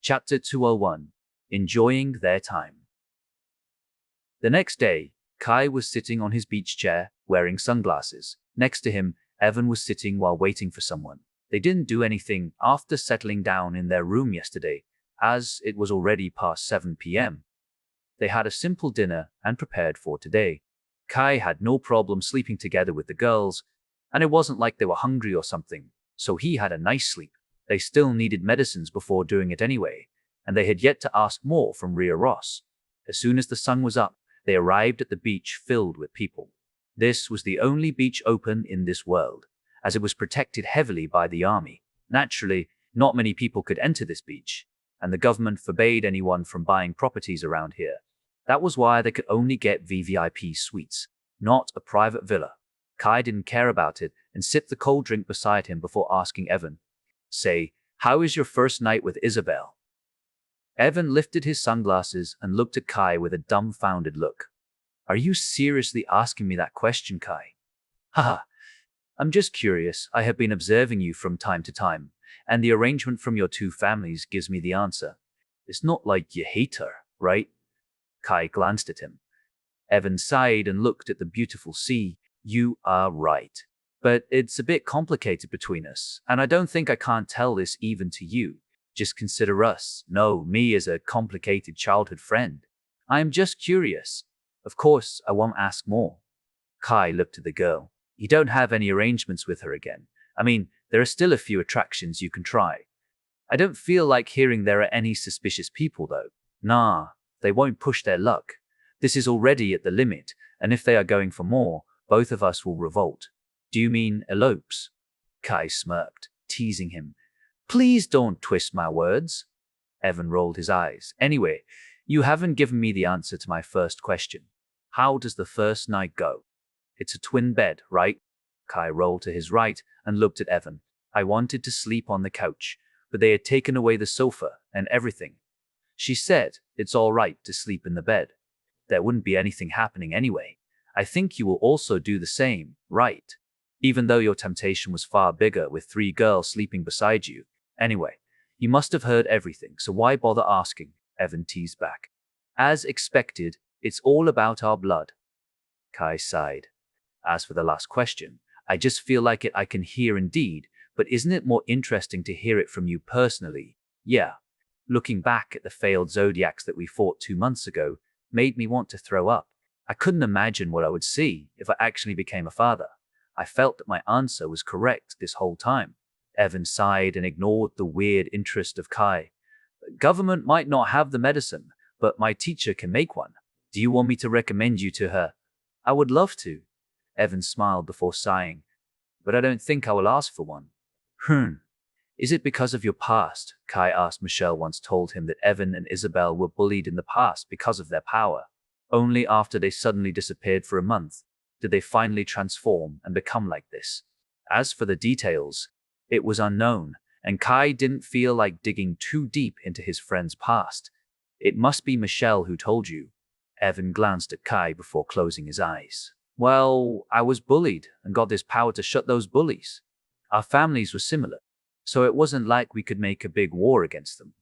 Chapter 201. Enjoying their time. The next day, Kai was sitting on his beach chair, wearing sunglasses. Next to him, Evan was sitting while waiting for someone. They didn't do anything after settling down in their room yesterday, as it was already past 7 p.m. They had a simple dinner and prepared for today. Kai had no problem sleeping together with the girls, and it wasn't like they were hungry or something, so he had a nice sleep. They still needed medicines before doing it anyway, and they had yet to ask more from Rhea Ross. As soon as the sun was up, they arrived at the beach filled with people. This was the only beach open in this world, as it was protected heavily by the army. Naturally, not many people could enter this beach, and the government forbade anyone from buying properties around here. That was why they could only get VVIP suites, not a private villa. Kai didn't care about it and sipped the cold drink beside him before asking Evan, "Say, how is your first night with Isabel?" Evan lifted his sunglasses and looked at Kai with a dumbfounded look. "Are you seriously asking me that question, Kai?" "Haha. I'm just curious. I have been observing you from time to time, and the arrangement from your two families gives me the answer. It's not like you hate her, right?" Kai glanced at him. Evan sighed and looked at the beautiful sea. "You are right. But it's a bit complicated between us, and I don't think I can't tell this even to you. Just consider us, no, me as a complicated childhood friend. I am just curious. Of course, I won't ask more." Kai looked at the girl. "You don't have any arrangements with her again. I mean, there are still a few attractions you can try. I don't feel like hearing there are any suspicious people, though. Nah, they won't push their luck. This is already at the limit, and if they are going for more, both of us will revolt." "Do you mean elopes?" Kai smirked, teasing him. "Please don't twist my words." Evan rolled his eyes. "Anyway, you haven't given me the answer to my first question. How does the first night go?" "It's a twin bed, right?" Kai rolled to his right and looked at Evan. "I wanted to sleep on the couch, but they had taken away the sofa and everything. She said it's all right to sleep in the bed. There wouldn't be anything happening anyway. I think you will also do the same, right? Even though your temptation was far bigger with 3 girls sleeping beside you. Anyway, you must have heard everything, so why bother asking?" Evan teased back. "As expected, it's all about our blood." Kai sighed. "As for the last question, I just feel like I can hear indeed, but isn't it more interesting to hear it from you personally?" "Yeah." Looking back at the failed zodiacs that we fought 2 months ago made me want to throw up. I couldn't imagine what I would see if I actually became a father. I felt that my answer was correct this whole time. Evan sighed and ignored the weird interest of Kai. "Government might not have the medicine, but my teacher can make one. Do you want me to recommend you to her?" "I would love to." Evan smiled before sighing. "But I don't think I will ask for one." Is it because of your past?" Kai asked. Michelle once told him that Evan and Isabel were bullied in the past because of their power. Only after they suddenly disappeared for a month did they finally transform and become like this. As for the details, it was unknown, and Kai didn't feel like digging too deep into his friend's past. "It must be Michelle who told you." Evan glanced at Kai before closing his eyes. "Well, I was bullied and got this power to shut those bullies. Our families were similar, so it wasn't like we could make a big war against them.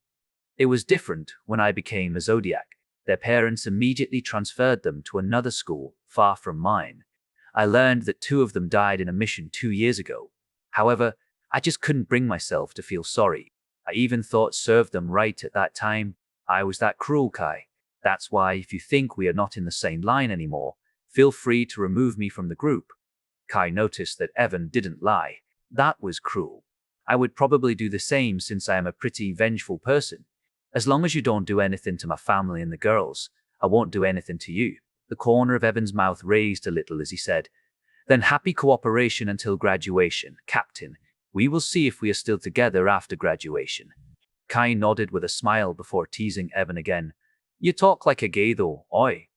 It was different when I became a Zodiac. Their parents immediately transferred them to another school far from mine. I learned that 2 of them died in a mission 2 years ago. However, I just couldn't bring myself to feel sorry. I even thought served them right at that time. I was that cruel, Kai. That's why if you think we are not in the same line anymore, feel free to remove me from the group." Kai noticed that Evan didn't lie. "That was cruel. I would probably do the same since I am a pretty vengeful person. As long as you don't do anything to my family and the girls, I won't do anything to you." The corner of Evan's mouth raised a little as he said, "Then happy cooperation until graduation, Captain. We will see if we are still together after graduation." Kai nodded with a smile before teasing Evan again. "You talk like a gay though, oi.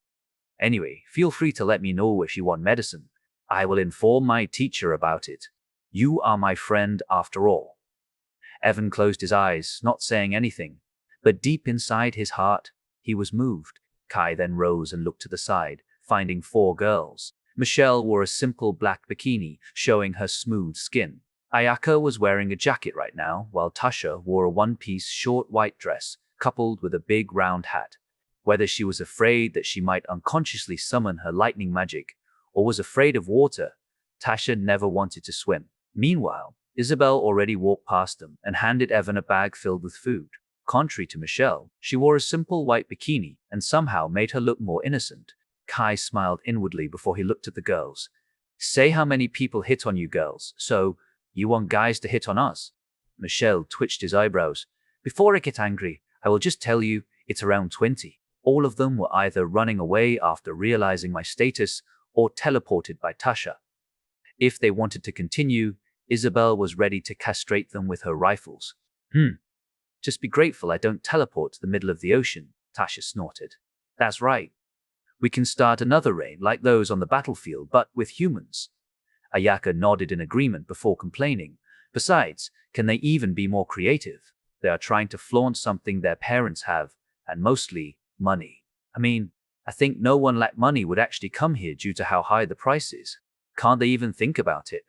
Anyway, feel free to let me know if you want medicine. I will inform my teacher about it. You are my friend after all." Evan closed his eyes, not saying anything, but deep inside his heart, he was moved. Kai then rose and looked to the side, finding 4 girls. Michelle wore a simple black bikini, showing her smooth skin. Ayaka was wearing a jacket right now, while Tasha wore a one-piece short white dress, coupled with a big round hat. Whether she was afraid that she might unconsciously summon her lightning magic, or was afraid of water, Tasha never wanted to swim. Meanwhile, Isabel already walked past them and handed Evan a bag filled with food. Contrary to Michelle, she wore a simple white bikini and somehow made her look more innocent. Kai smiled inwardly before he looked at the girls. Say how many people hit on you girls, so you want guys to hit on us? Michelle twitched his eyebrows. Before I get angry, I will just tell you it's around 20. All of them were either running away after realizing my status or teleported by Tasha. If they wanted to continue, Isabel was ready to castrate them with her rifles. Just be grateful I don't teleport to the middle of the ocean, Tasha snorted. That's right. We can start another reign like those on the battlefield, but with humans. Ayaka nodded in agreement before complaining. Besides, can they even be more creative? They are trying to flaunt something their parents have, and mostly money. I think no one lacked money would actually come here due to how high the price is. Can't they even think about it?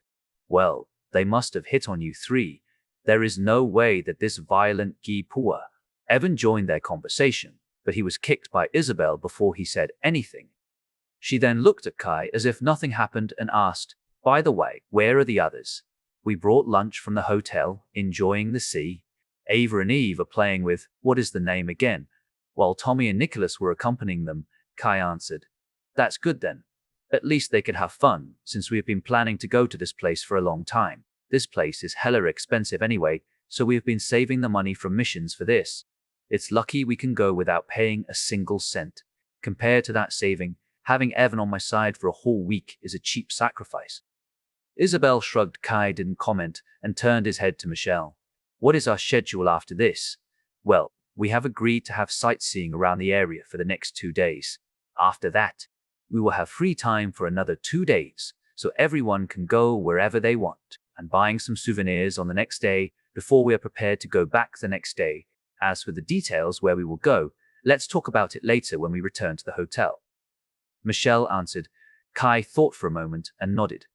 Well, they must have hit on you three. There is no way that this violent Gi-Pua. Evan joined their conversation, but he was kicked by Isabel before he said anything. She then looked at Kai as if nothing happened and asked, by the way, where are the others? We brought lunch from the hotel, enjoying the sea. Ava and Eve are playing with, what is the name again? While Tommy and Nicholas were accompanying them, Kai answered, That's good then. At least they could have fun, since we have been planning to go to this place for a long time. This place is hella expensive anyway, so we have been saving the money from missions for this. It's lucky we can go without paying a single cent. Compared to that saving, having Evan on my side for a whole week is a cheap sacrifice. Isabel shrugged. Kai didn't comment and turned his head to Michelle. What is our schedule after this? Well, we have agreed to have sightseeing around the area for the next 2 days. After that, we will have free time for another 2 days, so everyone can go wherever they want, and buying some souvenirs on the next day before we are prepared to go back the next day. As for the details where we will go, let's talk about it later when we return to the hotel. Michelle answered. Kai thought for a moment and nodded.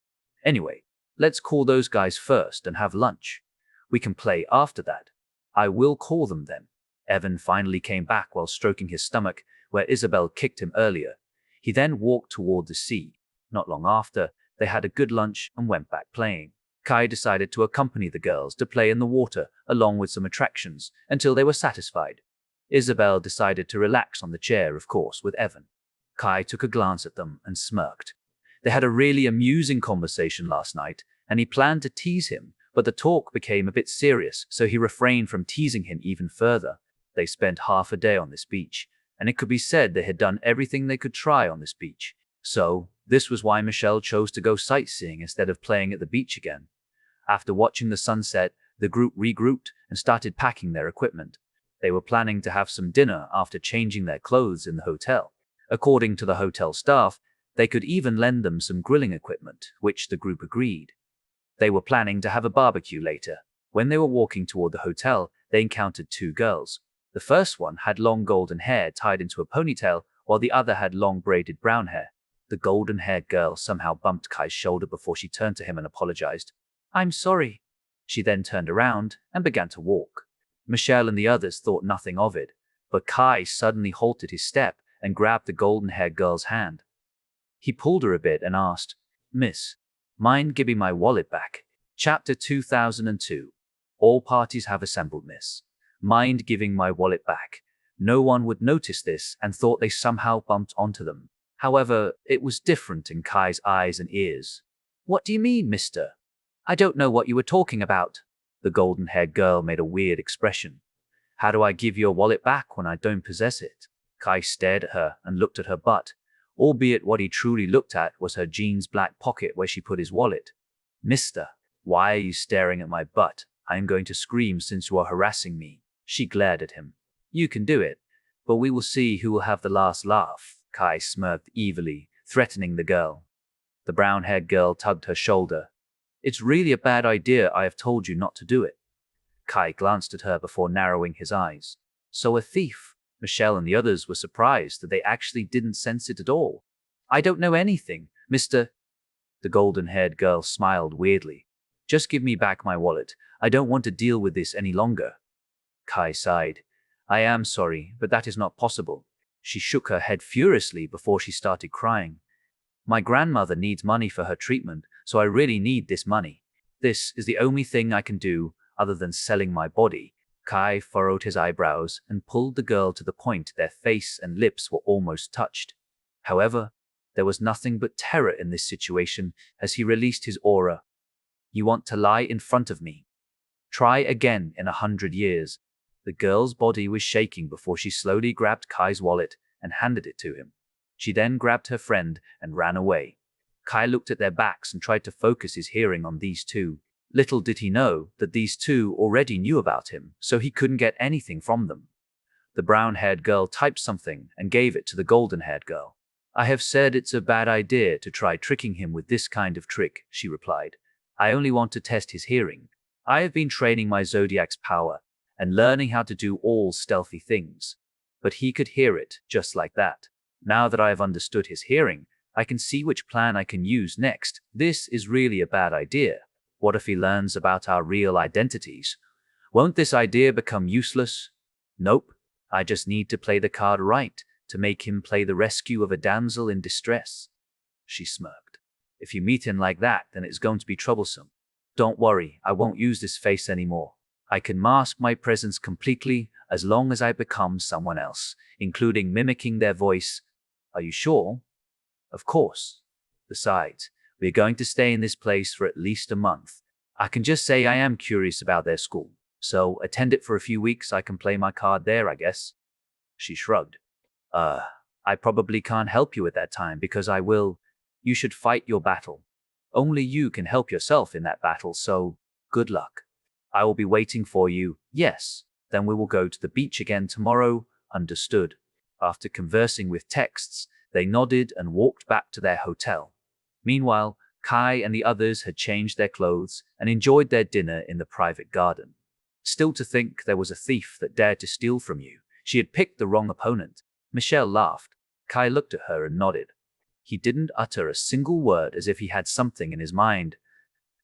Anyway, let's call those guys first and have lunch. We can play after that. I will call them then. Evan finally came back while stroking his stomach, where Isabel kicked him earlier. He then walked toward the sea. Not long after, they had a good lunch and went back playing. Kai decided to accompany the girls to play in the water, along with some attractions, until they were satisfied. Isabel decided to relax on the chair, of course, with Evan. Kai took a glance at them and smirked. They had a really amusing conversation last night, and he planned to tease him, but the talk became a bit serious, so he refrained from teasing him even further. They spent half a day on this beach, and it could be said they had done everything they could try on this beach. So, this was why Michelle chose to go sightseeing instead of playing at the beach again. After watching the sunset, the group regrouped and started packing their equipment. They were planning to have some dinner after changing their clothes in the hotel. According to the hotel staff, they could even lend them some grilling equipment, which the group agreed. They were planning to have a barbecue later. When they were walking toward the hotel, they encountered 2 girls. The first one had long golden hair tied into a ponytail, while the other had long braided brown hair. The golden-haired girl somehow bumped Kai's shoulder before she turned to him and apologized. I'm sorry. She then turned around and began to walk. Michelle and the others thought nothing of it, but Kai suddenly halted his step and grabbed the golden-haired girl's hand. He pulled her a bit and asked, Miss, mind giving my wallet back? Chapter 2002. All parties have assembled, miss. Mind giving my wallet back? No one would notice this and thought they somehow bumped onto them. However, it was different in Kai's eyes and ears. What do you mean, mister? I don't know what you were talking about. The golden-haired girl made a weird expression. How do I give your wallet back when I don't possess it? Kai stared at her and looked at her butt, albeit what he truly looked at was her jeans' black pocket where she put his wallet. Mister, why are you staring at my butt? I am going to scream since you are harassing me. She glared at him. You can do it, but we will see who will have the last laugh. Kai smirked evilly, threatening the girl. The brown-haired girl tugged her shoulder. It's really a bad idea. I have told you not to do it. Kai glanced at her before narrowing his eyes. So a thief? Michelle and the others were surprised that they actually didn't sense it at all. I don't know anything, Mr. The golden-haired girl smiled weirdly. Just give me back my wallet. I don't want to deal with this any longer. Kai sighed. I am sorry, but that is not possible. She shook her head furiously before she started crying. My grandmother needs money for her treatment, so I really need this money. This is the only thing I can do other than selling my body. Kai furrowed his eyebrows and pulled the girl to the point their face and lips were almost touched. However, there was nothing but terror in this situation as he released his aura. You want to lie in front of me? Try again in 100 years. The girl's body was shaking before she slowly grabbed Kai's wallet and handed it to him. She then grabbed her friend and ran away. Kai looked at their backs and tried to focus his hearing on these two. Little did he know that these two already knew about him, so he couldn't get anything from them. The brown-haired girl typed something and gave it to the golden-haired girl. I have said it's a bad idea to try tricking him with this kind of trick, she replied. I only want to test his hearing. I have been training my zodiac's power and learning how to do all stealthy things. But he could hear it just like that. Now that I have understood his hearing, I can see which plan I can use next. This is really a bad idea. What if he learns about our real identities? Won't this idea become useless? Nope. I just need to play the card right to make him play the rescue of a damsel in distress. She smirked. If you meet him like that, then it's going to be troublesome. Don't worry, I won't use this face anymore. I can mask my presence completely as long as I become someone else, including mimicking their voice. Are you sure? Of course. Besides, we're going to stay in this place for at least a month. I can just say I am curious about their school, so attend it for a few weeks. I can play my card there, I guess. She shrugged. I probably can't help you at that time because I will. You should fight your battle. Only you can help yourself in that battle, so good luck. I will be waiting for you. Yes, then we will go to the beach again tomorrow. Understood. After conversing with texts, they nodded and walked back to their hotel. Meanwhile, Kai and the others had changed their clothes and enjoyed their dinner in the private garden. Still to think there was a thief that dared to steal from you. She had picked the wrong opponent. Michelle laughed. Kai looked at her and nodded. He didn't utter a single word, as if he had something in his mind.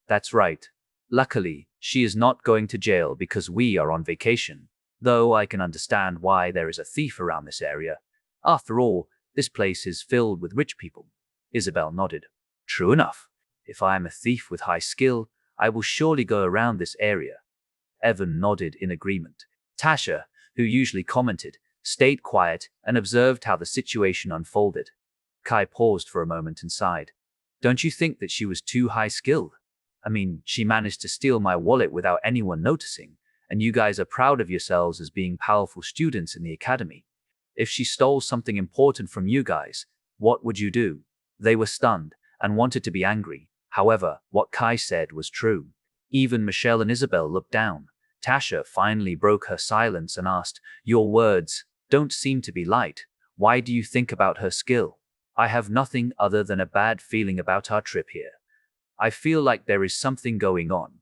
That's right. Luckily, she is not going to jail because we are on vacation. Though I can understand why there is a thief around this area. After all, this place is filled with rich people. Isabel nodded. True enough. If I am a thief with high skill, I will surely go around this area. Evan nodded in agreement. Tasha, who usually commented, stayed quiet and observed how the situation unfolded. Kai paused for a moment and sighed. Don't you think that she was too high-skilled? I mean, she managed to steal my wallet without anyone noticing, and you guys are proud of yourselves as being powerful students in the academy. If she stole something important from you guys, what would you do? They were stunned and wanted to be angry. However, what Kai said was true. Even Michelle and Isabel looked down. Tasha finally broke her silence and asked, Your words don't seem to be light. Why do you think about her skill? I have nothing other than a bad feeling about our trip here. I feel like there is something going on,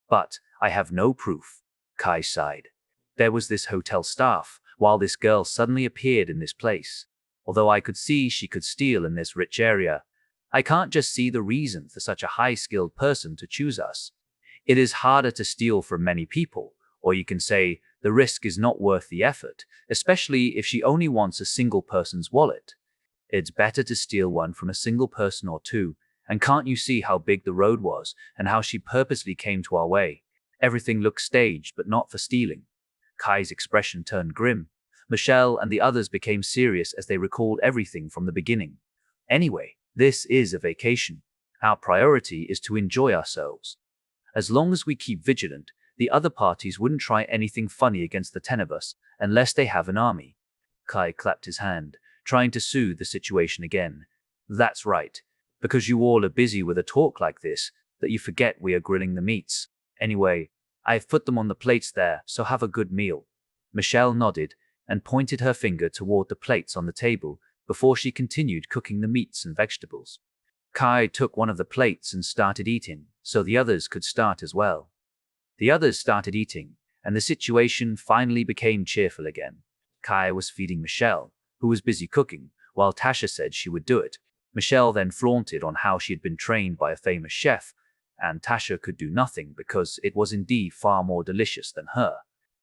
but I have no proof. Kai sighed. There was this hotel staff, while this girl suddenly appeared in this place. Although I could see she could steal in this rich area, I can't just see the reason for such a high-skilled person to choose us. It is harder to steal from many people, or you can say the risk is not worth the effort, especially if she only wants a single person's wallet. It's better to steal one from a single person or two, and can't you see how big the road was and how she purposely came to our way? Everything looked staged, but not for stealing. Kai's expression turned grim. Michelle and the others became serious as they recalled everything from the beginning. Anyway, this is a vacation. Our priority is to enjoy ourselves. As long as we keep vigilant, the other parties wouldn't try anything funny against the 10 of us unless they have an army. Kai clapped his hand, trying to soothe the situation again. That's right. Because you all are busy with a talk like this, that you forget we are grilling the meats. Anyway, I've put them on the plates there, so have a good meal. Michelle nodded and pointed her finger toward the plates on the table before she continued cooking the meats and vegetables. Kai took one of the plates and started eating, so the others could start as well. The others started eating, and the situation finally became cheerful again. Kai was feeding Michelle, who was busy cooking, while Tasha said she would do it. Michelle then flaunted on how she had been trained by a famous chef, and Tasha could do nothing because it was indeed far more delicious than her.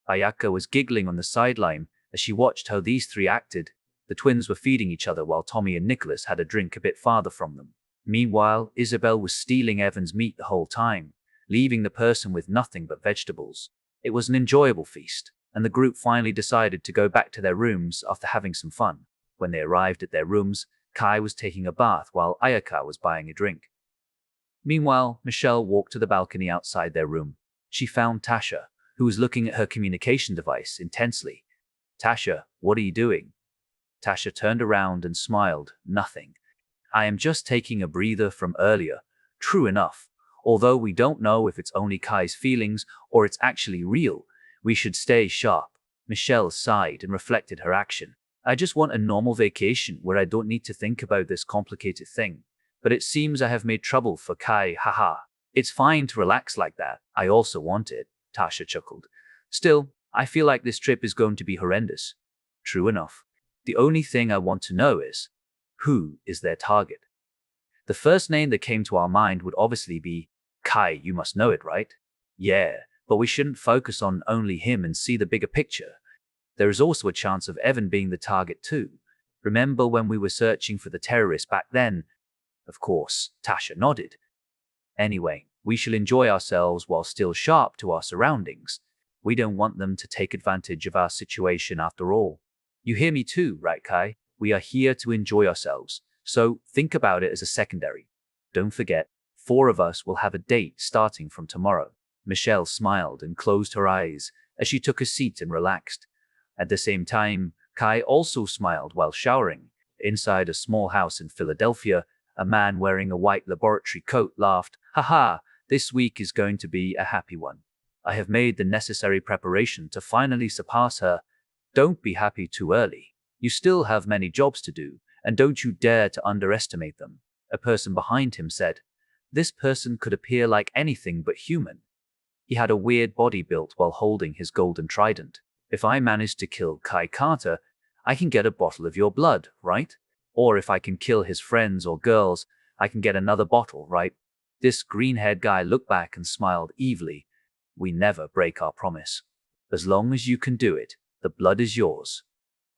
Ayaka was giggling on the sideline as she watched how these three acted. The twins were feeding each other while Tommy and Nicholas had a drink a bit farther from them. Meanwhile, Isabel was stealing Evan's meat the whole time, leaving the person with nothing but vegetables. It was an enjoyable feast, and the group finally decided to go back to their rooms after having some fun. When they arrived at their rooms, Kai was taking a bath while Ayaka was buying a drink. Meanwhile, Michelle walked to the balcony outside their room. She found Tasha, who was looking at her communication device intensely. "Tasha, what are you doing?" Tasha turned around and smiled. "Nothing. I am just taking a breather from earlier." True enough. Although we don't know if it's only Kai's feelings or it's actually real, we should stay sharp. Michelle sighed and reflected her action. "I just want a normal vacation where I don't need to think about this complicated thing. But it seems I have made trouble for Kai, haha." "It's fine to relax like that. I also want it," Tasha chuckled. "Still, I feel like this trip is going to be horrendous." True enough. The only thing I want to know is, who is their target? The first name that came to our mind would obviously be Kai. You must know it, right? Yeah, but we shouldn't focus on only him and see the bigger picture. There is also a chance of Evan being the target too. Remember when we were searching for the terrorists back then? Of course, Tasha nodded. Anyway, we shall enjoy ourselves while still sharp to our surroundings. We don't want them to take advantage of our situation after all. You hear me too, right, Kai? We are here to enjoy ourselves, so think about it as a secondary. Don't forget, 4 of us will have a date starting from tomorrow. Michelle smiled and closed her eyes as she took a seat and relaxed. At the same time, Kai also smiled while showering. Inside a small house in Philadelphia, a man wearing a white laboratory coat laughed. "Haha, this week is going to be a happy one. I have made the necessary preparation to finally surpass her." "Don't be happy too early. You still have many jobs to do, and don't you dare to underestimate them," a person behind him said. This person could appear like anything but human. He had a weird body built while holding his golden trident. "If I manage to kill Kai Carter, I can get a bottle of your blood, right? Or if I can kill his friends or girls, I can get another bottle, right?" This green-haired guy looked back and smiled evilly. "We never break our promise. As long as you can do it, the blood is yours."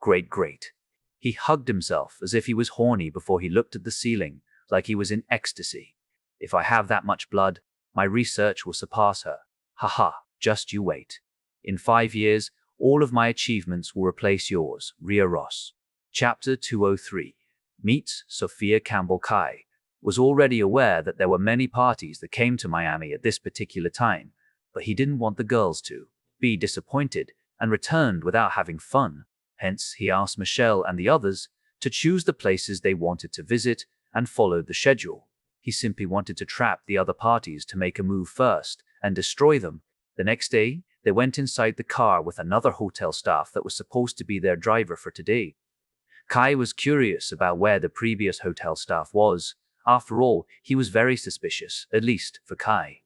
"Great, great." He hugged himself as if he was horny before he looked at the ceiling, like he was in ecstasy. "If I have that much blood, my research will surpass her. Haha, just you wait. In 5 years, all of my achievements will replace yours, Ria Ross." Chapter 203. Meet Sophia Campbell. Kai was already aware that there were many parties that came to Miami at this particular time, but he didn't want the girls to be disappointed and returned without having fun. Hence, he asked Michelle and the others to choose the places they wanted to visit and followed the schedule. He simply wanted to trap the other parties to make a move first and destroy them. The next day, they went inside the car with another hotel staff that was supposed to be their driver for today. Kai was curious about where the previous hotel staff was. After all, he was very suspicious, at least for Kai.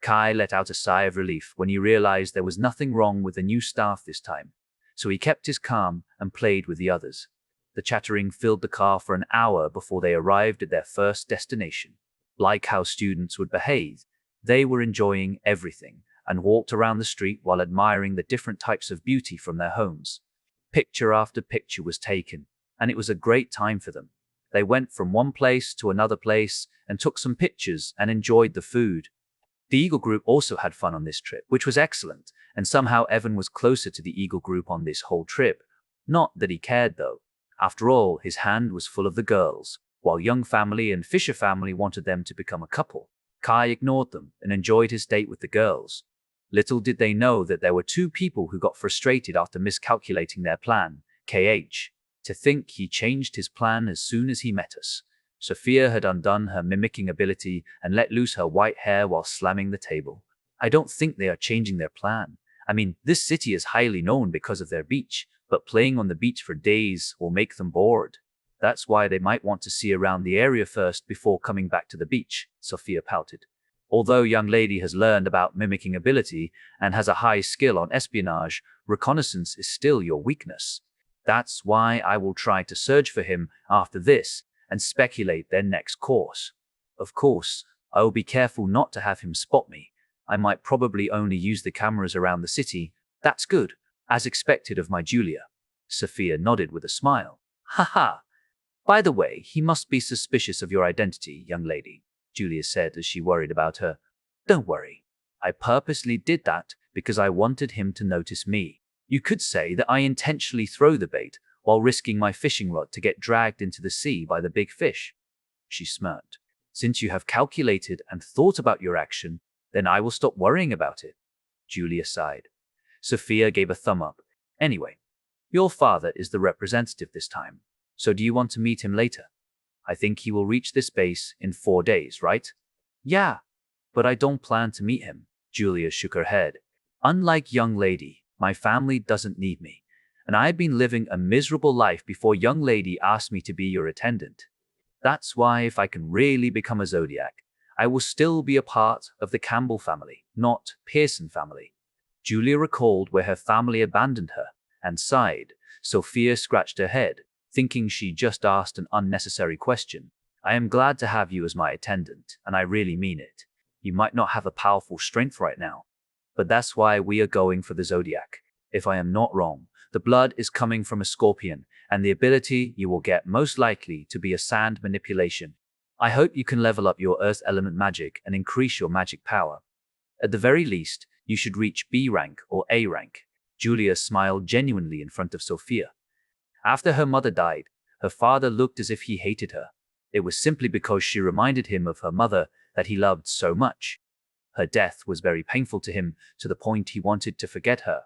Kai let out a sigh of relief when he realized there was nothing wrong with the new staff this time, so he kept his calm and played with the others. The chattering filled the car for an hour before they arrived at their first destination. Like how students would behave, they were enjoying everything and walked around the street while admiring the different types of beauty from their homes. Picture after picture was taken, and it was a great time for them. They went from one place to another place and took some pictures and enjoyed the food. The Eagle group also had fun on this trip, which was excellent, and somehow Evan was closer to the Eagle group on this whole trip. Not that he cared though. After all, his hand was full of the girls, while Young family and Fisher family wanted them to become a couple. Kai ignored them and enjoyed his date with the girls. Little did they know that there were 2 people who got frustrated after miscalculating their plan. KH. To think he changed his plan as soon as he met us. Sophia had undone her mimicking ability and let loose her white hair while slamming the table. "I don't think they are changing their plan. I mean, this city is highly known because of their beach, but playing on the beach for days will make them bored. That's why they might want to see around the area first before coming back to the beach," Sophia pouted. "Although young lady has learned about mimicking ability and has a high skill on espionage, reconnaissance is still your weakness. That's why I will try to search for him after this and speculate their next course. Of course, I will be careful not to have him spot me. I might probably only use the cameras around the city. That's good, as expected of my Julia. Sophia nodded with a smile. Haha. By the way, he must be suspicious of your identity, young lady, Julia said as she worried about her. Don't worry. I purposely did that because I wanted him to notice me. You could say that I intentionally throw the bait while risking my fishing rod to get dragged into the sea by the big fish. She smirked. Since you have calculated and thought about your action, then I will stop worrying about it. Julia sighed. Sophia gave a thumb up. Anyway, your father is the representative this time. So do you want to meet him later? I think he will reach this base in 4 days, right? Yeah, but I don't plan to meet him. Julia shook her head. Unlike young lady, my family doesn't need me, and I've been living a miserable life before young lady asked me to be your attendant. That's why if I can really become a Zodiac, I will still be a part of the Campbell family, not Pearson family. Julia recalled where her family abandoned her and sighed. Sophia scratched her head, thinking she just asked an unnecessary question. I am glad to have you as my attendant, and I really mean it. You might not have a powerful strength right now, but that's why we are going for the Zodiac. If I am not wrong, the blood is coming from a scorpion, and the ability you will get most likely to be a sand manipulation. I hope you can level up your earth element magic and increase your magic power. At the very least, you should reach B rank or A rank. Julia smiled genuinely in front of Sophia. After her mother died, her father looked as if he hated her. It was simply because she reminded him of her mother that he loved so much. Her death was very painful to him, to the point he wanted to forget her.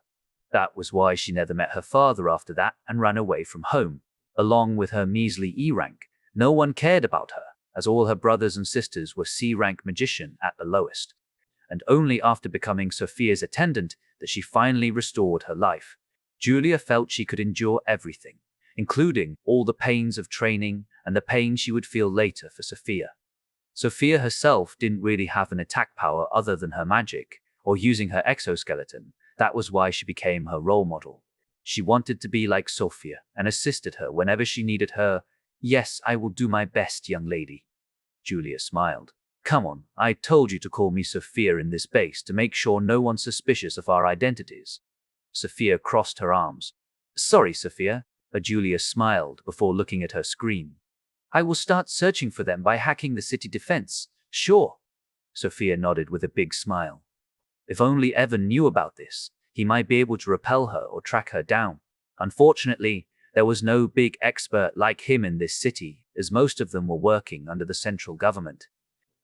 That was why she never met her father after that and ran away from home. Along with her measly E rank, no one cared about her, as all her brothers and sisters were C rank magician at the lowest. And only after becoming Sophia's attendant that she finally restored her life. Julia felt she could endure everything, including all the pains of training and the pain she would feel later for Sophia. Sophia herself didn't really have an attack power other than her magic, or using her exoskeleton. That was why she became her role model. She wanted to be like Sophia and assisted her whenever she needed her. Yes, I will do my best, young lady. Julia smiled. Come on, I told you to call me Sophia in this base to make sure no one's suspicious of our identities. Sophia crossed her arms. Sorry, Sophia, but Julia smiled before looking at her screen. I will start searching for them by hacking the city defense. Sure. Sophia nodded with a big smile. If only Evan knew about this, he might be able to repel her or track her down. Unfortunately, there was no big expert like him in this city, as most of them were working under the central government.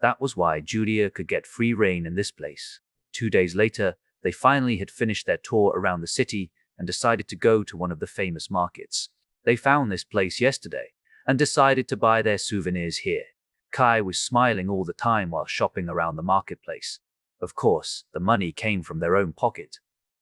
That was why Julia could get free rein in this place. 2 days later, they finally had finished their tour around the city and decided to go to one of the famous markets. They found this place yesterday and decided to buy their souvenirs here. Kai was smiling all the time while shopping around the marketplace. Of course, the money came from their own pocket.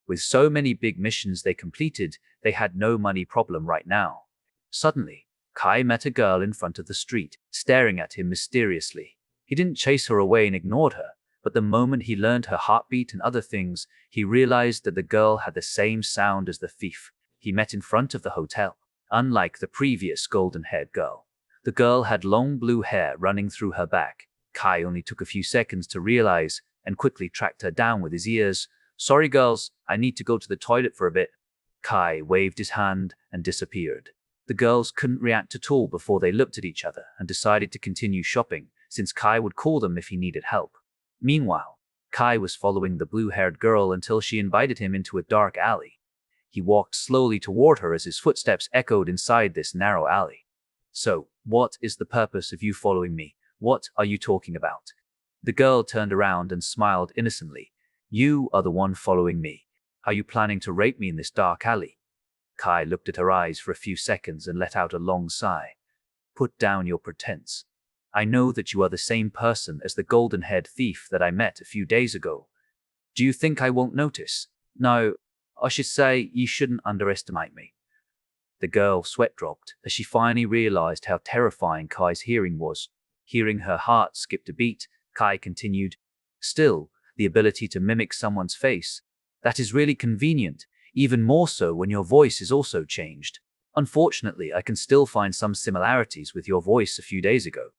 With so many big missions they completed, they had no money problem right now. Suddenly, Kai met a girl in front of the street, staring at him mysteriously. He didn't chase her away and ignored her, but the moment he learned her heartbeat and other things, he realized that the girl had the same sound as the thief he met in front of the hotel. Unlike the previous golden-haired girl, the girl had long blue hair running through her back. Kai only took a few seconds to realize and quickly tracked her down with his ears. Sorry girls, I need to go to the toilet for a bit. Kai waved his hand and disappeared. The girls couldn't react at all before they looked at each other and decided to continue shopping, since Kai would call them if he needed help. Meanwhile, Kai was following the blue-haired girl until she invited him into a dark alley. He walked slowly toward her as his footsteps echoed inside this narrow alley. So, what is the purpose of you following me? What are you talking about? The girl turned around and smiled innocently. You are the one following me. Are you planning to rape me in this dark alley? Kai looked at her eyes for a few seconds and let out a long sigh. Put down your pretense. I know that you are the same person as the golden-haired thief that I met a few days ago. Do you think I won't notice? No, I should say you shouldn't underestimate me. The girl's sweat dropped as she finally realized how terrifying Kai's hearing was. Hearing her heart skipped a beat, Kai continued, Still, the ability to mimic someone's face. That is really convenient, even more so when your voice is also changed. Unfortunately, I can still find some similarities with your voice a few days ago.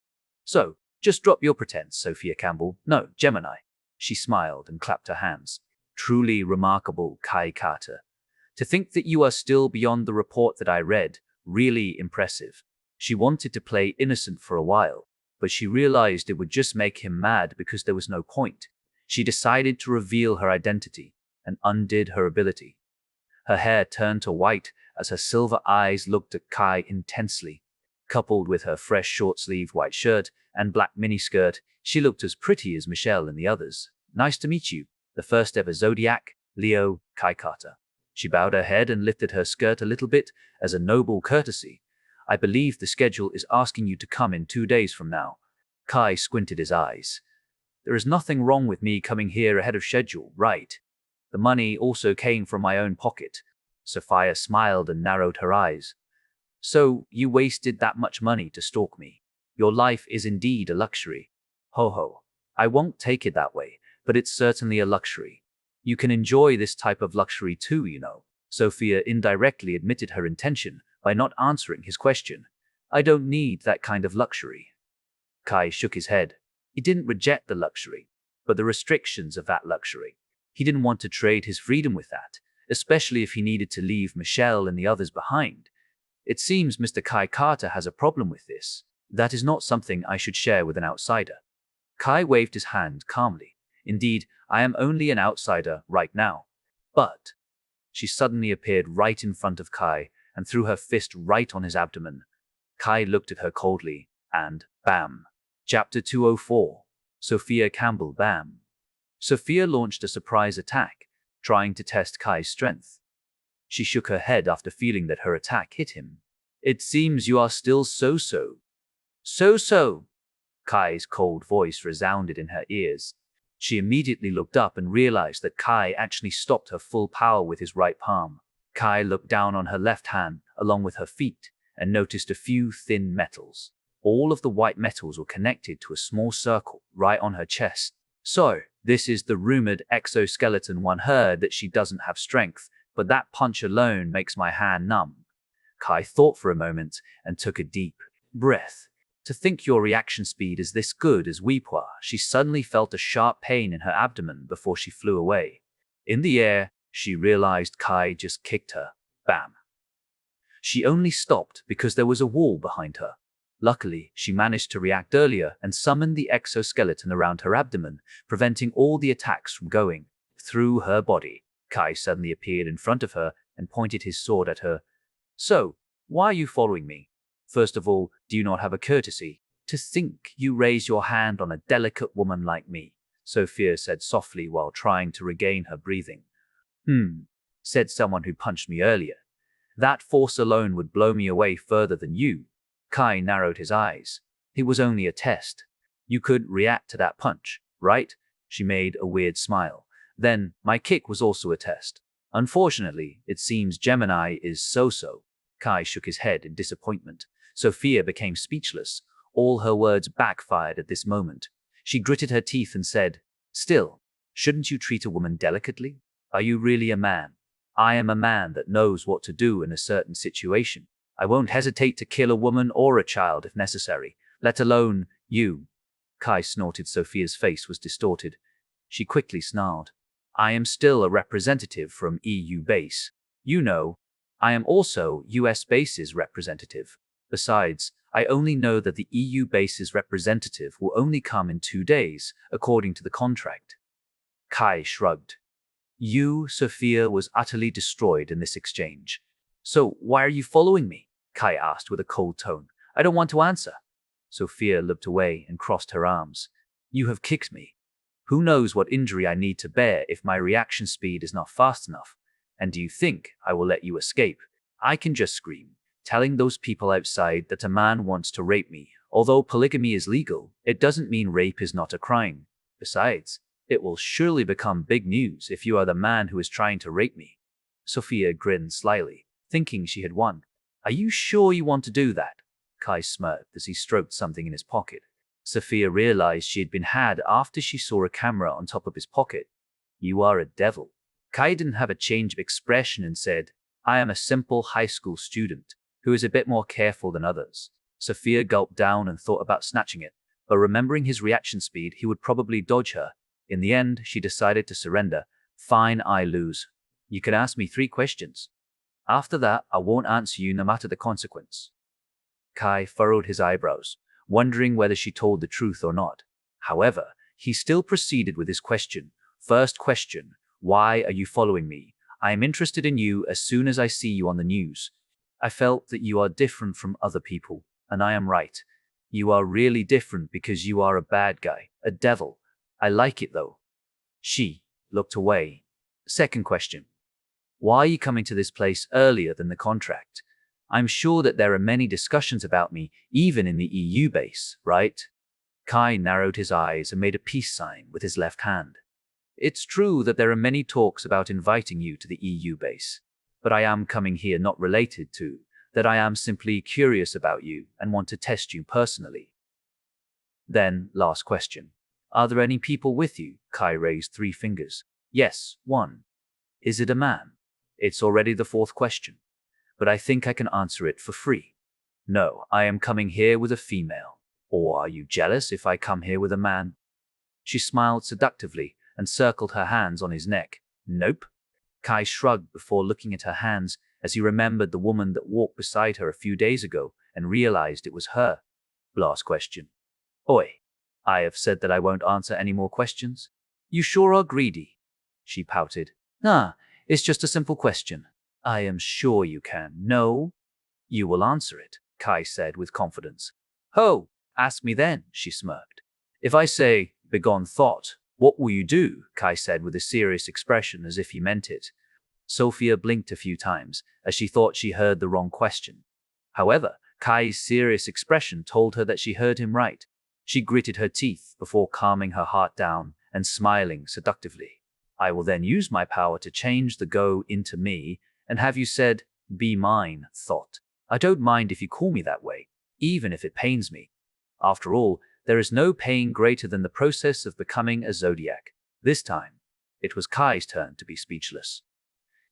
So, Just drop your pretense, Sophia Campbell. No, Gemini. She smiled and clapped her hands. Truly remarkable, Kai Carter. To think that you are still beyond the report that I read, really impressive. She wanted to play innocent for a while, but she realized it would just make him mad because there was no point. She decided to reveal her identity and undid her ability. Her hair turned to white as her silver eyes looked at Kai intensely. Coupled with her fresh short-sleeved white shirt and black miniskirt, she looked as pretty as Michelle and the others. Nice to meet you. The first ever Zodiac, Leo, Kai Carter. She bowed her head and lifted her skirt a little bit as a noble courtesy. I believe the schedule is asking you to come in 2 days from now. Kai squinted his eyes. There is nothing wrong with me coming here ahead of schedule, right? The money also came from my own pocket. Sophia smiled and narrowed her eyes. So, you wasted that much money to stalk me. Your life is indeed a luxury. Ho ho. I won't take it that way, but it's certainly a luxury. You can enjoy this type of luxury too, you know. Sophia indirectly admitted her intention by not answering his question. I don't need that kind of luxury. Kai shook his head. He didn't reject the luxury, but the restrictions of that luxury. He didn't want to trade his freedom with that, especially if he needed to leave Michelle and the others behind. It seems Mr. Kai Carter has a problem with this. That is not something I should share with an outsider. Kai waved his hand calmly. Indeed, I am only an outsider right now. But she suddenly appeared right in front of Kai and threw her fist right on his abdomen. Kai looked at her coldly, and bam. Chapter 204. Sophia Campbell Bam. Sophia launched a surprise attack, trying to test Kai's strength. She shook her head after feeling that her attack hit him. It seems you are still so-so. So-so. Kai's cold voice resounded in her ears. She immediately looked up and realized that Kai actually stopped her full power with his right palm. Kai looked down on her left hand, along with her feet, and noticed a few thin metals. All of the white metals were connected to a small circle right on her chest. So, this is the rumored exoskeleton. One heard that she doesn't have strength, but that punch alone makes my hand numb. Kai thought for a moment and took a deep breath. To think your reaction speed is this good as Weepoir. She suddenly felt a sharp pain in her abdomen before she flew away. In the air, she realized Kai just kicked her. Bam. She only stopped because there was a wall behind her. Luckily, she managed to react earlier and summon the exoskeleton around her abdomen, preventing all the attacks from going through her body. Kai suddenly appeared in front of her and pointed his sword at her. So, why are you following me? First of all, do you not have a courtesy? To think you raise your hand on a delicate woman like me, Sophia said softly while trying to regain her breathing. Said someone who punched me earlier. That force alone would blow me away further than you. Kai narrowed his eyes. It was only a test. You could react to that punch, right? She made a weird smile. Then, my kick was also a test. Unfortunately, it seems Gemini is so-so. Kai shook his head in disappointment. Sophia became speechless. All her words backfired at this moment. She gritted her teeth and said, Still, shouldn't you treat a woman delicately? Are you really a man? I am a man that knows what to do in a certain situation. I won't hesitate to kill a woman or a child if necessary, let alone you. Kai snorted. Sophia's face was distorted. She quickly snarled. I am still a representative from EU base. You know, I am also US base's representative. Besides, I only know that the EU base's representative will only come in 2 days, according to the contract. Kai shrugged. Sophia was utterly destroyed in this exchange. So, why are you following me? Kai asked with a cold tone. I don't want to answer. Sophia looked away and crossed her arms. You have kicked me. Who knows what injury I need to bear if my reaction speed is not fast enough? And do you think I will let you escape? I can just scream, telling those people outside that a man wants to rape me. Although polygamy is legal, it doesn't mean rape is not a crime. Besides, it will surely become big news if you are the man who is trying to rape me. Sophia grinned slyly, thinking she had won. Are you sure you want to do that? Kai smirked as he stroked something in his pocket. Sophia realized she had been had after she saw a camera on top of his pocket. You are a devil. Kai didn't have a change of expression and said, I am a simple high school student who is a bit more careful than others. Sophia gulped down and thought about snatching it, but remembering his reaction speed, he would probably dodge her. In the end, she decided to surrender. Fine, I lose. You can ask me 3 questions. After that, I won't answer you no matter the consequence. Kai furrowed his eyebrows, wondering whether she told the truth or not. However, he still proceeded with his question. First question, why are you following me? I am interested in you as soon as I see you on the news. I felt that you are different from other people, and I am right. You are really different because you are a bad guy, a devil. I like it though. She looked away. Second question, why are you coming to this place earlier than the contract? I'm sure that there are many discussions about me, even in the EU base, right? Kai narrowed his eyes and made a peace sign with his left hand. It's true that there are many talks about inviting you to the EU base, but I am coming here not related to that. I am simply curious about you and want to test you personally. Then, last question. Are there any people with you? Kai raised 3 fingers. Yes, 1. Is it a man? It's already the 4th question, but I think I can answer it for free. No, I am coming here with a female. Or are you jealous if I come here with a man? She smiled seductively and circled her hands on his neck. Nope. Kai shrugged before looking at her hands as he remembered the woman that walked beside her a few days ago and realized it was her. Last question. Oi, I have said that I won't answer any more questions. You sure are greedy. She pouted. Nah, it's just a simple question. I am sure you can. No, you will answer it, Kai said with confidence. Ho, ask me then, she smirked. If I say, begone thought, what will you do? Kai said with a serious expression as if he meant it. Sophia blinked a few times as she thought she heard the wrong question. However, Kai's serious expression told her that she heard him right. She gritted her teeth before calming her heart down and smiling seductively. I will then use my power to change the go into me and have you said, be mine, thought. I don't mind if you call me that way, even if it pains me. After all, there is no pain greater than the process of becoming a zodiac. This time, it was Kai's turn to be speechless.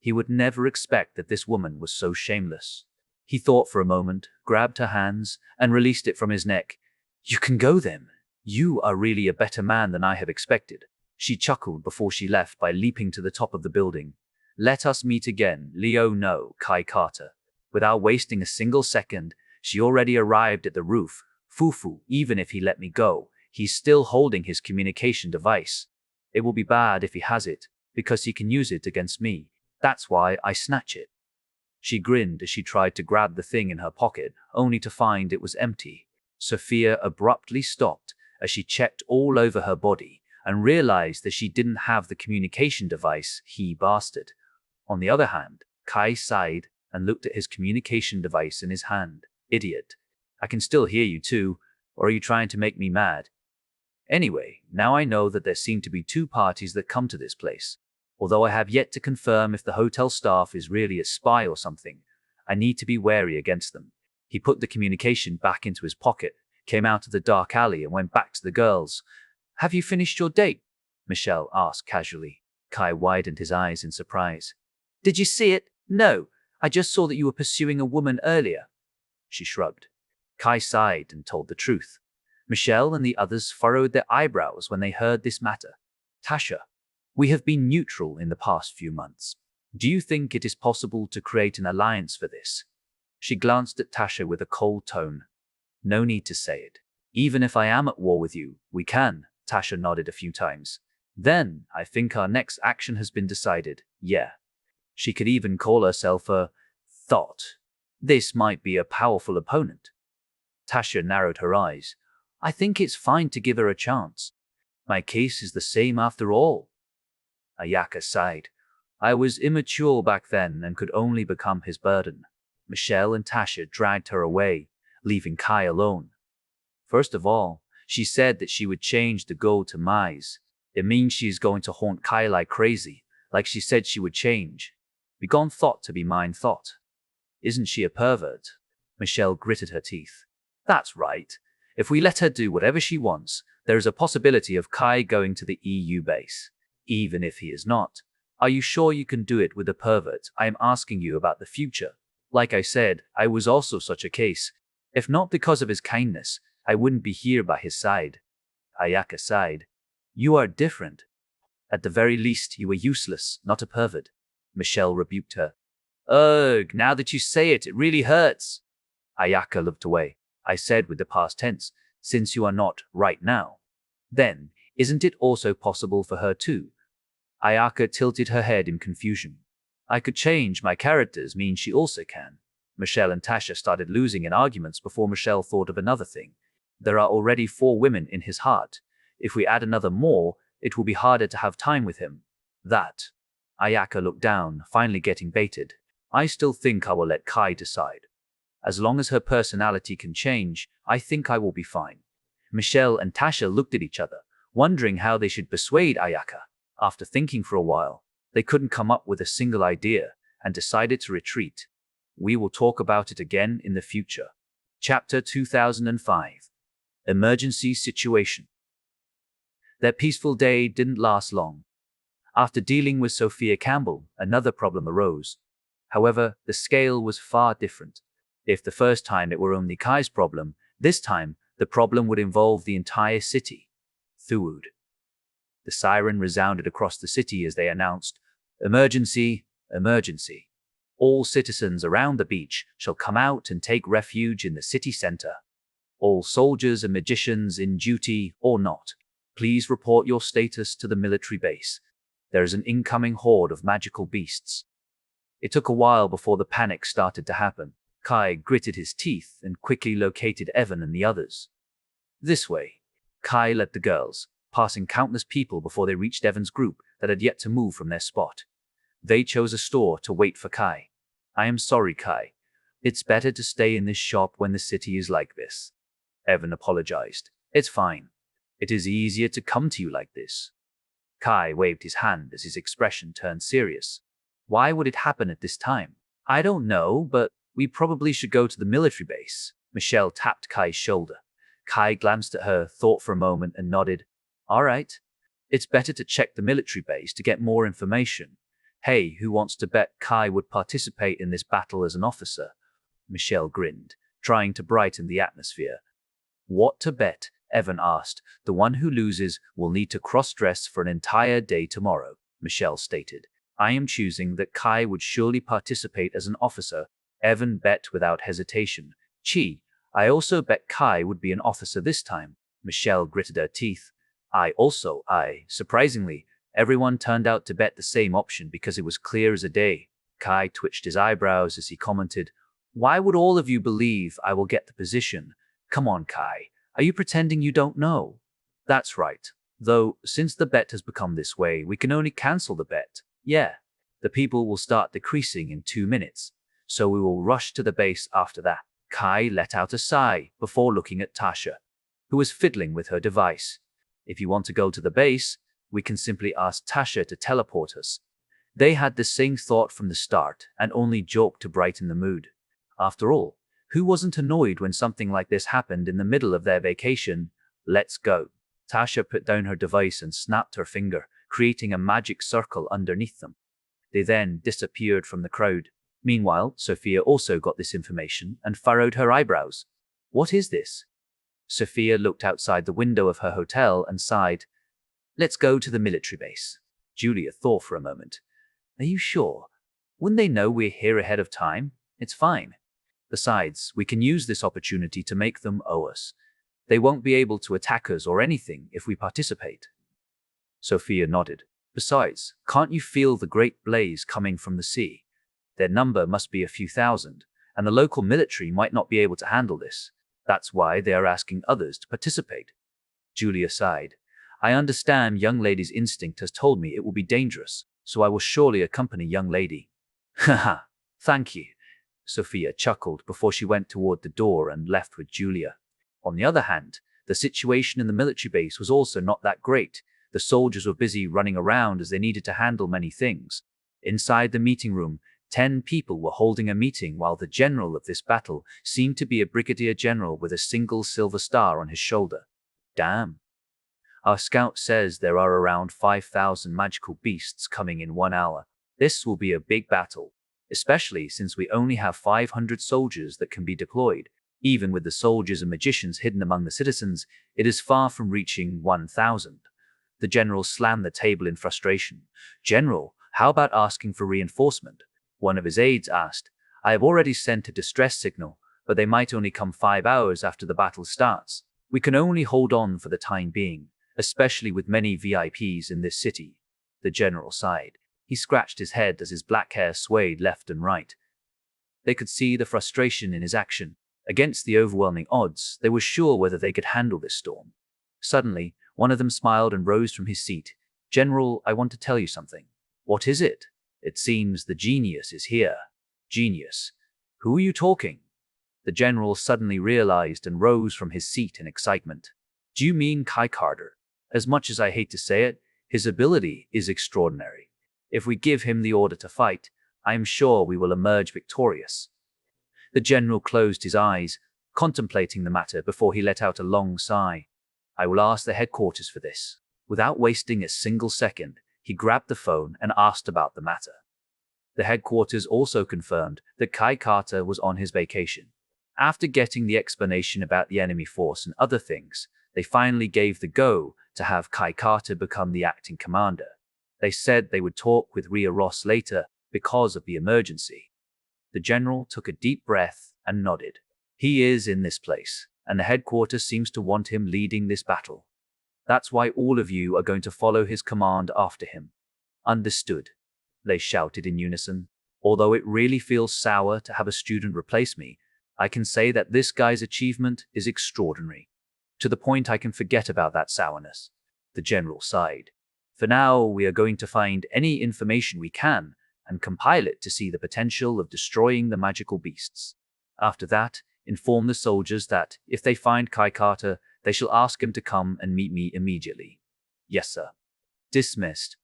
He would never expect that this woman was so shameless. He thought for a moment, grabbed her hands, and released it from his neck. You can go then. You are really a better man than I have expected. She chuckled before she left by leaping to the top of the building. Let us meet again, Leo. No, Kai Carter. Without wasting a single second, she already arrived at the roof. Fufu, even if he let me go, he's still holding his communication device. It will be bad if he has it, because he can use it against me. That's why I snatch it. She grinned as she tried to grab the thing in her pocket, only to find it was empty. Sophia abruptly stopped as she checked all over her body and realized that she didn't have the communication device, he bastard. On the other hand, Kai sighed and looked at his communication device in his hand. Idiot. I can still hear you too, or are you trying to make me mad? Anyway, now I know that there seem to be 2 parties that come to this place. Although I have yet to confirm if the hotel staff is really a spy or something, I need to be wary against them. He put the communication back into his pocket, came out of the dark alley and went back to the girls. Have you finished your date? Michelle asked casually. Kai widened his eyes in surprise. Did you see it? No, I just saw that you were pursuing a woman earlier. She shrugged. Kai sighed and told the truth. Michelle and the others furrowed their eyebrows when they heard this matter. Tasha, we have been neutral in the past few months. Do you think it is possible to create an alliance for this? She glanced at Tasha with a cold tone. No need to say it. Even if I am at war with you, we can. Tasha nodded a few times. Then, I think our next action has been decided. Yeah. She could even call herself a thought. This might be a powerful opponent. Tasha narrowed her eyes. I think it's fine to give her a chance. My case is the same after all. Ayaka sighed. I was immature back then and could only become his burden. Michelle and Tasha dragged her away, leaving Kai alone. First of all, she said that she would change the goal to Mai's. It means she is going to haunt Kai like crazy, like she said she would change. Begone thought to be mine thought. Isn't she a pervert? Michelle gritted her teeth. That's right. If we let her do whatever she wants, there is a possibility of Kai going to the EU base. Even if he is not. Are you sure you can do it with a pervert? I am asking you about the future. Like I said, I was also such a case. If not because of his kindness, I wouldn't be here by his side. Ayaka sighed. You are different. At the very least, you were useless, not a pervert. Michelle rebuked her. Ugh, now that you say it, it really hurts. Ayaka looked away. I said with the past tense, since you are not right now. Then, isn't it also possible for her too? Ayaka tilted her head in confusion. I could change my characters means she also can. Michelle and Tasha started losing in arguments before Michelle thought of another thing. There are already 4 women in his heart. If we add another more, it will be harder to have time with him. That. Ayaka looked down, finally getting baited. I still think I will let Kai decide. As long as her personality can change, I think I will be fine. Michelle and Tasha looked at each other, wondering how they should persuade Ayaka. After thinking for a while, they couldn't come up with a single idea and decided to retreat. We will talk about it again in the future. Chapter 2005. Emergency Situation. Their peaceful day didn't last long. After dealing with Sophia Campbell, another problem arose. However, the scale was far different. If the first time it were only Kai's problem, this time the problem would involve the entire city. Thuwood. The siren resounded across the city as they announced, "Emergency, emergency. All citizens around the beach shall come out and take refuge in the city center. All soldiers and magicians in duty or not, please report your status to the military base. There is an incoming horde of magical beasts." It took a while before the panic started to happen. Kai gritted his teeth and quickly located Evan and the others. This way. Kai led the girls, passing countless people before they reached Evan's group that had yet to move from their spot. They chose a store to wait for Kai. I am sorry, Kai. It's better to stay in this shop when the city is like this. Evan apologized. It's fine. It is easier to come to you like this. Kai waved his hand as his expression turned serious. Why would it happen at this time? I don't know, but we probably should go to the military base. Michelle tapped Kai's shoulder. Kai glanced at her, thought for a moment, and nodded. All right. It's better to check the military base to get more information. Hey, who wants to bet Kai would participate in this battle as an officer? Michelle grinned, trying to brighten the atmosphere. What to bet? Evan asked. The one who loses will need to cross-dress for an entire day tomorrow, Michelle stated. I am choosing that Kai would surely participate as an officer. Evan bet without hesitation. Chi, I also bet Kai would be an officer this time. Michelle gritted her teeth. Surprisingly, everyone turned out to bet the same option because it was clear as a day. Kai twitched his eyebrows as he commented, Why would all of you believe I will get the position? Come on, Kai. Are you pretending you don't know? That's right. Though, since the bet has become this way, we can only cancel the bet. Yeah. The people will start decreasing in 2 minutes, so we will rush to the base after that. Kai let out a sigh before looking at Tasha, who was fiddling with her device. If you want to go to the base, we can simply ask Tasha to teleport us. They had the same thought from the start and only joked to brighten the mood. After all, who wasn't annoyed when something like this happened in the middle of their vacation? Let's go. Tasha put down her device and snapped her finger, creating a magic circle underneath them. They then disappeared from the crowd. Meanwhile, Sophia also got this information and furrowed her eyebrows. What is this? Sophia looked outside the window of her hotel and sighed. Let's go to the military base. Julia thought for a moment. Are you sure? Wouldn't they know we're here ahead of time? It's fine. Besides, we can use this opportunity to make them owe us. They won't be able to attack us or anything if we participate. Sophia nodded. Besides, can't you feel the great blaze coming from the sea? Their number must be a few thousand, and the local military might not be able to handle this. That's why they are asking others to participate. Julia sighed. I understand young lady's instinct has told me it will be dangerous, so I will surely accompany young lady. Haha, thank you. Sophia chuckled before she went toward the door and left with Julia. On the other hand, the situation in the military base was also not that great. The soldiers were busy running around as they needed to handle many things. Inside the meeting room, 10 people were holding a meeting while the general of this battle seemed to be a brigadier general with a single silver star on his shoulder. Damn. Our scout says there are around 5,000 magical beasts coming in 1 hour. This will be a big battle, especially since we only have 500 soldiers that can be deployed. Even with the soldiers and magicians hidden among the citizens, it is far from reaching 1,000. The general slammed the table in frustration. "General, how about asking for reinforcement?" One of his aides asked. "I have already sent a distress signal, but they might only come 5 hours after the battle starts. We can only hold on for the time being, especially with many VIPs in this city." The general sighed. He scratched his head as his black hair swayed left and right. They could see the frustration in his action. Against the overwhelming odds, they were sure whether they could handle this storm. Suddenly, one of them smiled and rose from his seat. "General, I want to tell you something." "What is it?" "It seems the genius is here." "Genius? Who are you talking?" The general suddenly realized and rose from his seat in excitement. "Do you mean Kai Carter? As much as I hate to say it, his ability is extraordinary. If we give him the order to fight, I am sure we will emerge victorious." The general closed his eyes, contemplating the matter before he let out a long sigh. "I will ask the headquarters for this." Without wasting a single second, he grabbed the phone and asked about the matter. The headquarters also confirmed that Kai Carter was on his vacation. After getting the explanation about the enemy force and other things, they finally gave the go to have Kai Carter become the acting commander. They said they would talk with Rhea Ross later because of the emergency. The general took a deep breath and nodded. "He is in this place, and the headquarters seems to want him leading this battle. That's why all of you are going to follow his command after him." "Understood," they shouted in unison. "Although it really feels sour to have a student replace me, I can say that this guy's achievement is extraordinary. To the point I can forget about that sourness." The general sighed. "For now, we are going to find any information we can and compile it to see the potential of destroying the magical beasts. After that, inform the soldiers that, if they find Kai Carter, they shall ask him to come and meet me immediately." "Yes, sir." Dismissed.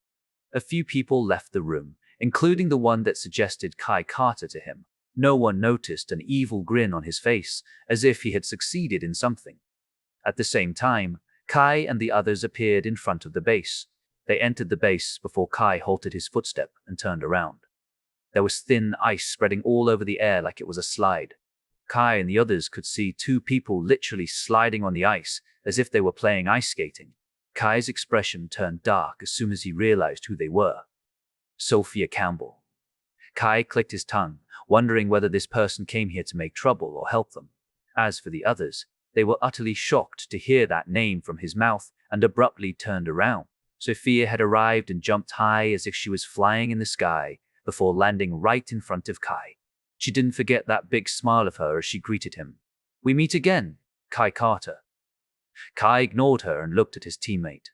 A few people left the room, including the one that suggested Kai Carter to him. No one noticed an evil grin on his face, as if he had succeeded in something. At the same time, Kai and the others appeared in front of the base. They entered the base before Kai halted his footstep and turned around. There was thin ice spreading all over the air like it was a slide. Kai and the others could see two people literally sliding on the ice as if they were playing ice skating. Kai's expression turned dark as soon as he realized who they were. Sophia Campbell. Kai clicked his tongue, wondering whether this person came here to make trouble or help them. As for the others, they were utterly shocked to hear that name from his mouth and abruptly turned around. Sophia had arrived and jumped high as if she was flying in the sky before landing right in front of Kai. She didn't forget that big smile of her as she greeted him. "We meet again, Kai Carter." Kai ignored her and looked at his teammate.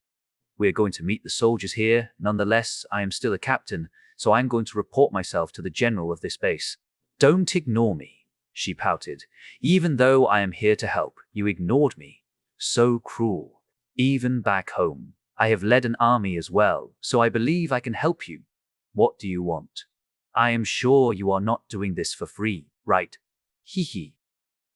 "We are going to meet the soldiers here. Nonetheless, I am still a captain, so I'm going to report myself to the general of this base." "Don't ignore me," she pouted. "Even though I am here to help, you ignored me. So cruel. Even back home, I have led an army as well, so I believe I can help you. What do you want? I am sure you are not doing this for free, right? Hee.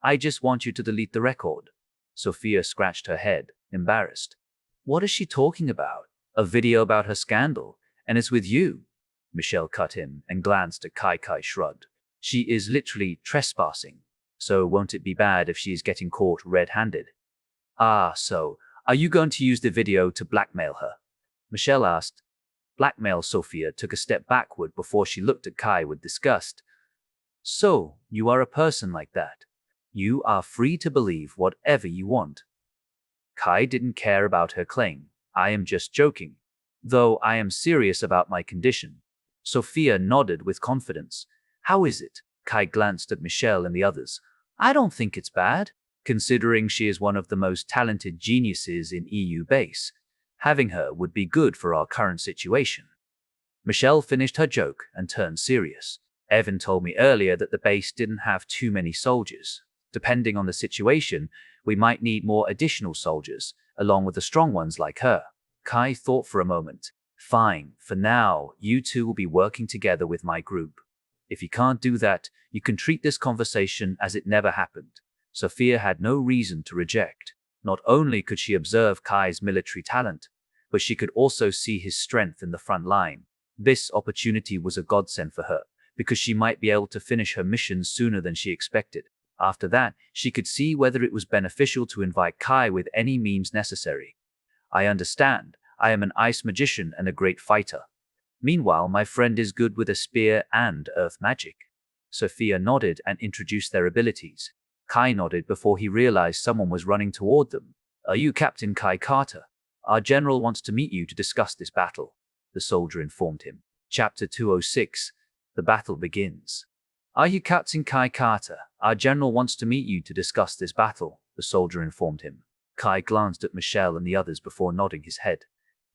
I just want you to delete the record." Sophia scratched her head, embarrassed. "What is she talking about? A video about her scandal, and it's with you." Michelle cut in and glanced at Kai. Kai shrugged. "She is literally trespassing, so won't it be bad if she is getting caught red-handed?" "Ah, so are you going to use the video to blackmail her?" Michelle asked. "Blackmail?" Sophia took a step backward before she looked at Kai with disgust. "So, you are a person like that. You are free to believe whatever you want." Kai didn't care about her claim. "I am just joking. Though I am serious about my condition." Sophia nodded with confidence. "How is it?" Kai glanced at Michelle and the others. "I don't think it's bad, considering she is one of the most talented geniuses in EU base. Having her would be good for our current situation." Michelle finished her joke and turned serious. "Evan told me earlier that the base didn't have too many soldiers. Depending on the situation, we might need more additional soldiers, along with the strong ones like her." Kai thought for a moment. "Fine, for now, you two will be working together with my group. If you can't do that, you can treat this conversation as it never happened." Sophia had no reason to reject. Not only could she observe Kai's military talent, but she could also see his strength in the front line. This opportunity was a godsend for her, because she might be able to finish her mission sooner than she expected. After that, she could see whether it was beneficial to invite Kai with any means necessary. I understand. I am an ice magician and a great fighter. Meanwhile, my friend is good with a spear and earth magic. Sophia nodded and introduced their abilities. Kai nodded before he realized someone was running toward them. Are you Captain Kai Carter? Our general wants to meet you to discuss this battle, the soldier informed him. Chapter 206. The battle begins. Are you Captain Kai Carter? Our general wants to meet you to discuss this battle, the soldier informed him. Kai glanced at Michelle and the others before nodding his head.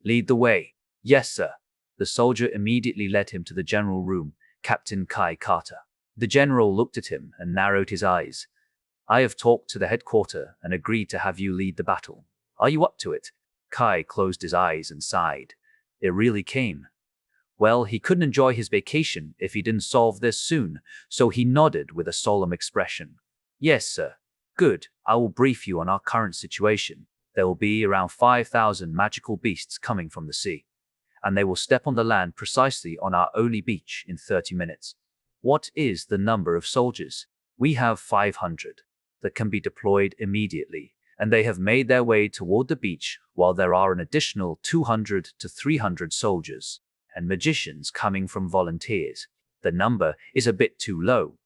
Lead the way. Yes, sir. The soldier immediately led him to the general room, Captain Kai Carter. The general looked at him and narrowed his eyes. I have talked to the headquarter and agreed to have you lead the battle. Are you up to it? Kai closed his eyes and sighed. It really came. Well, he couldn't enjoy his vacation if he didn't solve this soon, so he nodded with a solemn expression. Yes, sir. Good. I will brief you on our current situation. There will be around 5,000 magical beasts coming from the sea, and they will step on the land precisely on our only beach in 30 minutes. What is the number of soldiers? We have 500 that can be deployed immediately, and they have made their way toward the beach, while there are an additional 200 to 300 soldiers and magicians coming from volunteers. The number is a bit too low.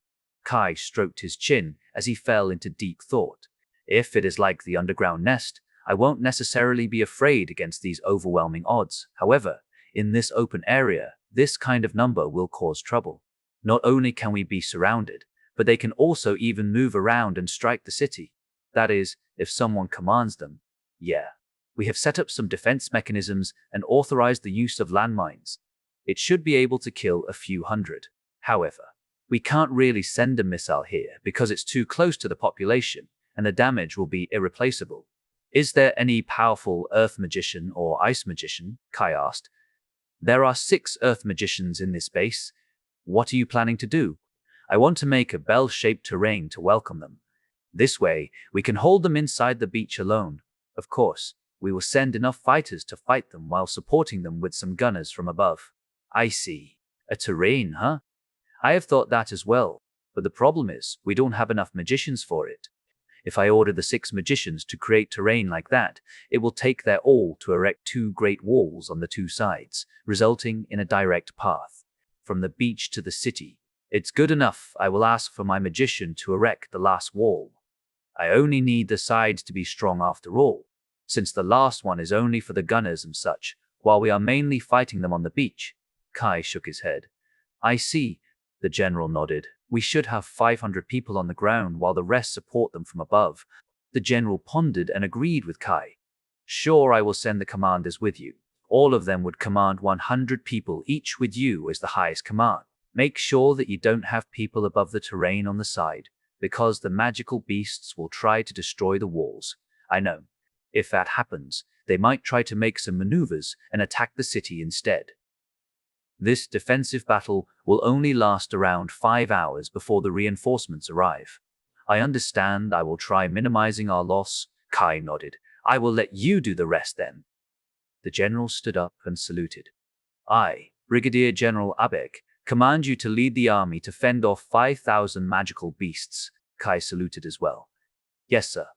Kai stroked his chin as he fell into deep thought. If it is like the underground nest, I won't necessarily be afraid against these overwhelming odds. However, in this open area, this kind of number will cause trouble. Not only can we be surrounded, but they can also even move around and strike the city. That is, if someone commands them. Yeah. We have set up some defense mechanisms and authorized the use of landmines. It should be able to kill a few hundred. However, we can't really send a missile here because it's too close to the population, and the damage will be irreplaceable. Is there any powerful earth magician or ice magician? Kai asked. There are 6 earth magicians in this base. What are you planning to do? I want to make a bell-shaped terrain to welcome them. This way, we can hold them inside the beach alone. Of course, we will send enough fighters to fight them while supporting them with some gunners from above. I see. A terrain, huh? I have thought that as well, but the problem is, we don't have enough magicians for it. If I order the 6 magicians to create terrain like that, it will take their all to erect 2 great walls on the 2 sides, resulting in a direct path from the beach to the city. It's good enough. I will ask for my magician to erect the last wall. I only need the sides to be strong after all, since the last one is only for the gunners and such, while we are mainly fighting them on the beach. Kai shook his head. I see. The general nodded. We should have 500 people on the ground while the rest support them from above. The general pondered and agreed with Kai. Sure, I will send the commanders with you. All of them would command 100 people each, with you as the highest command. Make sure that you don't have people above the terrain on the side, because the magical beasts will try to destroy the walls. I know. If that happens, they might try to make some maneuvers and attack the city instead. This defensive battle will only last around 5 hours before the reinforcements arrive. I understand. I will try minimizing our loss. Kai nodded. I will let you do the rest then. The general stood up and saluted. I, Brigadier General Abek, command you to lead the army to fend off 5,000 magical beasts. Kai saluted as well. Yes, sir.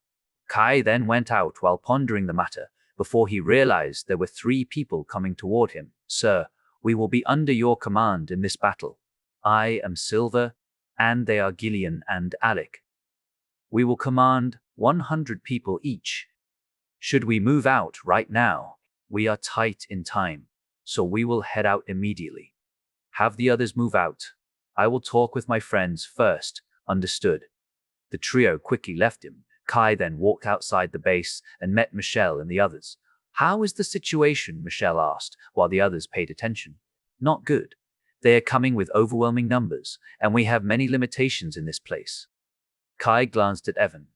Kai then went out while pondering the matter, before he realized there were 3 people coming toward him. Sir, we will be under your command in this battle. I am Silver, and they are Gillian and Alec. We will command 100 people each. Should we move out right now? We are tight in time, so we will head out immediately. Have the others move out. I will talk with my friends first. Understood. The trio quickly left him. Kai then walked outside the base and met Michelle and the others. How is the situation? Michelle asked, while the others paid attention. Not good. They are coming with overwhelming numbers, and we have many limitations in this place. Kai glanced at Evan.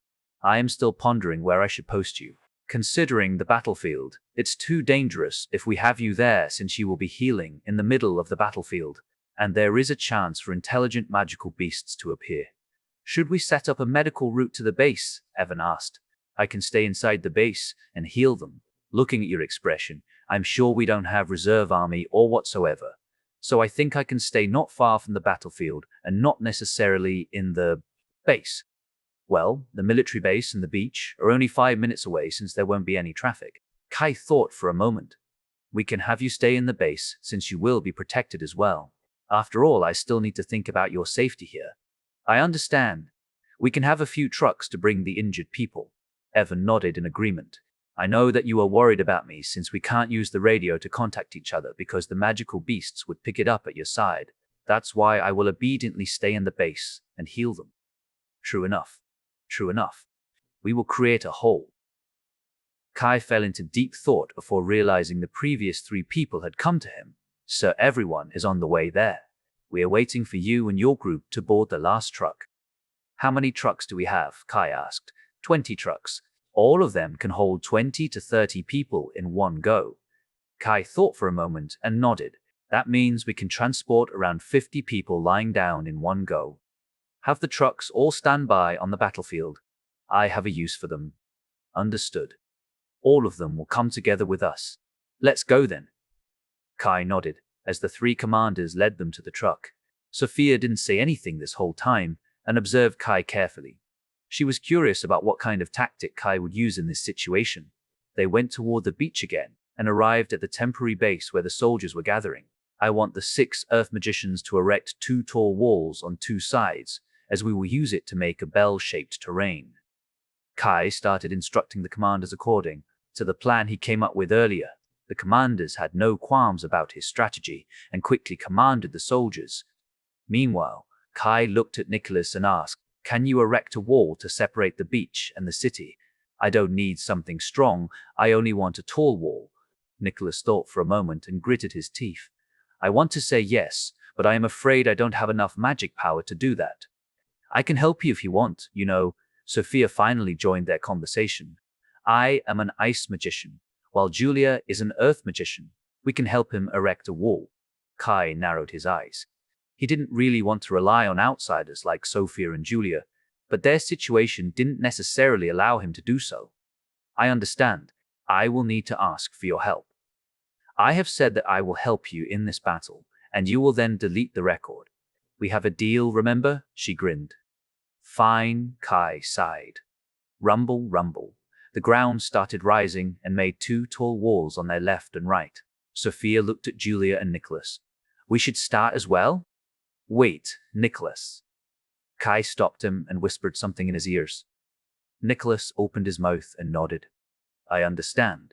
I am still pondering where I should post you. Considering the battlefield, it's too dangerous if we have you there, since you will be healing in the middle of the battlefield, and there is a chance for intelligent magical beasts to appear. Should we set up a medical route to the base? Evan asked. I can stay inside the base and heal them. Looking at your expression, I'm sure we don't have reserve army or whatsoever, so I think I can stay not far from the battlefield and not necessarily in the base. Well, the military base and the beach are only 5 minutes away since there won't be any traffic. Kai thought for a moment. We can have you stay in the base since you will be protected as well. After all, I still need to think about your safety here. I understand. We can have a few trucks to bring the injured people. Evan nodded in agreement. I know that you are worried about me since we can't use the radio to contact each other because the magical beasts would pick it up at your side. That's why I will obediently stay in the base and heal them. True enough. True enough. We will create a hole. Kai fell into deep thought before realizing the previous 3 people had come to him. Sir, everyone is on the way there. We are waiting for you and your group to board the last truck. How many trucks do we have? Kai asked. 20 trucks. All of them can hold 20 to 30 people in one go. Kai thought for a moment and nodded. That means we can transport around 50 people lying down in one go. Have the trucks all stand by on the battlefield. I have a use for them. Understood. All of them will come together with us. Let's go then. Kai nodded as the 3 commanders led them to the truck. Sophia didn't say anything this whole time and observed Kai carefully. She was curious about what kind of tactic Kai would use in this situation. They went toward the beach again and arrived at the temporary base where the soldiers were gathering. I want the 6 earth magicians to erect 2 tall walls on 2 sides, as we will use it to make a bell-shaped terrain. Kai started instructing the commanders according to the plan he came up with earlier. The commanders had no qualms about his strategy and quickly commanded the soldiers. Meanwhile, Kai looked at Nicholas and asked, "Can you erect a wall to separate the beach and the city? I don't need something strong, I only want a tall wall." Nicholas thought for a moment and gritted his teeth. "I want to say yes, but I am afraid I don't have enough magic power to do that." "I can help you if you want, you know." Sophia finally joined their conversation. "I am an ice magician, while Julia is an earth magician. We can help him erect a wall." Kai narrowed his eyes. He didn't really want to rely on outsiders like Sophia and Julia, but their situation didn't necessarily allow him to do so. "I understand. I will need to ask for your help. I have said that I will help you in this battle, and you will then delete the record. We have a deal, remember?" She grinned. "Fine," Kai sighed. Rumble, rumble. The ground started rising and made 2 tall walls on their left and right. Sophia looked at Julia and Nicholas. "We should start as well?" "Wait, Nicholas." Kai stopped him and whispered something in his ears. Nicholas opened his mouth and nodded. "I understand."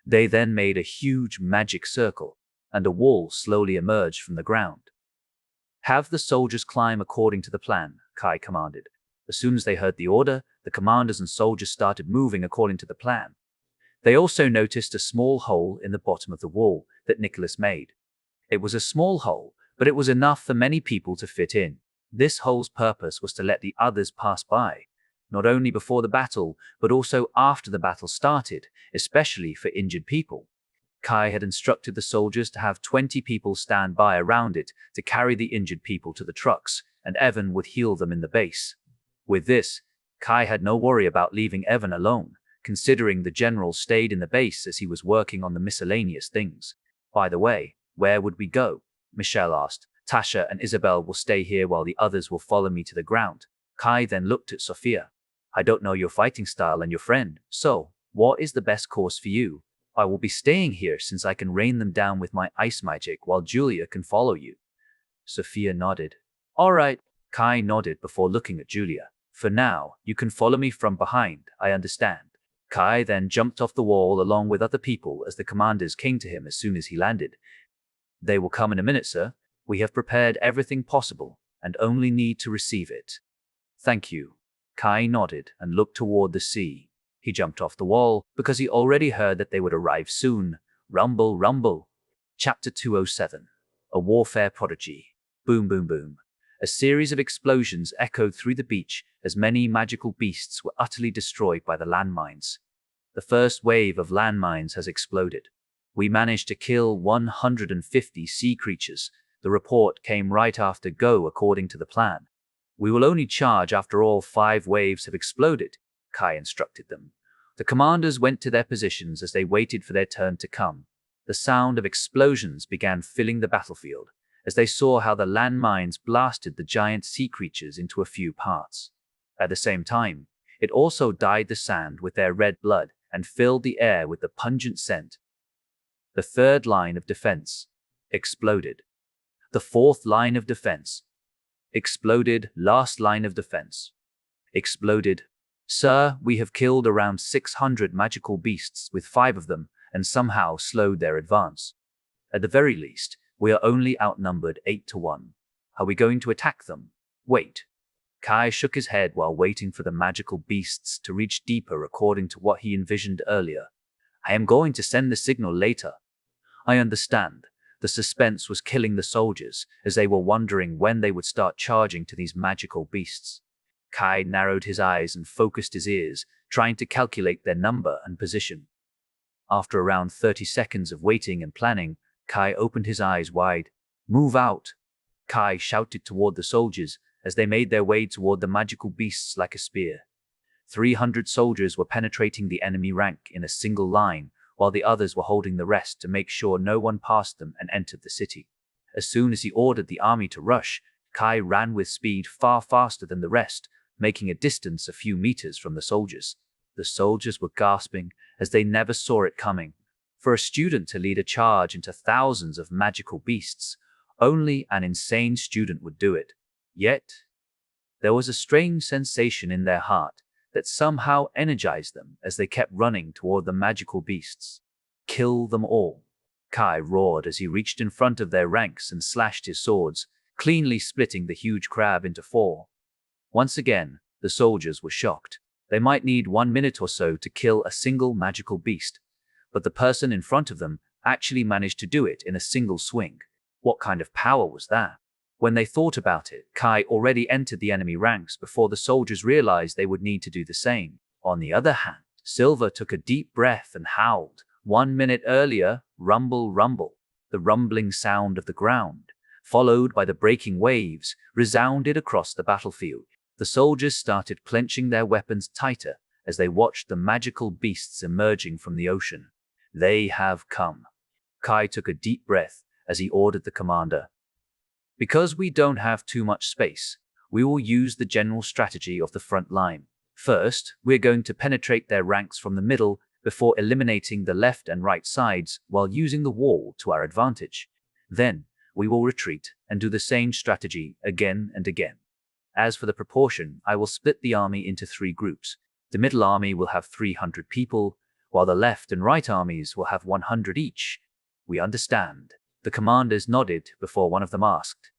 They then made a huge magic circle, and a wall slowly emerged from the ground. "Have the soldiers climb according to the plan," Kai commanded. As soon as they heard the order, the commanders and soldiers started moving according to the plan. They also noticed a small hole in the bottom of the wall that Nicholas made. It was a small hole, but it was enough for many people to fit in. This hole's purpose was to let the others pass by, not only before the battle, but also after the battle started, especially for injured people. Kai had instructed the soldiers to have 20 people stand by around it to carry the injured people to the trucks, and Evan would heal them in the base. With this, Kai had no worry about leaving Evan alone, considering the general stayed in the base as he was working on the miscellaneous things. "By the way, where would we go?" Michelle asked. "Tasha and Isabel will stay here while the others will follow me to the ground." Kai then looked at Sophia. "I don't know your fighting style and your friend, so what is the best course for you? I will be staying here since I can rain them down with my ice magic while Julia can follow you." Sophia nodded. "All right." Kai nodded before looking at Julia. "For now, you can follow me from behind, I understand." Kai then jumped off the wall along with other people as the commanders came to him as soon as he landed. "They will come in a minute, sir. We have prepared everything possible and only need to receive it." "Thank you." Kai nodded and looked toward the sea. He jumped off the wall because he already heard that they would arrive soon. Rumble, rumble. Chapter 207. A Warfare Prodigy. Boom, boom, boom. A series of explosions echoed through the beach as many magical beasts were utterly destroyed by the landmines. The first wave of landmines has exploded. "We managed to kill 150 sea creatures. The report came right after go according to the plan. We will only charge after all 5 waves have exploded," Kai instructed them. The commanders went to their positions as they waited for their turn to come. The sound of explosions began filling the battlefield as they saw how the landmines blasted the giant sea creatures into a few parts. At the same time, it also dyed the sand with their red blood and filled the air with the pungent scent. The third line of defense exploded. The fourth line of defense exploded. Last line of defense exploded. Sir, we have killed around 600 magical beasts with 5 of them and somehow slowed their advance. At the very least, we are only outnumbered 8 to 1. Are we going to attack them? Wait. Kai shook his head while waiting for the magical beasts to reach deeper according to what he envisioned earlier. I am going to send the signal later. I understand. The suspense was killing the soldiers as they were wondering when they would start charging to these magical beasts. Kai narrowed his eyes and focused his ears, trying to calculate their number and position. After around 30 seconds of waiting and planning, Kai opened his eyes wide. Move out! Kai shouted toward the soldiers as they made their way toward the magical beasts like a spear. 300 soldiers were penetrating the enemy rank in a single line, while the others were holding the rest to make sure no one passed them and entered the city. As soon as he ordered the army to rush, Kai ran with speed far faster than the rest, making a distance a few meters from the soldiers. The soldiers were gasping as they never saw it coming. For a student to lead a charge into thousands of magical beasts, only an insane student would do it. Yet, there was a strange sensation in their heart that somehow energized them as they kept running toward the magical beasts. Kill them all! Kai roared as he reached in front of their ranks and slashed his swords, cleanly splitting the huge crab into 4. Once again, the soldiers were shocked. They might need 1 minute or so to kill a single magical beast, but the person in front of them actually managed to do it in a single swing. What kind of power was that? When they thought about it, Kai already entered the enemy ranks before the soldiers realized they would need to do the same. On the other hand, Silver took a deep breath and howled. 1 minute earlier, rumble, rumble. The rumbling sound of the ground, followed by the breaking waves, resounded across the battlefield. The soldiers started clenching their weapons tighter as they watched the magical beasts emerging from the ocean. They have come. Kai took a deep breath as he ordered the commander. Because we don't have too much space, we will use the general strategy of the front line. First, we're going to penetrate their ranks from the middle before eliminating the left and right sides while using the wall to our advantage. Then, we will retreat and do the same strategy again and again. As for the proportion, I will split the army into 3 groups. The middle army will have 300 people, while the left and right armies will have 100 each. We understand. The commanders nodded before one of them asked,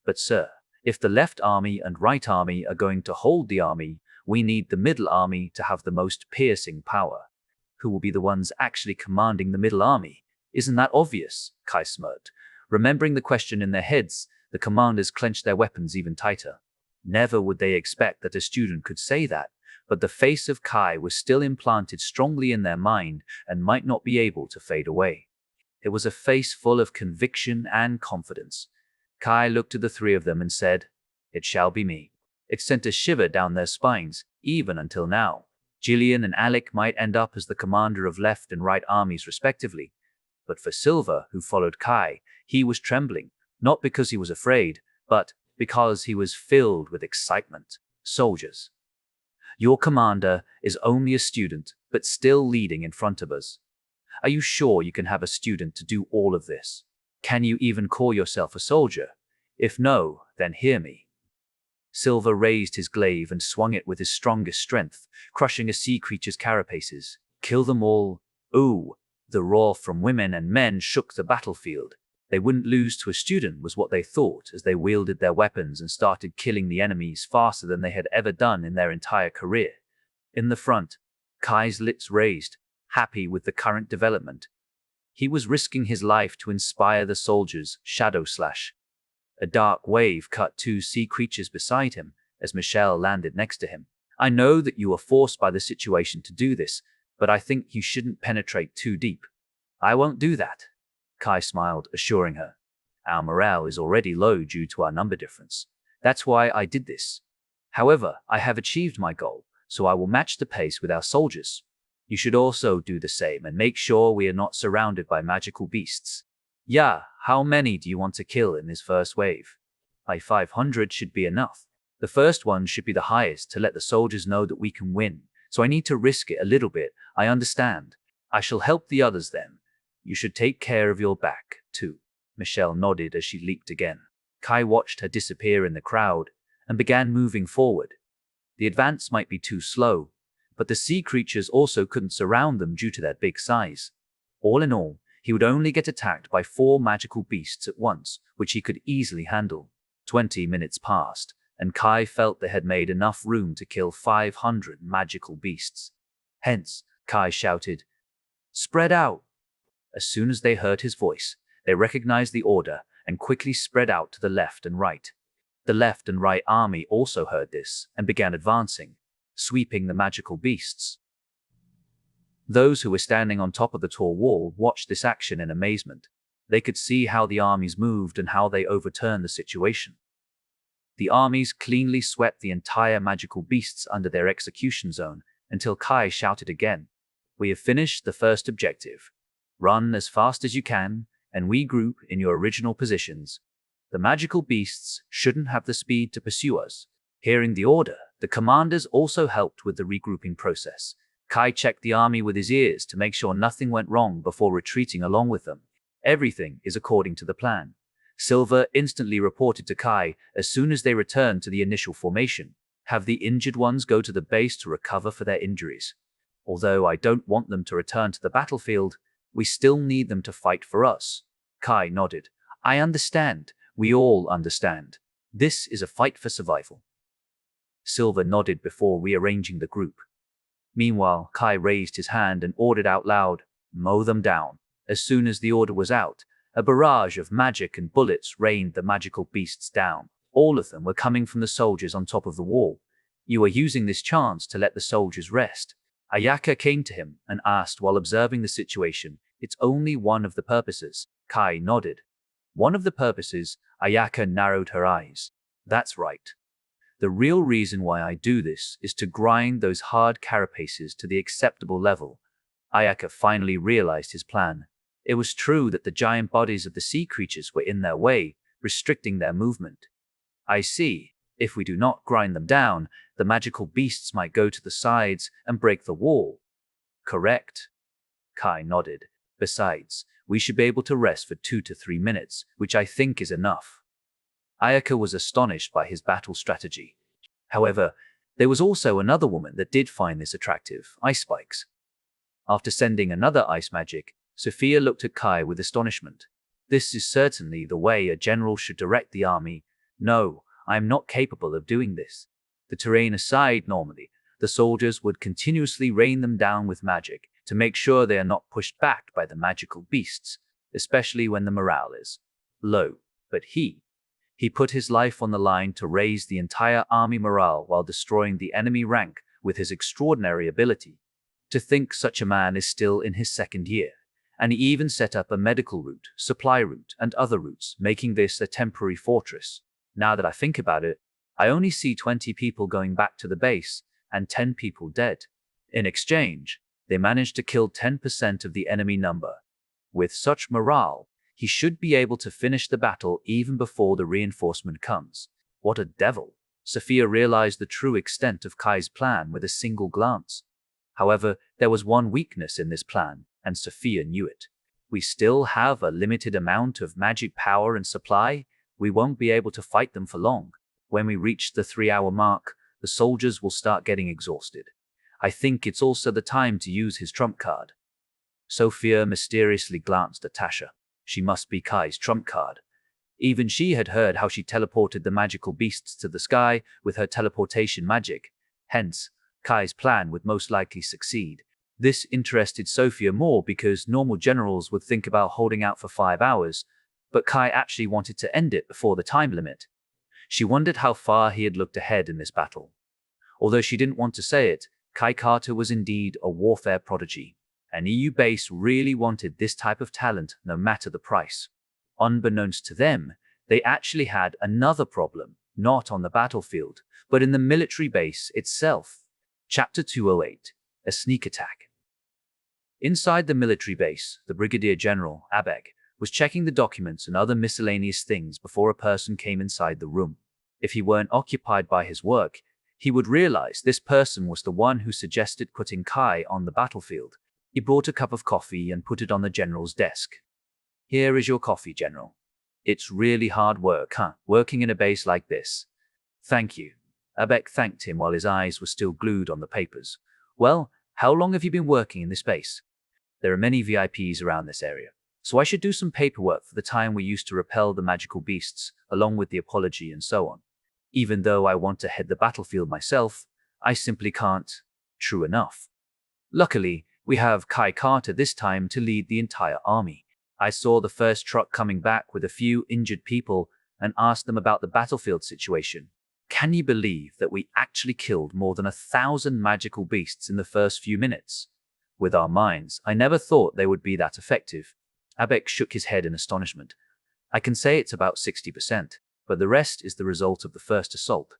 But sir, if the left army and right army are going to hold the army, we need the middle army to have the most piercing power. Who will be the ones actually commanding the middle army? Isn't that obvious? Kai smirked. Remembering the question in their heads, the commanders clenched their weapons even tighter. Never would they expect that a student could say that, but the face of Kai was still implanted strongly in their mind and might not be able to fade away. It was a face full of conviction and confidence. Kai looked at the 3 of them and said, It shall be me. It sent a shiver down their spines, even until now. Jillian and Alec might end up as the commander of left and right armies respectively. But for Silver, who followed Kai, he was trembling, not because he was afraid, but because he was filled with excitement. Soldiers. Your commander is only a student, but still leading in front of us. Are you sure you can have a student to do all of this? Can you even call yourself a soldier? If no, then hear me. Silver raised his glaive and swung it with his strongest strength, crushing a sea creature's carapaces. Kill them all. Ooh! The roar from women and men shook the battlefield. They wouldn't lose to a student was what they thought as they wielded their weapons and started killing the enemies faster than they had ever done in their entire career. In the front, Kai's lips raised, happy with the current development. He was risking his life to inspire the soldiers. Shadow slash. A dark wave cut 2 sea creatures beside him as Michelle landed next to him. I know that you are forced by the situation to do this, but I think you shouldn't penetrate too deep. I won't do that. Kai smiled, assuring her. Our morale is already low due to our number difference. That's why I did this. However, I have achieved my goal, so I will match the pace with our soldiers. You should also do the same and make sure we are not surrounded by magical beasts. Yeah, how many do you want to kill in this first wave? 500 should be enough. The first one should be the highest to let the soldiers know that we can win, so I need to risk it a little bit, I understand. I shall help the others then. You should take care of your back, too. Michelle nodded as she leaped again. Kai watched her disappear in the crowd and began moving forward. The advance might be too slow, but the sea creatures also couldn't surround them due to their big size. All in all, he would only get attacked by 4 magical beasts at once, which he could easily handle. 20 minutes passed, and Kai felt they had made enough room to kill 500 magical beasts. Hence, Kai shouted, "Spread out!" As soon as they heard his voice, they recognized the order and quickly spread out to the left and right. The left and right army also heard this and began advancing, sweeping the magical beasts. Those who were standing on top of the tall wall watched this action in amazement. They could see how the armies moved and how they overturned the situation. The armies cleanly swept the entire magical beasts under their execution zone until Kai shouted again, "We have finished the first objective. Run as fast as you can and regroup in your original positions. The magical beasts shouldn't have the speed to pursue us." Hearing the order, the commanders also helped with the regrouping process. Kai checked the army with his ears to make sure nothing went wrong before retreating along with them. Everything is according to the plan. Silver instantly reported to Kai as soon as they returned to the initial formation. Have the injured ones go to the base to recover for their injuries. Although I don't want them to return to the battlefield, we still need them to fight for us. Kai nodded. I understand. We all understand. This is a fight for survival. Silver nodded before rearranging the group. Meanwhile, Kai raised his hand and ordered out loud, "Mow them down." As soon as the order was out, a barrage of magic and bullets rained the magical beasts down. All of them were coming from the soldiers on top of the wall. "You are using this chance to let the soldiers rest." Ayaka came to him and asked while observing the situation. "It's only one of the purposes." Kai nodded. "One of the purposes?" Ayaka narrowed her eyes. "That's right. The real reason why I do this is to grind those hard carapaces to the acceptable level." Ayaka finally realized his plan. It was true that the giant bodies of the sea creatures were in their way, restricting their movement. "I see. If we do not grind them down, the magical beasts might go to the sides and break the wall." "Correct." Kai nodded. "Besides, we should be able to rest for 2 to 3 minutes, which I think is enough." Ayaka was astonished by his battle strategy. However, there was also another woman that did find this attractive: ice spikes. After sending another ice magic, Sophia looked at Kai with astonishment. "This is certainly the way a general should direct the army. No, I am not capable of doing this." The terrain aside, normally, the soldiers would continuously rain them down with magic to make sure they are not pushed back by the magical beasts, especially when the morale is low. But he put his life on the line to raise the entire army morale while destroying the enemy rank with his extraordinary ability. To think such a man is still in his 2nd year. And he even set up a medical route, supply route, and other routes, making this a temporary fortress. Now that I think about it, I only see 20 people going back to the base and 10 people dead. In exchange, they managed to kill 10% of the enemy number. With such morale, he should be able to finish the battle even before the reinforcement comes. What a devil! Sophia realized the true extent of Kai's plan with a single glance. However, there was one weakness in this plan, and Sophia knew it. "We still have a limited amount of magic power and supply. We won't be able to fight them for long. When we reach the 3-hour mark, the soldiers will start getting exhausted. I think it's also the time to use his trump card." Sophia mysteriously glanced at Tasha. She must be Kai's trump card. Even she had heard how she teleported the magical beasts to the sky with her teleportation magic. Hence, Kai's plan would most likely succeed. This interested Sophia more because normal generals would think about holding out for 5 hours, but Kai actually wanted to end it before the time limit. She wondered how far he had looked ahead in this battle. Although she didn't want to say it, Kai Carter was indeed a warfare prodigy. An EU base really wanted this type of talent no matter the price. Unbeknownst to them, they actually had another problem, not on the battlefield, but in the military base itself. Chapter 208: A Sneak Attack. Inside the military base, the Brigadier General, Abeg, was checking the documents and other miscellaneous things before a person came inside the room. If he weren't occupied by his work, he would realize this person was the one who suggested putting Kai on the battlefield. He brought a cup of coffee and put it on the general's desk. "Here is your coffee, General. It's really hard work, huh? Working in a base like this." "Thank you." Abek thanked him while his eyes were still glued on the papers. "Well, how long have you been working in this base?" "There are many VIPs around this area, so I should do some paperwork for the time we used to repel the magical beasts, along with the apology and so on. Even though I want to head the battlefield myself, I simply can't." "True enough. Luckily, we have Kai Carter this time to lead the entire army. I saw the first truck coming back with a few injured people and asked them about the battlefield situation. Can you believe that we actually killed more than 1,000 magical beasts in the first few minutes? With our mines, I never thought they would be that effective." Abek shook his head in astonishment. "I can say it's about 60%, but the rest is the result of the first assault.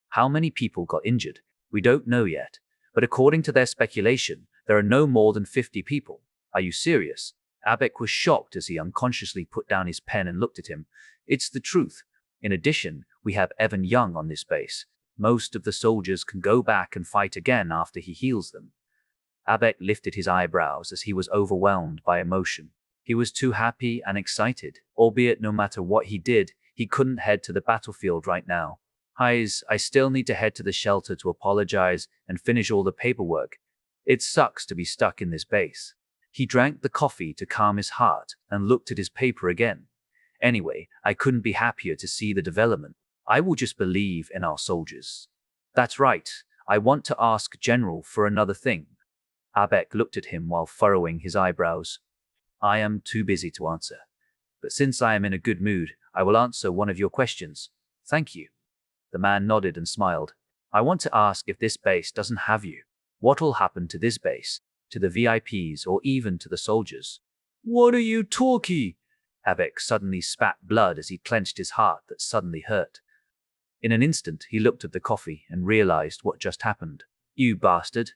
How many people got injured? We don't know yet, but according to their speculation, there are no more than 50 people. Are you serious?" Abek was shocked as he unconsciously put down his pen and looked at him. "It's the truth. In addition, we have Evan Young on this base. Most of the soldiers can go back and fight again after he heals them." Abek lifted his eyebrows as he was overwhelmed by emotion. He was too happy and excited, albeit no matter what he did, he couldn't head to the battlefield right now. I still need to head to the shelter to apologize and finish all the paperwork. It sucks to be stuck in this base." He drank the coffee to calm his heart and looked at his paper again. "Anyway, I couldn't be happier to see the development. I will just believe in our soldiers." "That's right. I want to ask General for another thing." Abek looked at him while furrowing his eyebrows. "I am too busy to answer. But since I am in a good mood, I will answer one of your questions." "Thank you." The man nodded and smiled. "I want to ask, if this base doesn't have you, what will happen to this base, to the VIPs, or even to the soldiers?" "What are you talking?" Abek suddenly spat blood as he clenched his heart that suddenly hurt. In an instant, he looked at the coffee and realized what just happened. "You bastard!"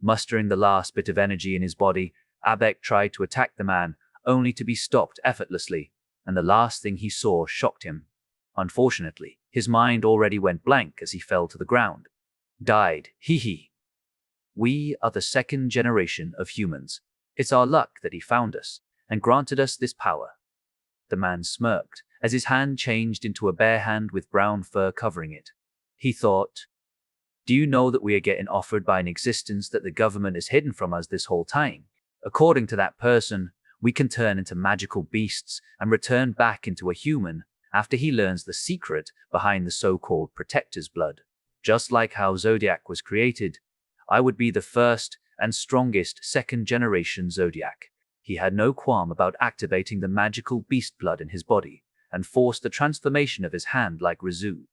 Mustering the last bit of energy in his body, Abek tried to attack the man, only to be stopped effortlessly, and the last thing he saw shocked him. Unfortunately, his mind already went blank as he fell to the ground. "Died, hee. We are the second generation of humans. It's our luck that he found us and granted us this power." The man smirked as his hand changed into a bare hand with brown fur covering it. He thought, "Do you know that we are getting offered by an existence that the government has hidden from us this whole time? According to that person, we can turn into magical beasts and return back into a human after he learns the secret behind the so-called Protector's blood. Just like how Zodiac was created, I would be the first and strongest second-generation Zodiac." He had no qualm about activating the magical beast blood in his body and forced the transformation of his hand like Rizu.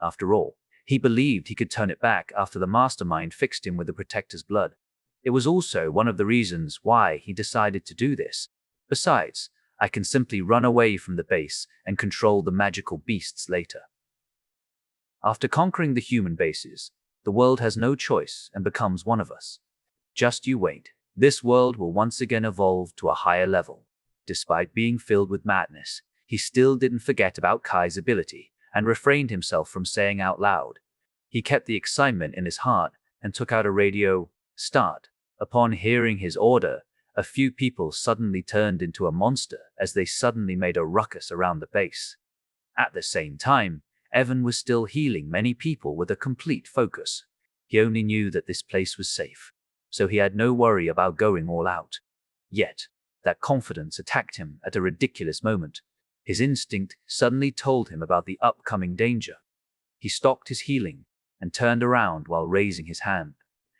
After all, he believed he could turn it back after the mastermind fixed him with the Protector's blood. It was also one of the reasons why he decided to do this. Besides, I can simply run away from the base and control the magical beasts later. After conquering the human bases, the world has no choice and becomes one of us. Just you wait. This world will once again evolve to a higher level. Despite being filled with madness, he still didn't forget about Kai's ability and refrained himself from saying out loud. He kept the excitement in his heart and took out a radio. "Start." Upon hearing his order, a few people suddenly turned into a monster as they suddenly made a ruckus around the base. At the same time, Evan was still healing many people with a complete focus. He only knew that this place was safe, so he had no worry about going all out. Yet, that confidence attacked him at a ridiculous moment. His instinct suddenly told him about the upcoming danger. He stopped his healing and turned around while raising his hand,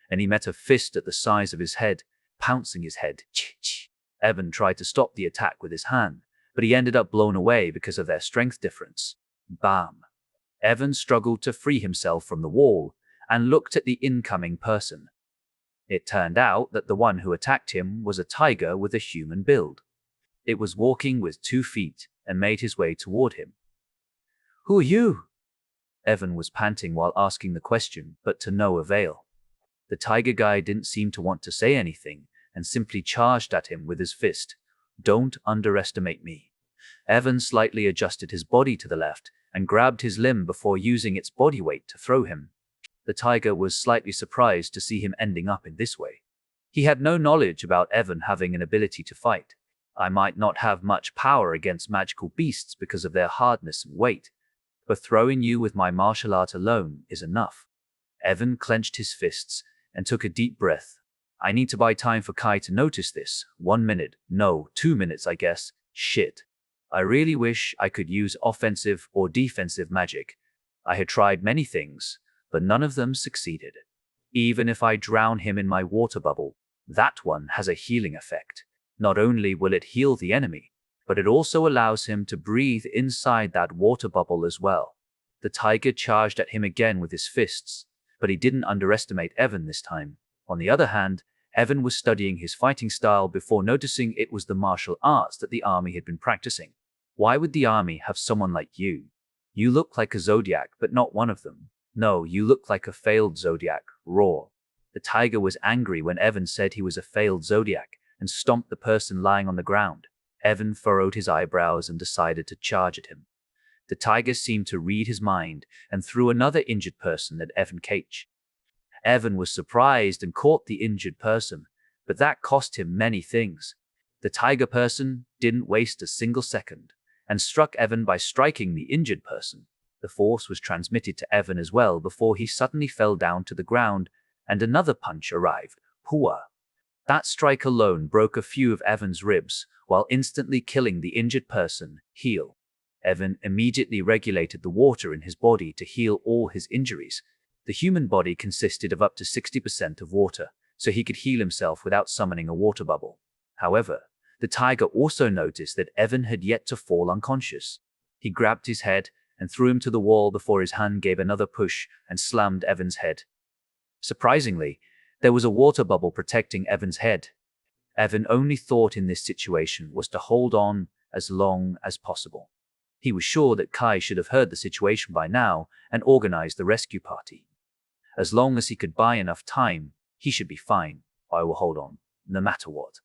and he met a fist at the size of his head, pouncing his head. Ch-ch. Evan tried to stop the attack with his hand, but he ended up blown away because of their strength difference. Bam! Evan struggled to free himself from the wall and looked at the incoming person. It turned out that the one who attacked him was a tiger with a human build. It was walking with 2 feet and made his way toward him. "Who are you?" Evan was panting while asking the question, but to no avail. The tiger guy didn't seem to want to say anything and simply charged at him with his fist. "Don't underestimate me." Evan slightly adjusted his body to the left and grabbed his limb before using its body weight to throw him. The tiger was slightly surprised to see him ending up in this way. He had no knowledge about Evan having an ability to fight. I might not have much power against magical beasts because of their hardness and weight, but throwing you with my martial art alone is enough. Evan clenched his fists and took a deep breath. I need to buy time for Kai to notice this. 1 minute. No, 2 minutes, I guess. Shit. I really wish I could use offensive or defensive magic. I had tried many things, but none of them succeeded. Even if I drown him in my water bubble, that one has a healing effect. Not only will it heal the enemy, but it also allows him to breathe inside that water bubble as well. The tiger charged at him again with his fists, but he didn't underestimate Evan this time. On the other hand, Evan was studying his fighting style before noticing it was the martial arts that the army had been practicing. Why would the army have someone like you? You look like a zodiac, but not one of them. No, you look like a failed zodiac. Roar. The tiger was angry when Evan said he was a failed zodiac and stomped the person lying on the ground. Evan furrowed his eyebrows and decided to charge at him. The tiger seemed to read his mind and threw another injured person at Evan Cage. Evan was surprised and caught the injured person, but that cost him many things. The tiger person didn't waste a single second and struck Evan by striking the injured person. The force was transmitted to Evan as well before he suddenly fell down to the ground, and another punch arrived. Pooah. That strike alone broke a few of Evan's ribs, while instantly killing the injured person. Heal. Evan immediately regulated the water in his body to heal all his injuries. The human body consisted of up to 60% of water, so he could heal himself without summoning a water bubble. However, the tiger also noticed that Evan had yet to fall unconscious. He grabbed his head and threw him to the wall before his hand gave another push and slammed Evan's head. Surprisingly, there was a water bubble protecting Evan's head. Evan only thought in this situation was to hold on as long as possible. He was sure that Kai should have heard the situation by now and organized the rescue party. As long as he could buy enough time, he should be fine. I will hold on, no matter what.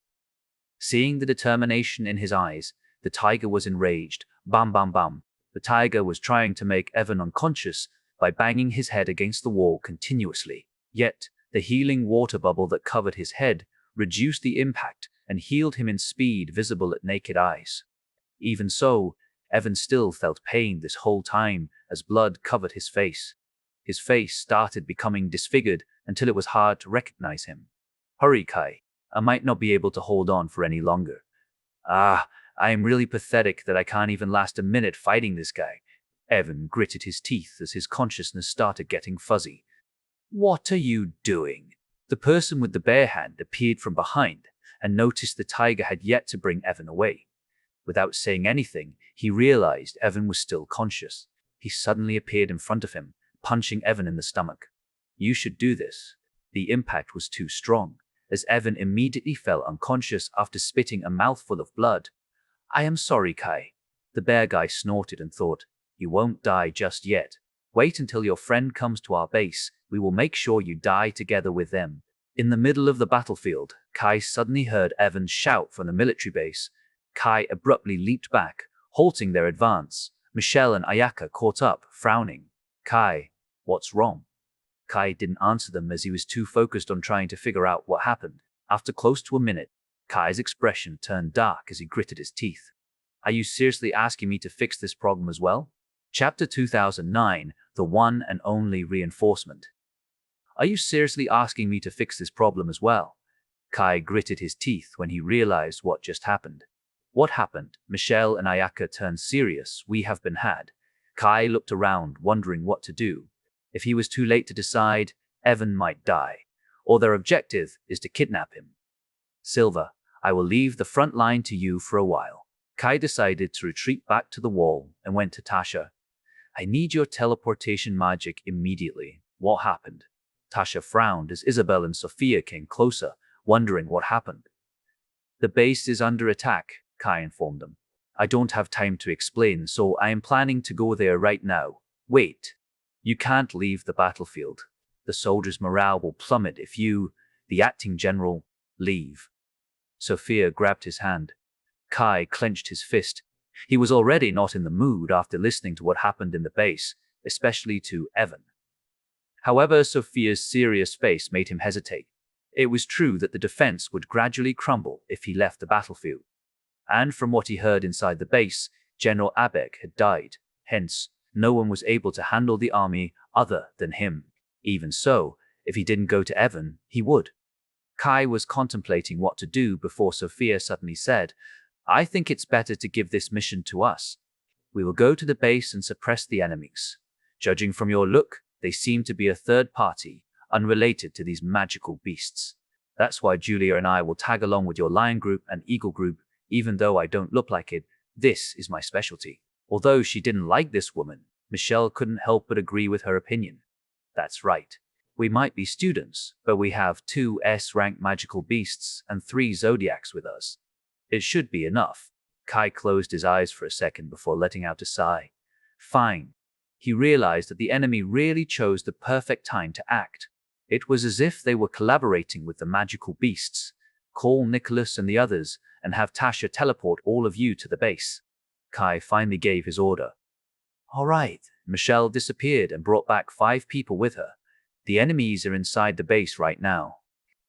Seeing the determination in his eyes, the tiger was enraged. Bam, bam, bam. The tiger was trying to make Evan unconscious by banging his head against the wall continuously. Yet, the healing water bubble that covered his head reduced the impact and healed him in speed visible at naked eyes. Even so, Evan still felt pain this whole time as blood covered his face. His face started becoming disfigured until it was hard to recognize him. Hurry, Kai. I might not be able to hold on for any longer. I am really pathetic that I can't even last a minute fighting this guy. Evan gritted his teeth as his consciousness started getting fuzzy. What are you doing? The person with the bare hand appeared from behind and noticed the tiger had yet to bring Evan away. Without saying anything, he realized Evan was still conscious. He suddenly appeared in front of him, punching Evan in the stomach. You should do this. The impact was too strong, as Evan immediately fell unconscious after spitting a mouthful of blood. I am sorry, Kai. The bear guy snorted and thought, you won't die just yet. Wait until your friend comes to our base. We will make sure you die together with them. In the middle of the battlefield, Kai suddenly heard Evan shout from the military base. Kai abruptly leaped back, halting their advance. Michelle and Ayaka caught up, frowning. Kai, what's wrong? Kai didn't answer them as he was too focused on trying to figure out what happened. After close to a minute, Kai's expression turned dark as he gritted his teeth. Are you seriously asking me to fix this problem as well? Chapter 2009, The One and Only Reinforcement. Are you seriously asking me to fix this problem as well? Kai gritted his teeth when he realized what just happened. What happened? Michelle and Ayaka turned serious. We have been had. Kai looked around, wondering what to do. If he was too late to decide, Evan might die, or their objective is to kidnap him. Silva, I will leave the front line to you for a while. Kai decided to retreat back to the wall and went to Tasha. I need your teleportation magic immediately. What happened? Tasha frowned as Isabel and Sophia came closer, wondering what happened. The base is under attack, Kai informed them. I don't have time to explain, so I am planning to go there right now. Wait. You can't leave the battlefield. The soldiers' morale will plummet if you, the acting general, leave. Sophia grabbed his hand. Kai clenched his fist. He was already not in the mood after listening to what happened in the base, especially to Evan. However, Sophia's serious face made him hesitate. It was true that the defense would gradually crumble if he left the battlefield. And from what he heard inside the base, General Abek had died. Hence, no one was able to handle the army other than him. Even so, if he didn't go to Evan, he would. Kai was contemplating what to do before Sophia suddenly said, "I think it's better to give this mission to us. We will go to the base and suppress the enemies. Judging from your look, they seem to be a third party, unrelated to these magical beasts. That's why Julia and I will tag along with your lion group and eagle group, even though I don't look like it. This is my specialty." Although she didn't like this woman, Michelle couldn't help but agree with her opinion. That's right. We might be students, but we have 2 S-rank magical beasts and 3 zodiacs with us. It should be enough. Kai closed his eyes for a second before letting out a sigh. Fine. He realized that the enemy really chose the perfect time to act. It was as if they were collaborating with the magical beasts. Call Nicholas and the others, and have Tasha teleport all of you to the base. Kai finally gave his order. All right. Michelle disappeared and brought back 5 people with her. The enemies are inside the base right now.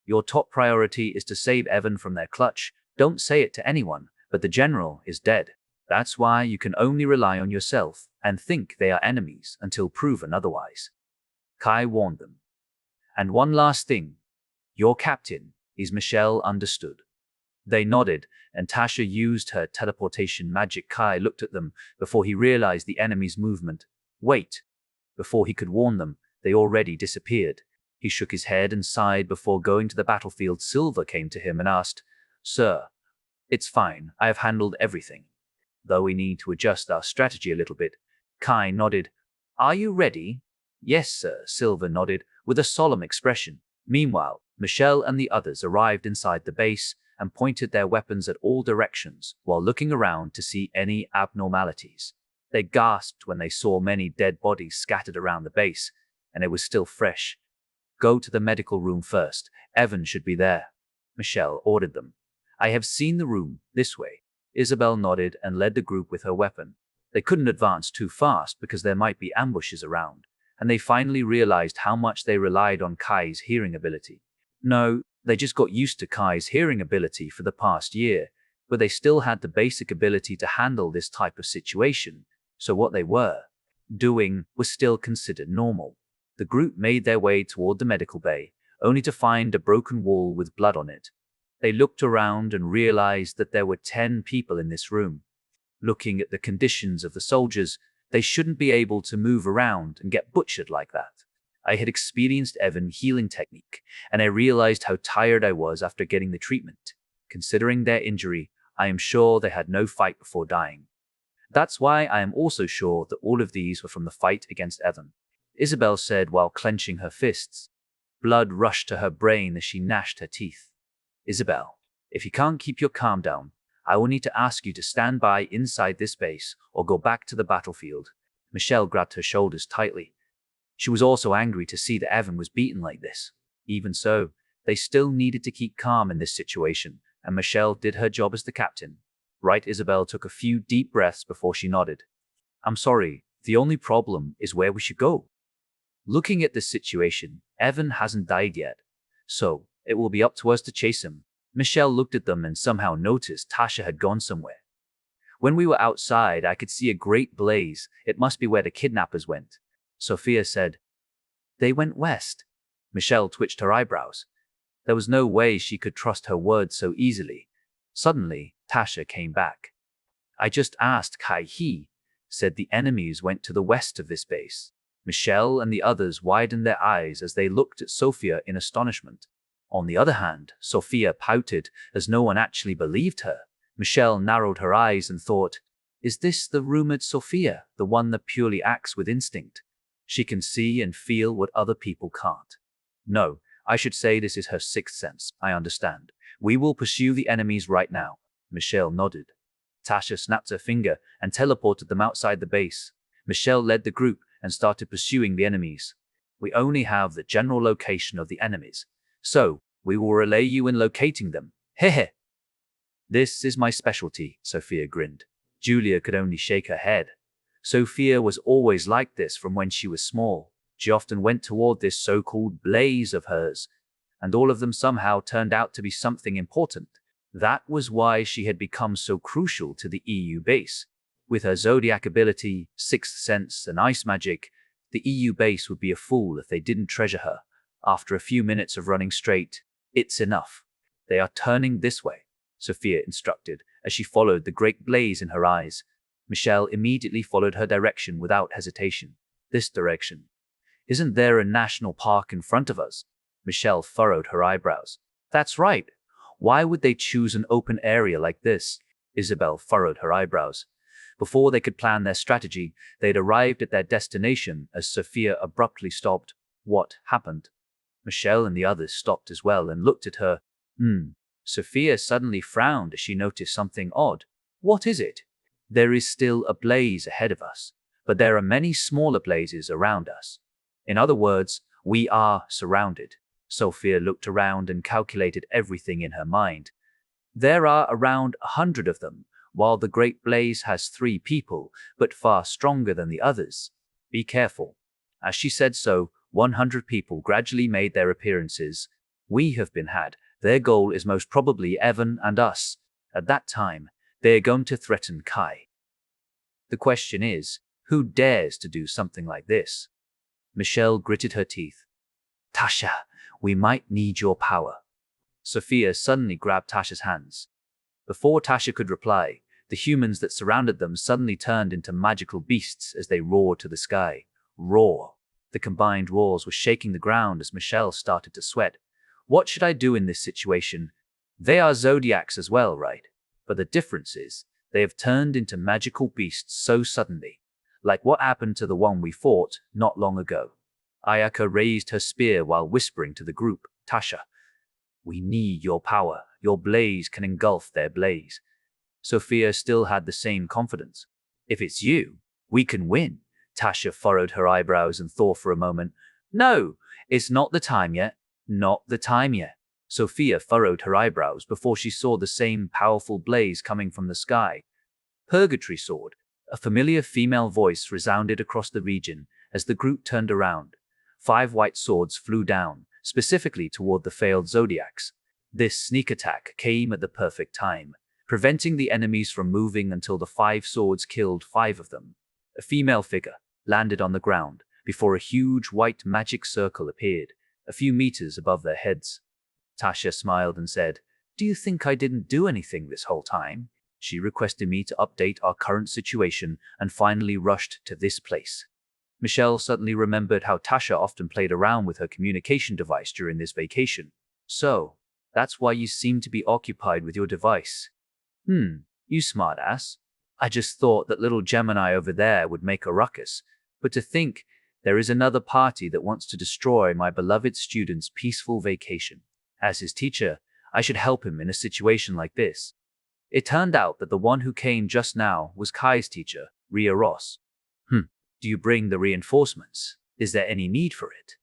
Your top priority is to save Evan from their clutch. Don't say it to anyone, but the general is dead. That's why you can only rely on yourself and think they are enemies until proven otherwise. Kai warned them. And one last thing. Your captain is Michelle, understood? They nodded, and Tasha used her teleportation magic. Kai looked at them before he realized the enemy's movement. Wait. Before he could warn them, they already disappeared. He shook his head and sighed before going to the battlefield. Silver came to him and asked, Sir, it's fine, I have handled everything. Though we need to adjust our strategy a little bit. Kai nodded. Are you ready? Yes, sir, Silver nodded, with a solemn expression. Meanwhile, Michelle and the others arrived inside the base and pointed their weapons at all directions while looking around to see any abnormalities. They gasped when they saw many dead bodies scattered around the base, and it was still fresh. Go to the medical room first. Evan should be there. Michelle ordered them. I have seen the room, this way. Isabel nodded and led the group with her weapon. They couldn't advance too fast because there might be ambushes around, and they finally realized how much they relied on Kai's hearing ability. No, they just got used to Kai's hearing ability for the past year, but they still had the basic ability to handle this type of situation, so what they were doing was still considered normal. The group made their way toward the medical bay, only to find a broken wall with blood on it. They looked around and realized that there were 10 people in this room. Looking at the conditions of the soldiers, they shouldn't be able to move around and get butchered like that. I had experienced Evan's healing technique, and I realized how tired I was after getting the treatment. Considering their injury, I am sure they had no fight before dying. That's why I am also sure that all of these were from the fight against Evan, Isabel said while clenching her fists. Blood rushed to her brain as she gnashed her teeth. Isabel, if you can't keep your calm down, I will need to ask you to stand by inside this base or go back to the battlefield. Michelle grabbed her shoulders tightly. She was also angry to see that Evan was beaten like this. Even so, they still needed to keep calm in this situation, and Michelle did her job as the captain. Right, Isabel took a few deep breaths before she nodded. I'm sorry, the only problem is where we should go. Looking at this situation, Evan hasn't died yet, so it will be up to us to chase him. Michelle looked at them and somehow noticed Tasha had gone somewhere. When we were outside, I could see a great blaze. It must be where the kidnappers went. Sophia said. They went west. Michelle twitched her eyebrows. There was no way she could trust her words so easily. Suddenly, Tasha came back. I just asked Kai. He said the enemies went to the west of this base. Michelle and the others widened their eyes as they looked at Sophia in astonishment. On the other hand, Sophia pouted as no one actually believed her. Michelle narrowed her eyes and thought, is this the rumored Sophia, the one that purely acts with instinct? She can see and feel what other people can't. No, I should say this is her sixth sense. I understand. We will pursue the enemies right now. Michelle nodded. Tasha snapped her finger and teleported them outside the base. Michelle led the group and started pursuing the enemies. We only have the general location of the enemies, so we will relay you in locating them. Hehe. This is my specialty, Sophia grinned. Julia could only shake her head. Sophia was always like this from when she was small. She often went toward this so-called blaze of hers, and all of them somehow turned out to be something important. That was why she had become so crucial to the EU base. With her zodiac ability, sixth sense, and ice magic, the EU base would be a fool if they didn't treasure her. After a few minutes of running straight, "It's enough. They are turning this way," Sophia instructed as she followed the great blaze in her eyes. Michelle immediately followed her direction without hesitation. "This direction. Isn't there a national park in front of us?" Michelle furrowed her eyebrows. "That's right. Why would they choose an open area like this?" Isabel furrowed her eyebrows. Before they could plan their strategy, they'd arrived at their destination as Sophia abruptly stopped. What happened? Michelle and the others stopped as well and looked at her. Sophia suddenly frowned as she noticed something odd. "What is it?" "There is still a blaze ahead of us, but there are many smaller blazes around us. In other words, we are surrounded." Sophia looked around and calculated everything in her mind. "There are around 100 of them, while the Great Blaze has 3 people, but far stronger than the others. Be careful." As she said so, 100 people gradually made their appearances. "We have been had. Their goal is most probably Evan and us. At that time, they are going to threaten Kai. The question is, who dares to do something like this?" Michelle gritted her teeth. "Tasha, we might need your power." Sophia suddenly grabbed Tasha's hands. Before Tasha could reply, the humans that surrounded them suddenly turned into magical beasts as they roared to the sky. Roar! The combined roars were shaking the ground as Michelle started to sweat. "What should I do in this situation? They are zodiacs as well, right? But the difference is, they have turned into magical beasts so suddenly. Like what happened to the one we fought not long ago." Ayaka raised her spear while whispering to the group. "Tasha, we need your power. Your blaze can engulf their blaze." Sophia still had the same confidence. "If it's you, we can win." Tasha furrowed her eyebrows and thought for a moment. "No, it's not the time yet. Not the time yet." Sophia furrowed her eyebrows before she saw the same powerful blaze coming from the sky. "Purgatory sword." A familiar female voice resounded across the region as the group turned around. 5 white swords flew down, specifically toward the failed zodiacs. This sneak attack came at the perfect time, preventing the enemies from moving until the 5 swords killed 5 of them. A female figure landed on the ground before a huge white magic circle appeared, a few meters above their heads. Tasha smiled and said, "Do you think I didn't do anything this whole time?" She requested me to update our current situation and finally rushed to this place. Michelle suddenly remembered how Tasha often played around with her communication device during this vacation. "So, that's why you seem to be occupied with your device." You smartass. I just thought that little Gemini over there would make a ruckus, but to think there is another party that wants to destroy my beloved student's peaceful vacation. As his teacher, I should help him in a situation like this." It turned out that the one who came just now was Kai's teacher, Ria Ross. "Do you bring the reinforcements? Is there any need for it?"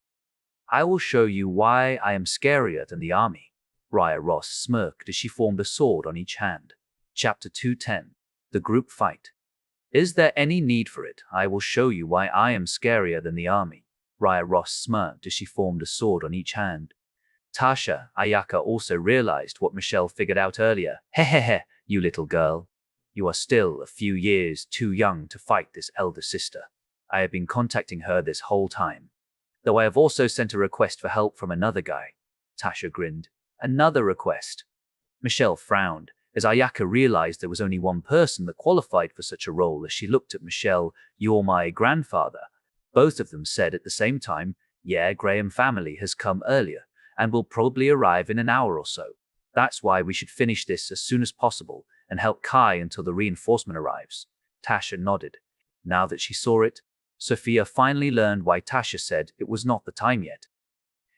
"I will show you why I am scarier than the army." Ria Ross smirked as she formed a sword on each hand. Chapter 210. The Group Fight. "Is there any need for it? I will show you why I am scarier than the army." Ria Ross smirked as she formed a sword on each hand. Tasha, Ayaka also realized what Michelle figured out earlier. "Hehehe, you little girl. You are still a few years too young to fight this elder sister. I have been contacting her this whole time. Though I have also sent a request for help from another guy." Tasha grinned. "Another request?" Michelle frowned as Ayaka realized there was only one person that qualified for such a role as she looked at Michelle. "You're my grandfather." Both of them said at the same time, "Yeah, Graham family has come earlier and will probably arrive in an hour or so. That's why we should finish this as soon as possible and help Kai until the reinforcement arrives." Tasha nodded. Now that she saw it, Sophia finally learned why Tasha said it was not the time yet.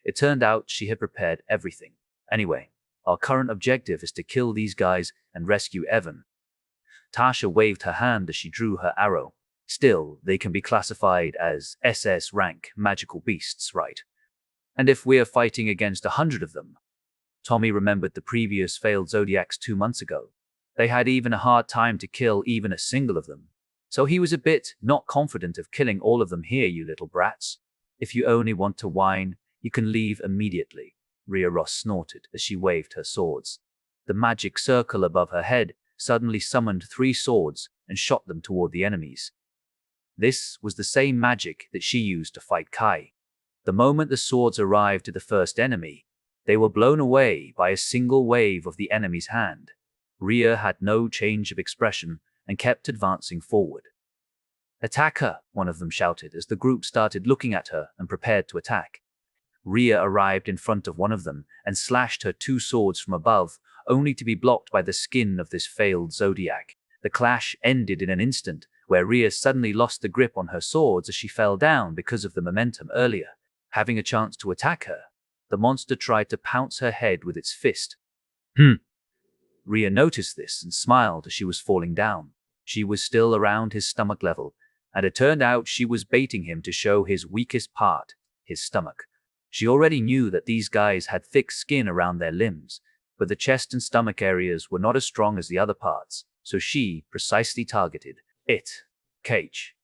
It turned out she had prepared everything. "Anyway, our current objective is to kill these guys and rescue Evan." Tasha waved her hand as she drew her arrow. "Still, they can be classified as SS rank magical beasts, right? And if we're fighting against 100 of them?" Tommy remembered the previous failed zodiacs 2 months ago. They had even a hard time to kill even a single of them. So he was a bit not confident of killing all of them. Here, you little brats. If you only want to whine, you can leave immediately, Rhea Ross snorted as she waved her swords. The magic circle above her head suddenly summoned 3 swords and shot them toward the enemies. This was the same magic that she used to fight Kai. The moment the swords arrived to the first enemy, they were blown away by a single wave of the enemy's hand. Rhea had no change of expression and kept advancing forward. "Attack her," one of them shouted as the group started looking at her and prepared to attack. Rhea arrived in front of one of them and slashed her 2 swords from above, only to be blocked by the skin of this failed zodiac. The clash ended in an instant, where Rhea suddenly lost the grip on her swords as she fell down because of the momentum earlier. Having a chance to attack her, the monster tried to pounce her head with its fist. Rhea noticed this and smiled as she was falling down. She was still around his stomach level, and it turned out she was baiting him to show his weakest part, his stomach. She already knew that these guys had thick skin around their limbs, but the chest and stomach areas were not as strong as the other parts, so she precisely targeted it. Cage.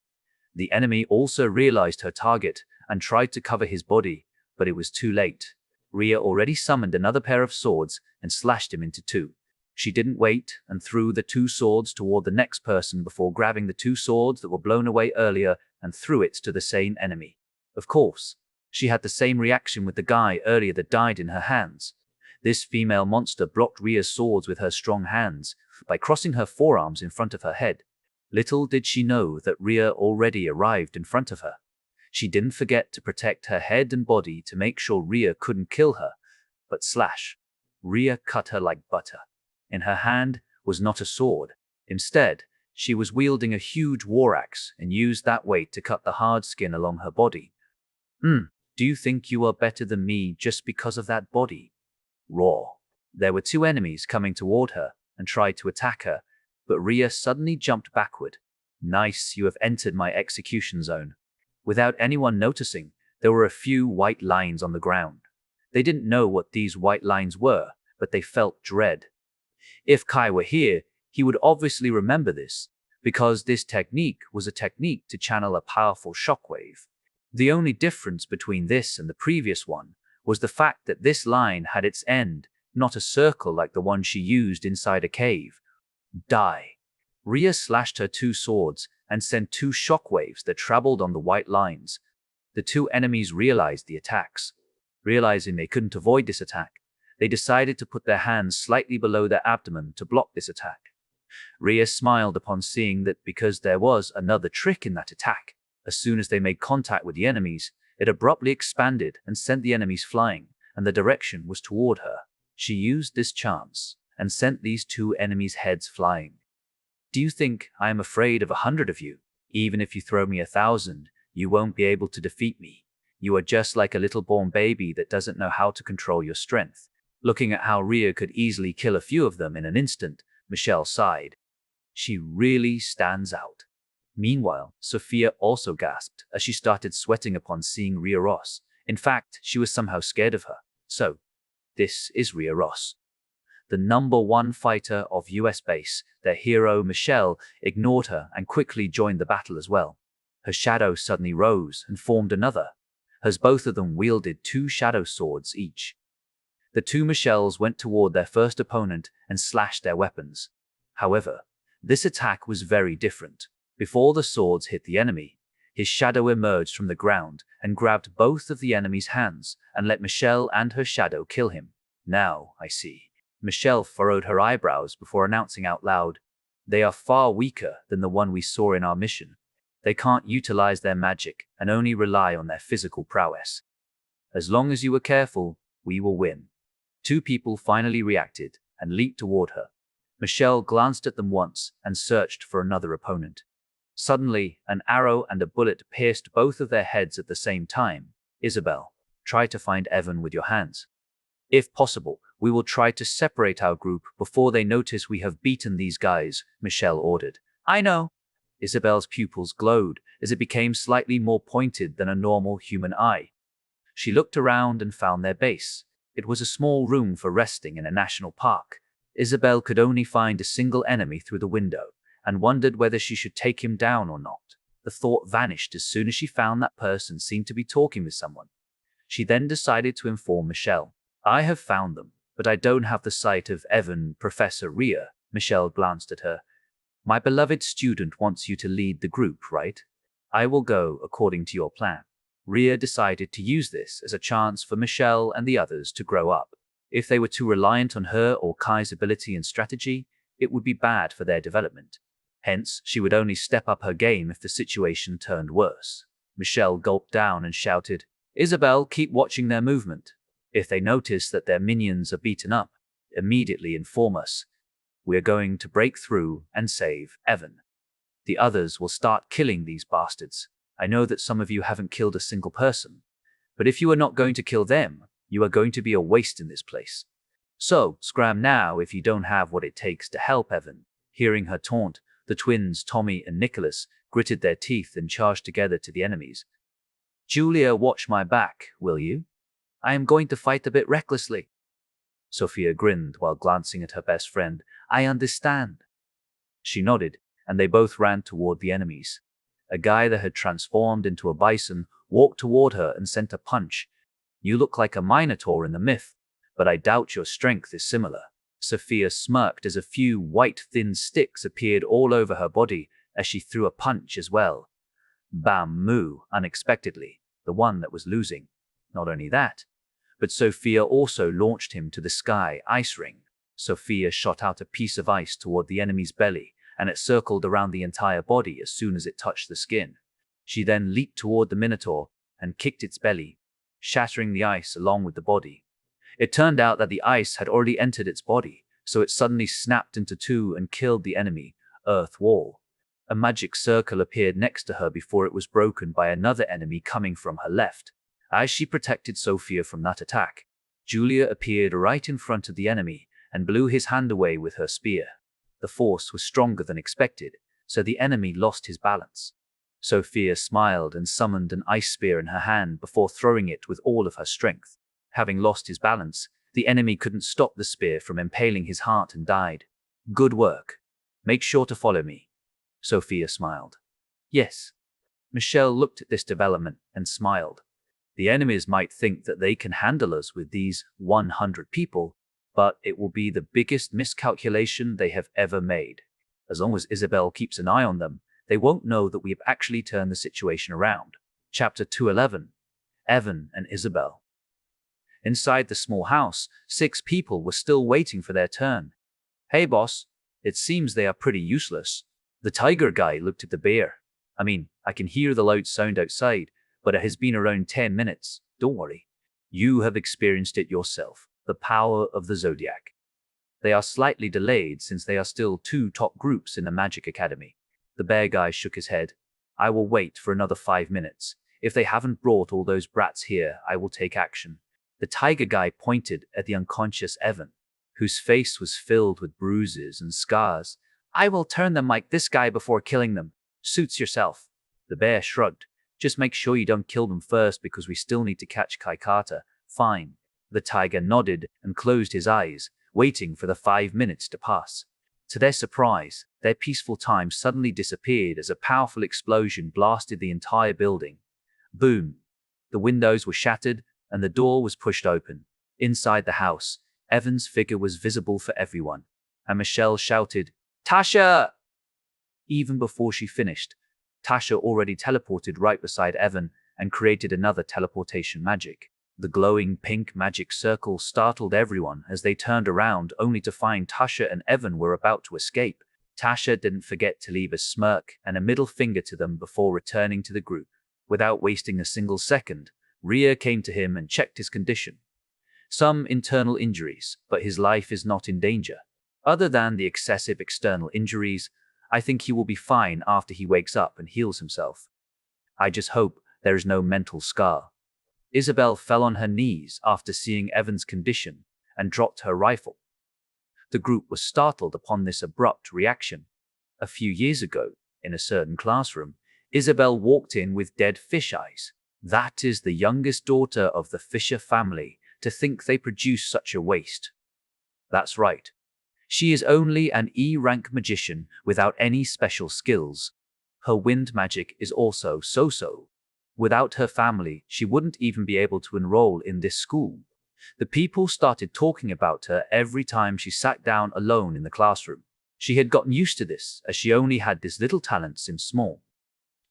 The enemy also realized her target and tried to cover his body, but it was too late. Rhea already summoned another pair of swords and slashed him into 2. She didn't wait and threw the 2 swords toward the next person before grabbing the 2 swords that were blown away earlier and threw it to the same enemy. Of course, she had the same reaction with the guy earlier that died in her hands. This female monster blocked Rhea's swords with her strong hands by crossing her forearms in front of her head. Little did she know that Rhea already arrived in front of her. She didn't forget to protect her head and body to make sure Rhea couldn't kill her, but slash. Rhea cut her like butter. In her hand was not a sword. Instead, she was wielding a huge war axe and used that weight to cut the hard skin along her body. Do you think you are better than me just because of that body? Roar. There were 2 enemies coming toward her and tried to attack her, but Rhea suddenly jumped backward. Nice, you have entered my execution zone. Without anyone noticing, there were a few white lines on the ground. They didn't know what these white lines were, but they felt dread. If Kai were here, he would obviously remember this, because this technique was a technique to channel a powerful shockwave. The only difference between this and the previous one was the fact that this line had its end, not a circle like the one she used inside a cave. Die. Rhea slashed her 2 swords and sent 2 shockwaves that traveled on the white lines. The 2 enemies realized the attacks. Realizing they couldn't avoid this attack, they decided to put their hands slightly below their abdomen to block this attack. Rhea smiled upon seeing that because there was another trick in that attack. As soon as they made contact with the enemies, it abruptly expanded and sent the enemies flying, and the direction was toward her. She used this chance and sent these 2 enemies' heads flying. Do you think I am afraid of 100 of you? Even if you throw me 1,000, you won't be able to defeat me. You are just like a little born baby that doesn't know how to control your strength. Looking at how Rhea could easily kill a few of them in an instant, Michelle sighed. She really stands out. Meanwhile, Sophia also gasped as she started sweating upon seeing Rhea Ross. In fact, she was somehow scared of her. So, this is Rhea Ross. The #1 fighter of US base, their hero Michelle, ignored her and quickly joined the battle as well. Her shadow suddenly rose and formed another, as both of them wielded 2 shadow swords each. The 2 Michelles went toward their first opponent and slashed their weapons. However, this attack was very different. Before the swords hit the enemy, his shadow emerged from the ground and grabbed both of the enemy's hands and let Michelle and her shadow kill him. Now, I see. Michelle furrowed her eyebrows before announcing out loud, "They are far weaker than the one we saw in our mission. They can't utilize their magic and only rely on their physical prowess. As long as you are careful, we will win." 2 people finally reacted and leaped toward her. Michelle glanced at them once and searched for another opponent. Suddenly, an arrow and a bullet pierced both of their heads at the same time. "Isabel, try to find Evan with your hands. If possible, we will try to separate our group before they notice we have beaten these guys," Michelle ordered. "I know." Isabel's pupils glowed as it became slightly more pointed than a normal human eye. She looked around and found their base. It was a small room for resting in a national park. Isabel could only find a single enemy through the window and wondered whether she should take him down or not. The thought vanished as soon as she found that person seemed to be talking with someone. She then decided to inform Michelle. I have found them, but I don't have the sight of Evan, Professor Rhea. Michelle glanced at her. My beloved student wants you to lead the group, right? I will go according to your plan. Rhea decided to use this as a chance for Michelle and the others to grow up. If they were too reliant on her or Kai's ability and strategy, it would be bad for their development. Hence, she would only step up her game if the situation turned worse. Michelle gulped down and shouted, Isabel, keep watching their movement. If they notice that their minions are beaten up, immediately inform us. We're going to break through and save Evan. The others will start killing these bastards. I know that some of you haven't killed a single person, but if you are not going to kill them, you are going to be a waste in this place. So, scram now if you don't have what it takes to help Evan. Hearing her taunt, the twins, Tommy and Nicholas, gritted their teeth and charged together to the enemies. Julia, watch my back, will you? I am going to fight a bit recklessly. Sophia grinned while glancing at her best friend. I understand. She nodded, and they both ran toward the enemies. A guy that had transformed into a bison walked toward her and sent a punch. You look like a minotaur in the myth, but I doubt your strength is similar. Sophia smirked as a few white thin sticks appeared all over her body as she threw a punch as well. Bam moo, unexpectedly, the one that was losing. Not only that, but Sophia also launched him to the sky ice ring. Sophia shot out a piece of ice toward the enemy's belly, and it circled around the entire body as soon as it touched the skin. She then leaped toward the Minotaur and kicked its belly, shattering the ice along with the body. It turned out that the ice had already entered its body, so it suddenly snapped into two and killed the enemy, Earth Wall. A magic circle appeared next to her before it was broken by another enemy coming from her left. As she protected Sophia from that attack, Julia appeared right in front of the enemy and blew his hand away with her spear. The force was stronger than expected, so the enemy lost his balance. Sophia smiled and summoned an ice spear in her hand before throwing it with all of her strength. Having lost his balance, the enemy couldn't stop the spear from impaling his heart and died. Good work. Make sure to follow me. Sophia smiled. Yes. Michelle looked at this development and smiled. The enemies might think that they can handle us with these 100 people, but it will be the biggest miscalculation they have ever made. As long as Isabel keeps an eye on them, they won't know that we have actually turned the situation around. Chapter 211. Evan and Isabel. Inside the small house, 6 people were still waiting for their turn. Hey boss, it seems they are pretty useless. The tiger guy looked at the bear. I can hear the loud sound outside, but it has been around 10 minutes. Don't worry. You have experienced it yourself. The power of the Zodiac. They are slightly delayed since they are still 2 top groups in the Magic Academy. The bear guy shook his head. I will wait for another 5 minutes. If they haven't brought all those brats here, I will take action. The tiger guy pointed at the unconscious Evan, whose face was filled with bruises and scars. I will turn them like this guy before killing them. Suits yourself. The bear shrugged. Just make sure you don't kill them first because we still need to catch Kai Carter. Fine. The tiger nodded and closed his eyes, waiting for the 5 minutes to pass. To their surprise, their peaceful time suddenly disappeared as a powerful explosion blasted the entire building. Boom! The windows were shattered and the door was pushed open. Inside the house, Evan's figure was visible for everyone, and Michelle shouted, Tasha! Even before she finished, Tasha already teleported right beside Evan and created another teleportation magic. The glowing pink magic circle startled everyone as they turned around only to find Tasha and Evan were about to escape. Tasha didn't forget to leave a smirk and a middle finger to them before returning to the group. Without wasting a single second, Rhea came to him and checked his condition. Some internal injuries, but his life is not in danger. Other than the excessive external injuries, I think he will be fine after he wakes up and heals himself. I just hope there is no mental scar. Isabel fell on her knees after seeing Evan's condition and dropped her rifle. The group was startled upon this abrupt reaction. A few years ago, in a certain classroom, Isabel walked in with dead fish eyes. That is the youngest daughter of the Fisher family. To think they produce such a waste. That's right. She is only an E-rank magician without any special skills. Her wind magic is also so-so. Without her family, she wouldn't even be able to enroll in this school. The people started talking about her every time she sat down alone in the classroom. She had gotten used to this, as she only had this little talent since small.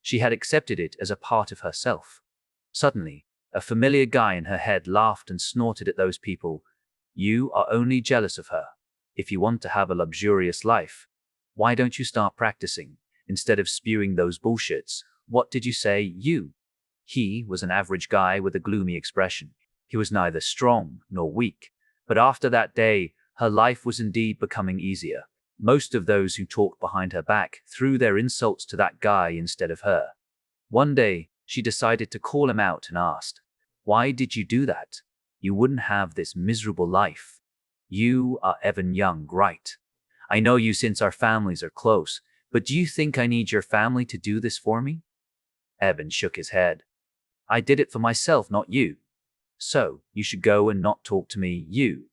She had accepted it as a part of herself. Suddenly, a familiar guy in her head laughed and snorted at those people. You are only jealous of her. If you want to have a luxurious life, why don't you start practicing, instead of spewing those bullshits? What did you say, you? He was an average guy with a gloomy expression. He was neither strong nor weak. But after that day, her life was indeed becoming easier. Most of those who talked behind her back threw their insults to that guy instead of her. One day, she decided to call him out and asked, "Why did you do that? You wouldn't have this miserable life. You are Evan Young, right? I know you since our families are close, but do you think I need your family to do this for me?" Evan shook his head. "I did it for myself, not you. So, you should go and not talk to me, you."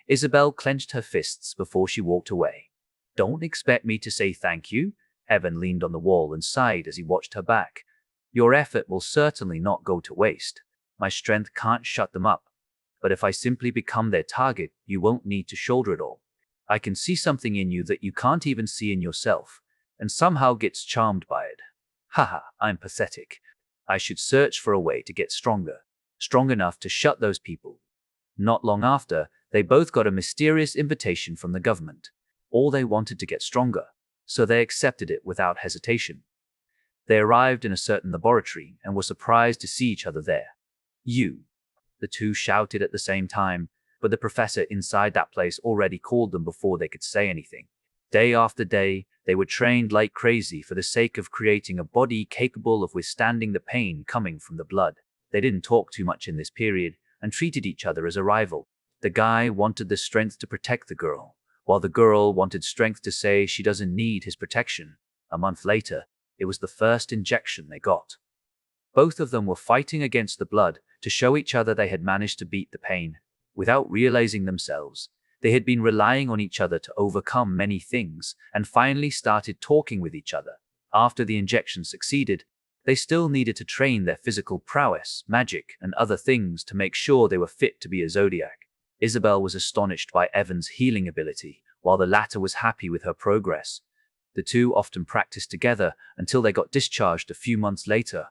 Isabel clenched her fists before she walked away. "Don't expect me to say thank you." Evan leaned on the wall and sighed as he watched her back. "Your effort will certainly not go to waste. My strength can't shut them up. But if I simply become their target, you won't need to shoulder it all. I can see something in you that you can't even see in yourself, and somehow gets charmed by it. Haha, I'm pathetic. I should search for a way to get stronger, strong enough to shut those people." Not long after, they both got a mysterious invitation from the government. All they wanted to get stronger, so they accepted it without hesitation. They arrived in a certain laboratory and were surprised to see each other there. "You!" The two shouted at the same time, but the professor inside that place already called them before they could say anything. Day after day, they were trained like crazy for the sake of creating a body capable of withstanding the pain coming from the blood. They didn't talk too much in this period and treated each other as a rival. The guy wanted the strength to protect the girl, while the girl wanted strength to say she doesn't need his protection. A month later, it was the first injection they got. Both of them were fighting against the blood to show each other they had managed to beat the pain. Without realizing themselves, they had been relying on each other to overcome many things and finally started talking with each other. After the injection succeeded, they still needed to train their physical prowess, magic, and other things to make sure they were fit to be a Zodiac. Isabel was astonished by Evan's healing ability, while the latter was happy with her progress. The two often practiced together until they got discharged a few months later.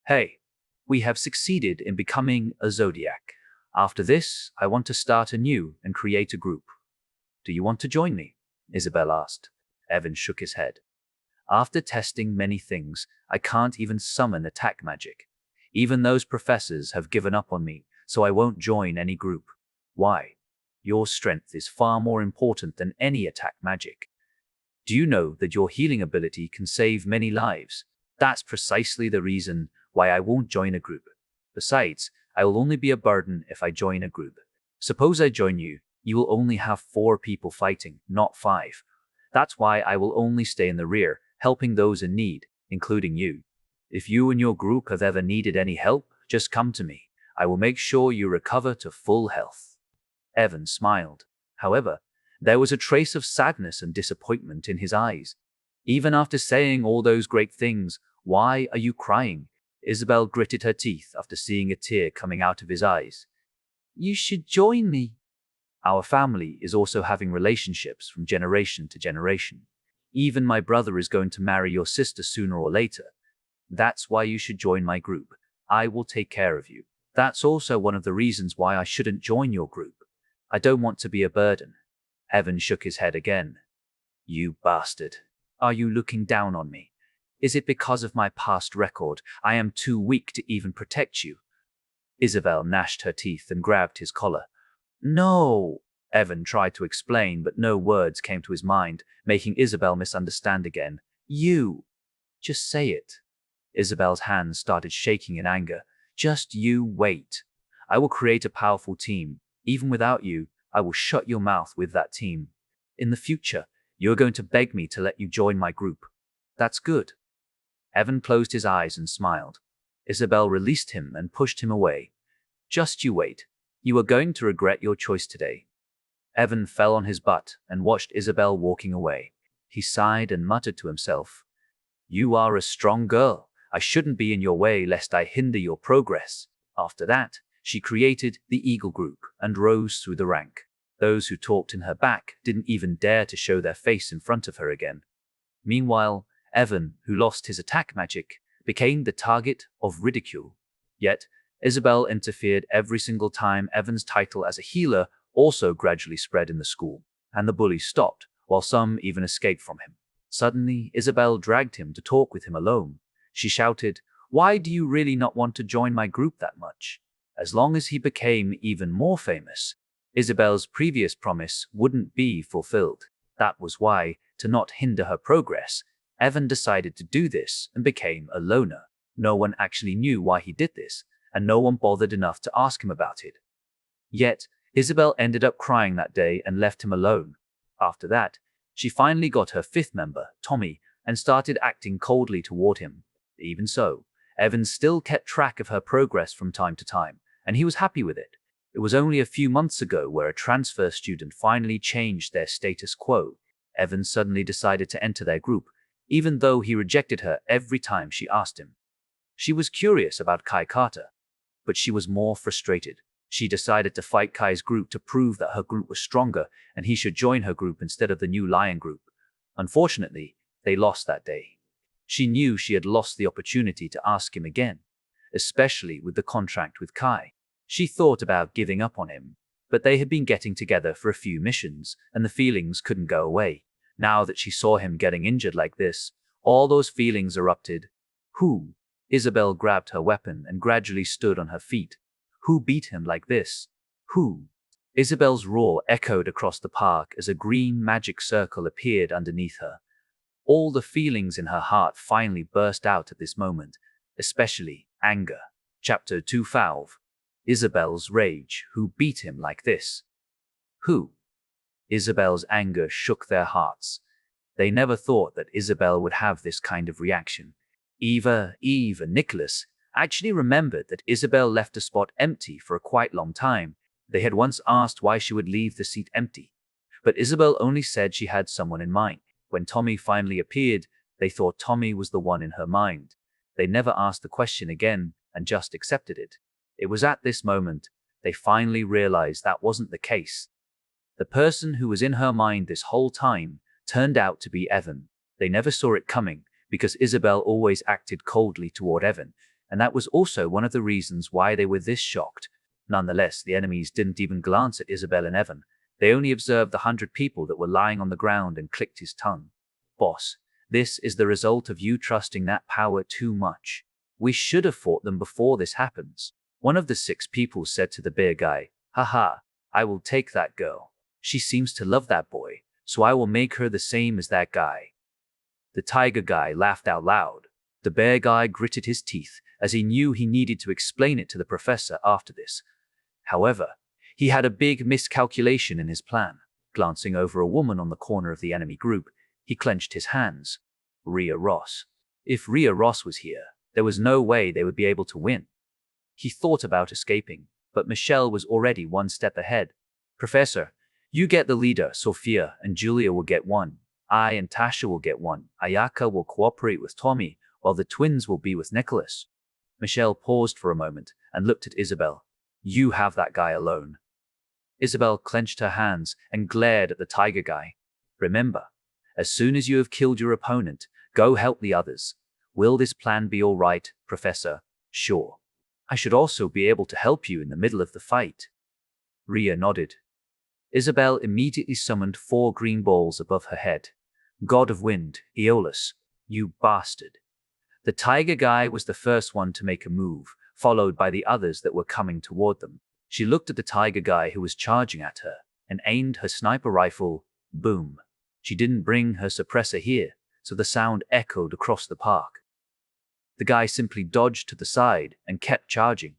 "Hey, we have succeeded in becoming a Zodiac. After this, I want to start anew and create a group. Do you want to join me?" Isabel asked. Evan shook his head. "After testing many things, I can't even summon attack magic. Even those professors have given up on me, so I won't join any group." "Why? Your strength is far more important than any attack magic. Do you know that your healing ability can save many lives? That's precisely the reason why I won't join a group. Besides, I will only be a burden if I join a group. Suppose I join you, you will only have 4 people fighting, not 5. That's why I will only stay in the rear, helping those in need, including you. If you and your group have ever needed any help, just come to me. I will make sure you recover to full health." Evan smiled. However, there was a trace of sadness and disappointment in his eyes. Even after saying all those great things, "Why are you crying?" Isabel gritted her teeth after seeing a tear coming out of his eyes. "You should join me. Our family is also having relationships from generation to generation. Even my brother is going to marry your sister sooner or later. That's why you should join my group. I will take care of you. That's also one of the reasons why I shouldn't join your group. I don't want to be a burden." Evan shook his head again. "You bastard. Are you looking down on me? Is it because of my past record I am too weak to even protect you?" Isabel gnashed her teeth and grabbed his collar. "No." Evan tried to explain, but no words came to his mind, making Isabel misunderstand again. "You. Just say it." Isabel's hands started shaking in anger. "Just you wait. I will create a powerful team. Even without you, I will shut your mouth with that team. In the future, you're going to beg me to let you join my group. That's good." Evan closed his eyes and smiled. Isabel released him and pushed him away. "Just you wait. You are going to regret your choice today." Evan fell on his butt and watched Isabel walking away. He sighed and muttered to himself, "You are a strong girl. I shouldn't be in your way lest I hinder your progress." After that, she created the Eagle Group and rose through the rank. Those who talked in her back didn't even dare to show their face in front of her again. Meanwhile, Evan, who lost his attack magic, became the target of ridicule. Yet, Isabel interfered every single time. Evan's title as a healer also gradually spread in the school, and the bullies stopped, while some even escaped from him. Suddenly, Isabel dragged him to talk with him alone. She shouted, "Why do you really not want to join my group that much?" As long as he became even more famous, Isabel's previous promise wouldn't be fulfilled. That was why, to not hinder her progress, Evan decided to do this and became a loner. No one actually knew why he did this, and no one bothered enough to ask him about it. Yet, Isabel ended up crying that day and left him alone. After that, she finally got her fifth member, Tommy, and started acting coldly toward him. Even so, Evan still kept track of her progress from time to time, and he was happy with it. It was only a few months ago where a transfer student finally changed their status quo. Evan suddenly decided to enter their group, even though he rejected her every time she asked him. She was curious about Kai Carter, but she was more frustrated. She decided to fight Kai's group to prove that her group was stronger and he should join her group instead of the new Lion group. Unfortunately, they lost that day. She knew she had lost the opportunity to ask him again, especially with the contract with Kai. She thought about giving up on him, but they had been getting together for a few missions, and the feelings couldn't go away. Now that she saw him getting injured like this, all those feelings erupted. Who? Isabel grabbed her weapon and gradually stood on her feet. Who beat him like this? Who? Isabel's roar echoed across the park as a green magic circle appeared underneath her. All the feelings in her heart finally burst out at this moment, especially anger. Chapter 2:5. Isabel's rage. Who beat him like this? Who? Isabel's anger shook their hearts. They never thought that Isabel would have this kind of reaction. Eve, and Nicholas actually remembered that Isabel left a spot empty for a quite long time. They had once asked why she would leave the seat empty, but Isabel only said she had someone in mind. When Tommy finally appeared, they thought Tommy was the one in her mind. They never asked the question again and just accepted it. It was at this moment they finally realized that wasn't the case. The person who was in her mind this whole time turned out to be Evan. They never saw it coming because Isabel always acted coldly toward Evan, and that was also one of the reasons why they were this shocked. Nonetheless, the enemies didn't even glance at Isabel and Evan. They only observed the 100 people that were lying on the ground and clicked his tongue. "Boss, this is the result of you trusting that power too much. We should have fought them before this happens." One of the 6 people said to the bear guy, "Haha, I will take that girl. She seems to love that boy, so I will make her the same as that guy." The tiger guy laughed out loud. The bear guy gritted his teeth as he knew he needed to explain it to the professor after this. However, he had a big miscalculation in his plan. Glancing over a woman on the corner of the enemy group, he clenched his hands. Rhea Ross. If Rhea Ross was here, there was no way they would be able to win. He thought about escaping, but Michelle was already one step ahead. "Professor, you get the leader. Sophia and Julia will get one. I and Tasha will get one. Ayaka will cooperate with Tommy, while the twins will be with Nicholas." Michelle paused for a moment and looked at Isabel. "You have that guy alone." Isabel clenched her hands and glared at the tiger guy. "Remember, as soon as you have killed your opponent, go help the others. Will this plan be all right, Professor?" "Sure. I should also be able to help you in the middle of the fight." Rhea nodded. Isabel immediately summoned 4 green balls above her head. "God of Wind, Aeolus, you bastard." The tiger guy was the first one to make a move, followed by the others that were coming toward them. She looked at the tiger guy who was charging at her and aimed her sniper rifle. Boom. She didn't bring her suppressor here, so the sound echoed across the park. The guy simply dodged to the side and kept charging.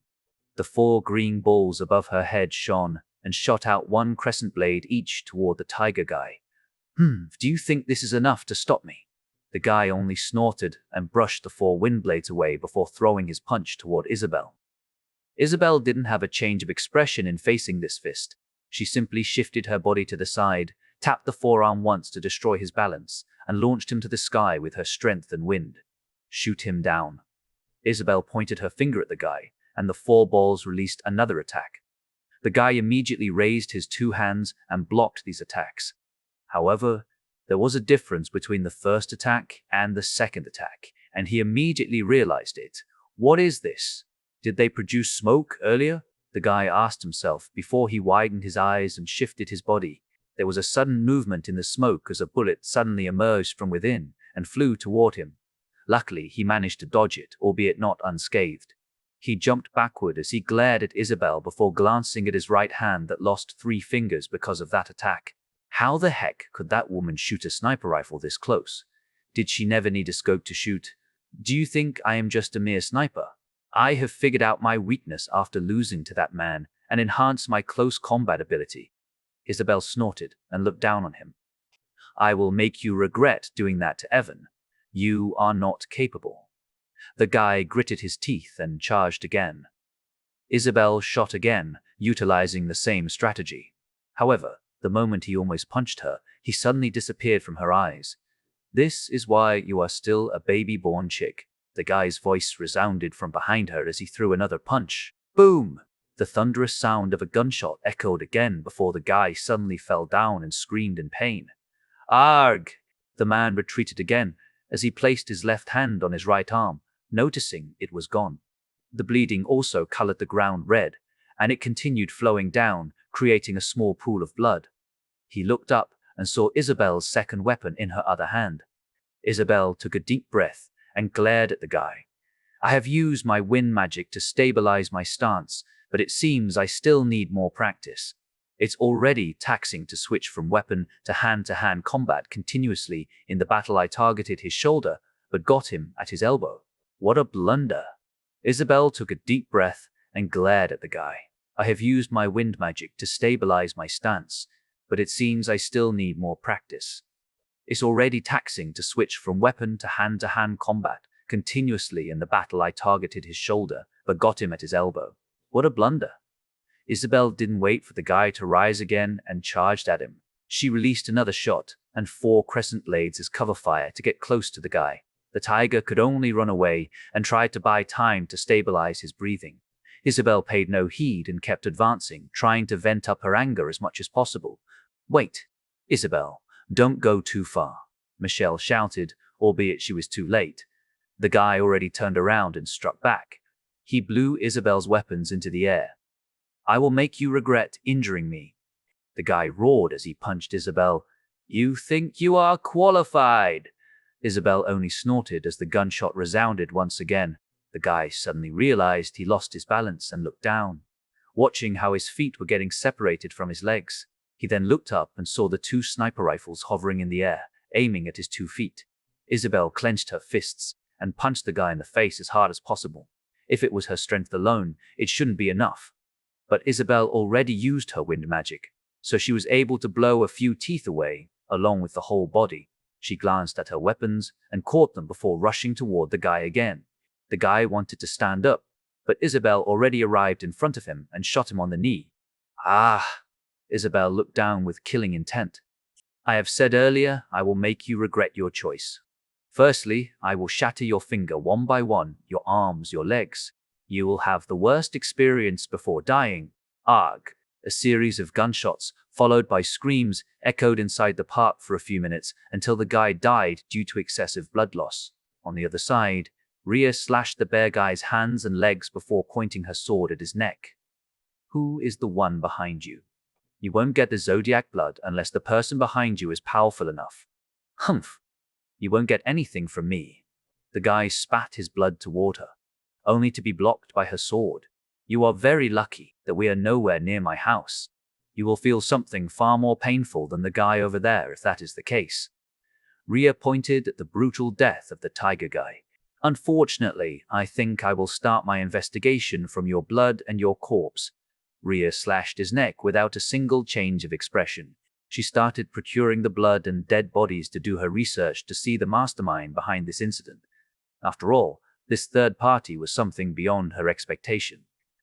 The 4 green balls above her head shone and shot out 1 crescent blade each toward the tiger guy. Do you think this is enough to stop me?" The guy only snorted and brushed the 4 wind blades away before throwing his punch toward Isabel. Isabel didn't have a change of expression in facing this fist. She simply shifted her body to the side, tapped the forearm once to destroy his balance, and launched him to the sky with her strength and wind. Shoot him down. Isabel pointed her finger at the guy, and the four balls released another attack. The guy immediately raised his two hands and blocked these attacks. However, there was a difference between the first attack and the second attack, and he immediately realized it. What is this? Did they produce smoke earlier? The guy asked himself before he widened his eyes and shifted his body. There was a sudden movement in the smoke as a bullet suddenly emerged from within and flew toward him. Luckily, he managed to dodge it, albeit not unscathed. He jumped backward as he glared at Isabel before glancing at his right hand that lost 3 fingers because of that attack. How the heck could that woman shoot a sniper rifle this close? Did she never need a scope to shoot? Do you think I am just a mere sniper? I have figured out my weakness after losing to that man and enhanced my close combat ability. Isabel snorted and looked down on him. I will make you regret doing that to Evan. You are not capable. The guy gritted his teeth and charged again. Isabel shot again, utilizing the same strategy. However, the moment he almost punched her, he suddenly disappeared from her eyes. This is why you are still a baby-born chick. The guy's voice resounded from behind her as he threw another punch. Boom! The thunderous sound of a gunshot echoed again before the guy suddenly fell down and screamed in pain. Arg! The man retreated again as he placed his left hand on his right arm, noticing it was gone. The bleeding also colored the ground red, and it continued flowing down, creating a small pool of blood. He looked up and saw Isabel's second weapon in her other hand. Isabel took a deep breath and glared at the guy. I have used my wind magic to stabilize my stance, but it seems I still need more practice. It's already taxing to switch from weapon to hand combat continuously. In the battle I targeted his shoulder, but got him at his elbow. What a blunder. Isabel took a deep breath and glared at the guy. I have used my wind magic to stabilize my stance, but it seems I still need more practice. It's already taxing to switch from weapon to hand combat continuously. In the battle I targeted his shoulder, but got him at his elbow. What a blunder. Isabel didn't wait for the guy to rise again and charged at him. She released another shot and 4 crescent blades as cover fire to get close to the guy. The tiger could only run away and tried to buy time to stabilize his breathing. Isabel paid no heed and kept advancing, trying to vent up her anger as much as possible. Wait, Isabel, don't go too far, Michelle shouted, albeit she was too late. The guy already turned around and struck back. He blew Isabel's weapons into the air. I will make you regret injuring me. The guy roared as he punched Isabel. You think you are qualified? Isabel only snorted as the gunshot resounded once again. The guy suddenly realized he lost his balance and looked down, watching how his feet were getting separated from his legs. He then looked up and saw the 2 sniper rifles hovering in the air, aiming at his 2 feet. Isabel clenched her fists and punched the guy in the face as hard as possible. If it was her strength alone, it shouldn't be enough. But Isabel already used her wind magic, so she was able to blow a few teeth away, along with the whole body. She glanced at her weapons and caught them before rushing toward the guy again. The guy wanted to stand up, but Isabel already arrived in front of him and shot him on the knee. Ah! Isabel looked down with killing intent. I have said earlier, I will make you regret your choice. Firstly, I will shatter your finger one by one, your arms, your legs. You will have the worst experience before dying. Arg! A series of gunshots, followed by screams, echoed inside the park for a few minutes until the guy died due to excessive blood loss. On the other side, Rhea slashed the bear guy's hands and legs before pointing her sword at his neck. Who is the one behind you? You won't get the zodiac blood unless the person behind you is powerful enough. Humph! You won't get anything from me. The guy spat his blood toward her, only to be blocked by her sword. You are very lucky that we are nowhere near my house. You will feel something far more painful than the guy over there if that is the case. Rhea pointed at the brutal death of the tiger guy. Unfortunately, I think I will start my investigation from your blood and your corpse. Rhea slashed his neck without a single change of expression. She started procuring the blood and dead bodies to do her research to see the mastermind behind this incident. After all, this third party was something beyond her expectation.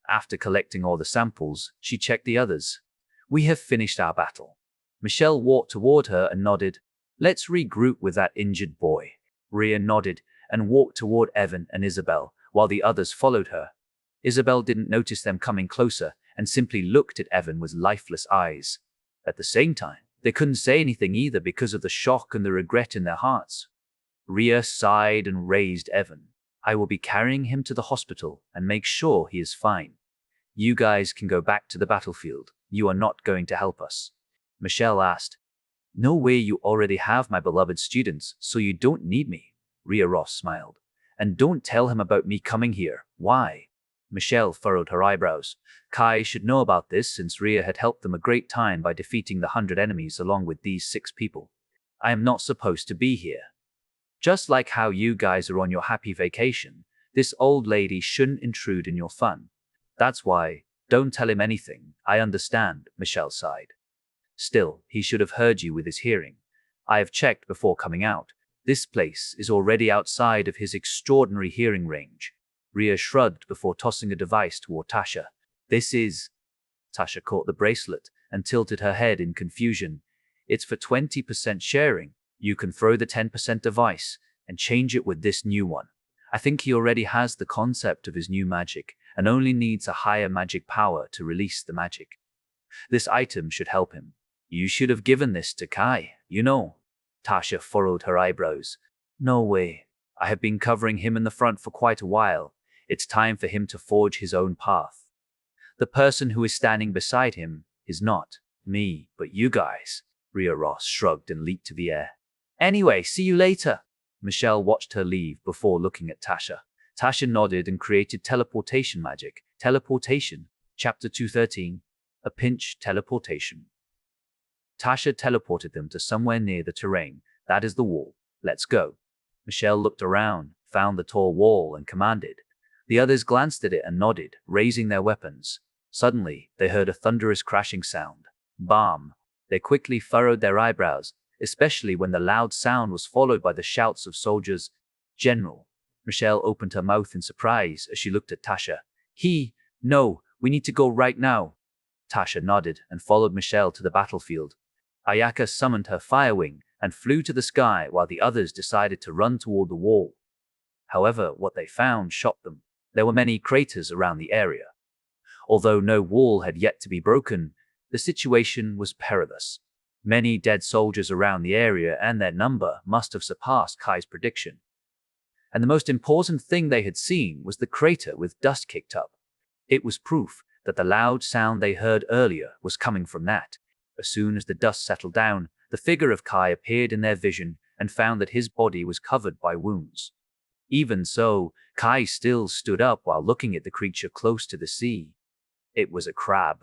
After collecting all the samples, she checked the others. We have finished our battle. Michelle walked toward her and nodded. Let's regroup with that injured boy. Rhea nodded and walked toward Evan and Isabel, while the others followed her. Isabel didn't notice them coming closer and simply looked at Evan with lifeless eyes. At the same time, they couldn't say anything either because of the shock and the regret in their hearts. Rhea sighed and raised Evan. I will be carrying him to the hospital and make sure he is fine. You guys can go back to the battlefield. You are not going to help us. Michelle asked. No way, you already have my beloved students, so you don't need me. Rhea Ross smiled. And don't tell him about me coming here. Why? Michelle furrowed her eyebrows. Kai should know about this since Rhea had helped them a great time by defeating the 100 enemies along with these 6 people. I am not supposed to be here. Just like how you guys are on your happy vacation, this old lady shouldn't intrude in your fun. That's why, don't tell him anything. I understand, Michelle sighed. Still, he should have heard you with his hearing. I have checked before coming out. This place is already outside of his extraordinary hearing range. Rhea shrugged before tossing a device toward Tasha. This is... Tasha caught the bracelet and tilted her head in confusion. It's for 20% sharing. You can throw the 10% device and change it with this new one. I think he already has the concept of his new magic and only needs a higher magic power to release the magic. This item should help him. You should have given this to Kai, you know. Tasha furrowed her eyebrows. No way. I have been covering him in the front for quite a while. It's time for him to forge his own path. The person who is standing beside him is not me, but you guys. Rhea Ross shrugged and leaped to the air. Anyway, see you later. Michelle watched her leave before looking at Tasha. Tasha nodded and created teleportation magic. Teleportation. Chapter 213. A pinch teleportation. Tasha teleported them to somewhere near the terrain. That is the wall. Let's go. Michelle looked around, found the tall wall, and commanded. The others glanced at it and nodded, raising their weapons. Suddenly, they heard a thunderous crashing sound. Bam! They quickly furrowed their eyebrows, especially when the loud sound was followed by the shouts of soldiers. General. Michelle opened her mouth in surprise as she looked at Tasha. No, we need to go right now. Tasha nodded and followed Michelle to the battlefield. Ayaka summoned her fire wing and flew to the sky while the others decided to run toward the wall. However, what they found shocked them. There were many craters around the area. Although no wall had yet to be broken, the situation was perilous. Many dead soldiers around the area, and their number must have surpassed Kai's prediction. And the most important thing they had seen was the crater with dust kicked up. It was proof that the loud sound they heard earlier was coming from that. As soon as the dust settled down, the figure of Kai appeared in their vision and found that his body was covered by wounds. Even so, Kai still stood up while looking at the creature close to the sea. It was a crab.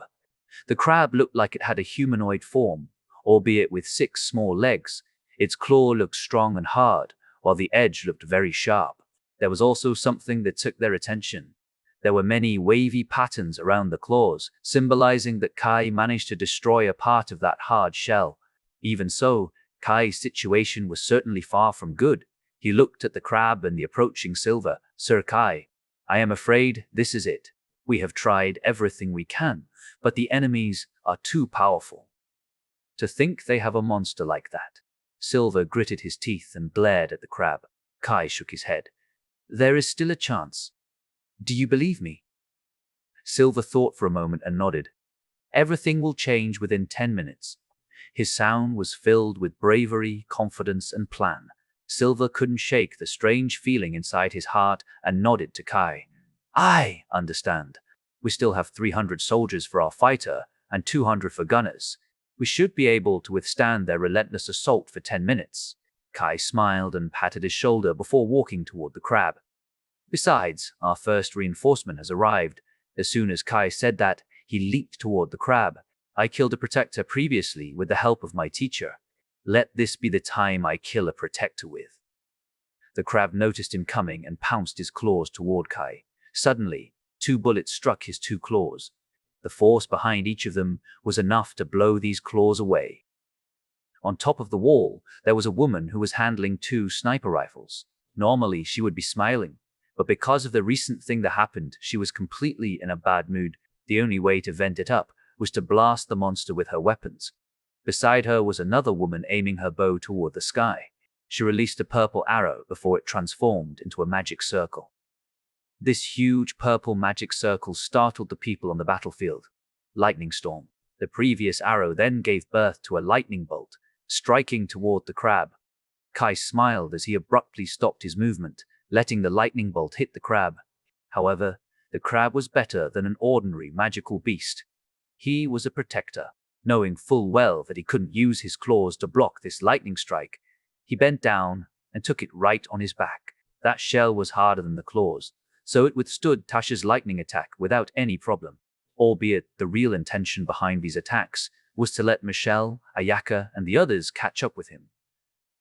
The crab looked like it had a humanoid form, albeit with 6 small legs. Its claw looked strong and hard, while the edge looked very sharp. There was also something that took their attention. There were many wavy patterns around the claws, symbolizing that Kai managed to destroy a part of that hard shell. Even so, Kai's situation was certainly far from good. He looked at the crab and the approaching Silver. Sir Kai, I am afraid this is it. We have tried everything we can, but the enemies are too powerful. To think they have a monster like that. Silver gritted his teeth and glared at the crab. Kai shook his head. There is still a chance. Do you believe me? Silver thought for a moment and nodded. Everything will change within 10 minutes. His sound was filled with bravery, confidence, and plan. Silver couldn't shake the strange feeling inside his heart and nodded to Kai. I understand. We still have 300 soldiers for our fighter and 200 for gunners. We should be able to withstand their relentless assault for 10 minutes. Kai smiled and patted his shoulder before walking toward the crab. Besides, our first reinforcement has arrived. As soon as Kai said that, he leaped toward the crab. I killed a protector previously with the help of my teacher. Let this be the time I kill a protector with. The crab noticed him coming and pounced his claws toward Kai. Suddenly, 2 bullets struck his 2 claws. The force behind each of them was enough to blow these claws away. On top of the wall, there was a woman who was handling 2 sniper rifles. Normally, she would be smiling, but because of the recent thing that happened, she was completely in a bad mood. The only way to vent it up was to blast the monster with her weapons. Beside her was another woman aiming her bow toward the sky. She released a purple arrow before it transformed into a magic circle. This huge purple magic circle startled the people on the battlefield. Lightning storm. The previous arrow then gave birth to a lightning bolt, striking toward the crab. Kai smiled as he abruptly stopped his movement, letting the lightning bolt hit the crab. However, the crab was better than an ordinary magical beast. He was a protector. Knowing full well that he couldn't use his claws to block this lightning strike, he bent down and took it right on his back. That shell was harder than the claws, so it withstood Tasha's lightning attack without any problem. Albeit the real intention behind these attacks was to let Michelle, Ayaka, and the others catch up with him.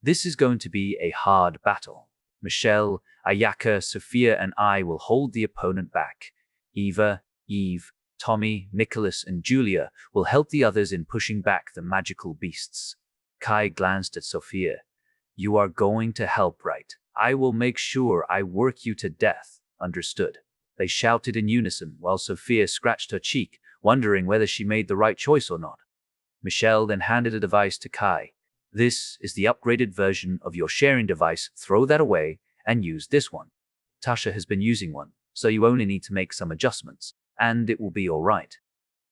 This is going to be a hard battle. Michelle, Ayaka, Sophia, and I will hold the opponent back. Eva, Eve, Tommy, Nicholas, and Julia will help the others in pushing back the magical beasts. Kai glanced at Sophia. You are going to help, right? I will make sure I work you to death. Understood. They shouted in unison while Sophia scratched her cheek, wondering whether she made the right choice or not. Michelle then handed a device to Kai. This is the upgraded version of your sharing device. Throw that away and use this one. Tasha has been using one, so you only need to make some adjustments, and it will be all right.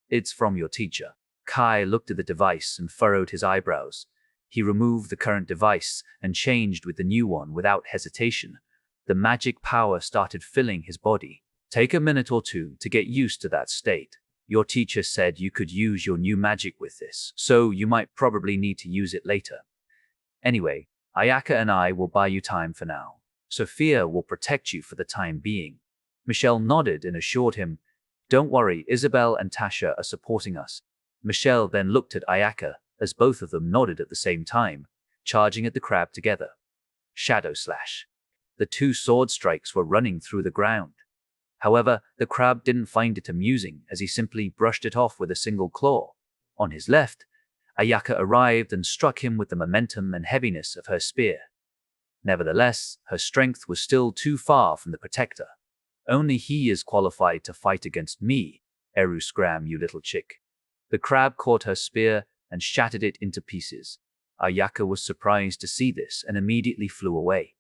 It's from your teacher. Kai looked at the device and furrowed his eyebrows. He removed the current device and changed with the new one without hesitation. The magic power started filling his body. Take a minute or two to get used to that state. Your teacher said you could use your new magic with this, so you might probably need to use it later. Anyway, Ayaka and I will buy you time for now. Sophia will protect you for the time being. Michelle nodded and assured him, Don't worry, Isabel and Tasha are supporting us. Michelle then looked at Ayaka, as both of them nodded at the same time, charging at the crab together. Shadow slash. The two sword strikes were running through the ground. However, the crab didn't find it amusing as he simply brushed it off with a single claw. On his left, Ayaka arrived and struck him with the momentum and heaviness of her spear. Nevertheless, her strength was still too far from the protector. Only he is qualified to fight against me, Eru scram, you little chick. The crab caught her spear and shattered it into pieces. Ayaka was surprised to see this and immediately flew away.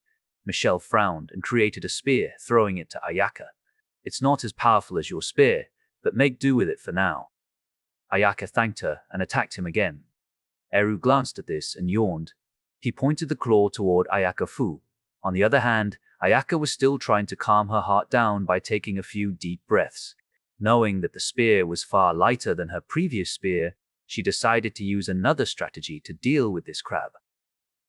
Michelle frowned and created a spear, throwing it to Ayaka. It's not as powerful as your spear, but make do with it for now. Ayaka thanked her and attacked him again. Eru glanced at this and yawned. He pointed the claw toward Ayaka Fu. On the other hand, Ayaka was still trying to calm her heart down by taking a few deep breaths. Knowing that the spear was far lighter than her previous spear, she decided to use another strategy to deal with this crab.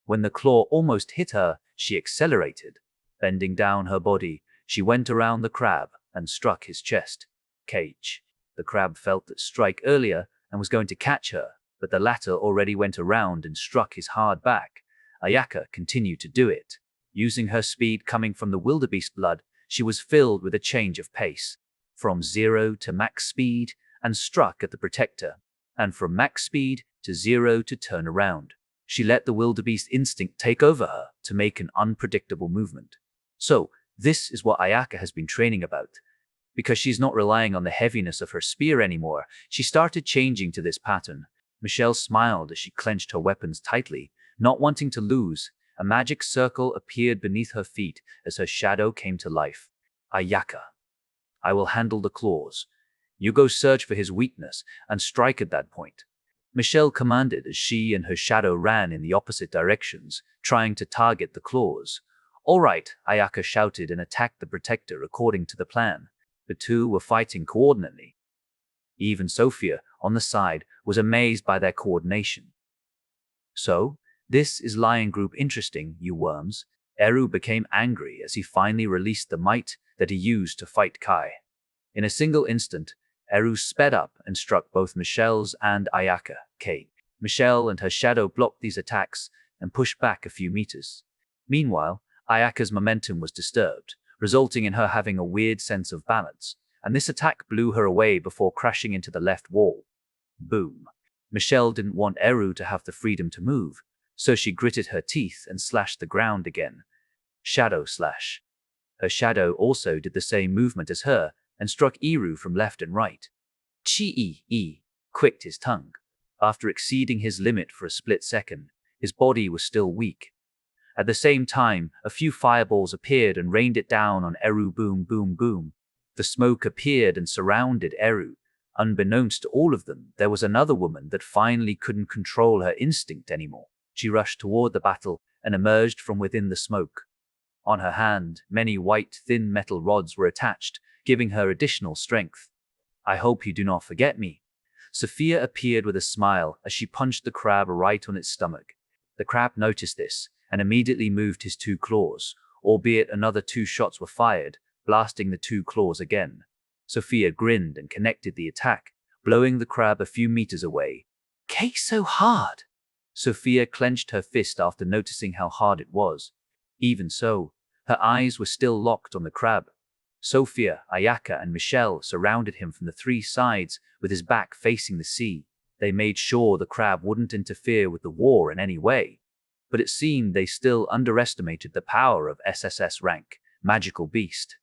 When the claw almost hit her, she accelerated. Bending down her body, she went around the crab and struck his chest. Cage. The crab felt that strike earlier and was going to catch her, but the latter already went around and struck his hard back. Ayaka continued to do it. Using her speed coming from the wildebeest blood, she was filled with a change of pace. From 0 to max speed and struck at the protector, and from max speed to 0 to turn around. She let the wildebeest instinct take over her to make an unpredictable movement. So, this is what Ayaka has been training about. Because she's not relying on the heaviness of her spear anymore, she started changing to this pattern. Michelle smiled as she clenched her weapons tightly, not wanting to lose. A magic circle appeared beneath her feet as her shadow came to life. Ayaka. I will handle the claws. You go search for his weakness and strike at that point. Michelle commanded as she and her shadow ran in the opposite directions, trying to target the claws. All right, Ayaka shouted and attacked the protector according to the plan. The two were fighting coordinately. Even Sophia, on the side, was amazed by their coordination. So, this is Lion Group interesting, you worms. Eru became angry as he finally released the might that he used to fight Kai. In a single instant, Eru sped up and struck both Michelle's and Ayaka. Michelle and her shadow blocked these attacks and pushed back a few meters. Meanwhile, Ayaka's momentum was disturbed, resulting in her having a weird sense of balance, and this attack blew her away before crashing into the left wall. Boom. Michelle didn't want Eru to have the freedom to move, so she gritted her teeth and slashed the ground again. Shadow slash. Her shadow also did the same movement as her and struck Eru from left and right. Chi-e-e. clicked his tongue. After exceeding his limit for a split second, his body was still weak. At the same time, a few fireballs appeared and rained it down on Eru. Boom, boom, boom. The smoke appeared and surrounded Eru. Unbeknownst to all of them, there was another woman that finally couldn't control her instinct anymore. She rushed toward the battle and emerged from within the smoke. On her hand, many white, thin metal rods were attached, giving her additional strength. I hope you do not forget me. Sophia appeared with a smile as she punched the crab right on its stomach. The crab noticed this and immediately moved his 2 claws, albeit another 2 shots were fired, blasting the 2 claws again. Sophia grinned and connected the attack, blowing the crab a few meters away. "Cake so hard!" Sophia clenched her fist after noticing how hard it was. Even so, her eyes were still locked on the crab. Sophia, Ayaka, and Michelle surrounded him from the 3 sides with his back facing the sea. They made sure the crab wouldn't interfere with the war in any way. But it seemed they still underestimated the power of SSS rank, Magical Beast.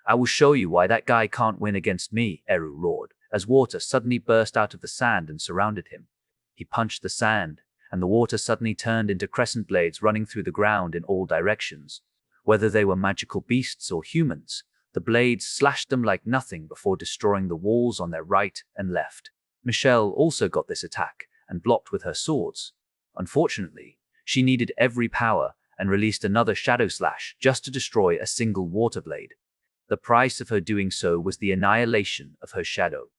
"I will show you why that guy can't win against me," Eru roared, as water suddenly burst out of the sand and surrounded him. He punched the sand, and the water suddenly turned into crescent blades running through the ground in all directions. Whether they were magical beasts or humans, the blades slashed them like nothing before destroying the walls on their right and left. Michelle also got this attack and blocked with her swords. Unfortunately, she needed every power and released another shadow slash just to destroy a single water blade. The price of her doing so was the annihilation of her shadow.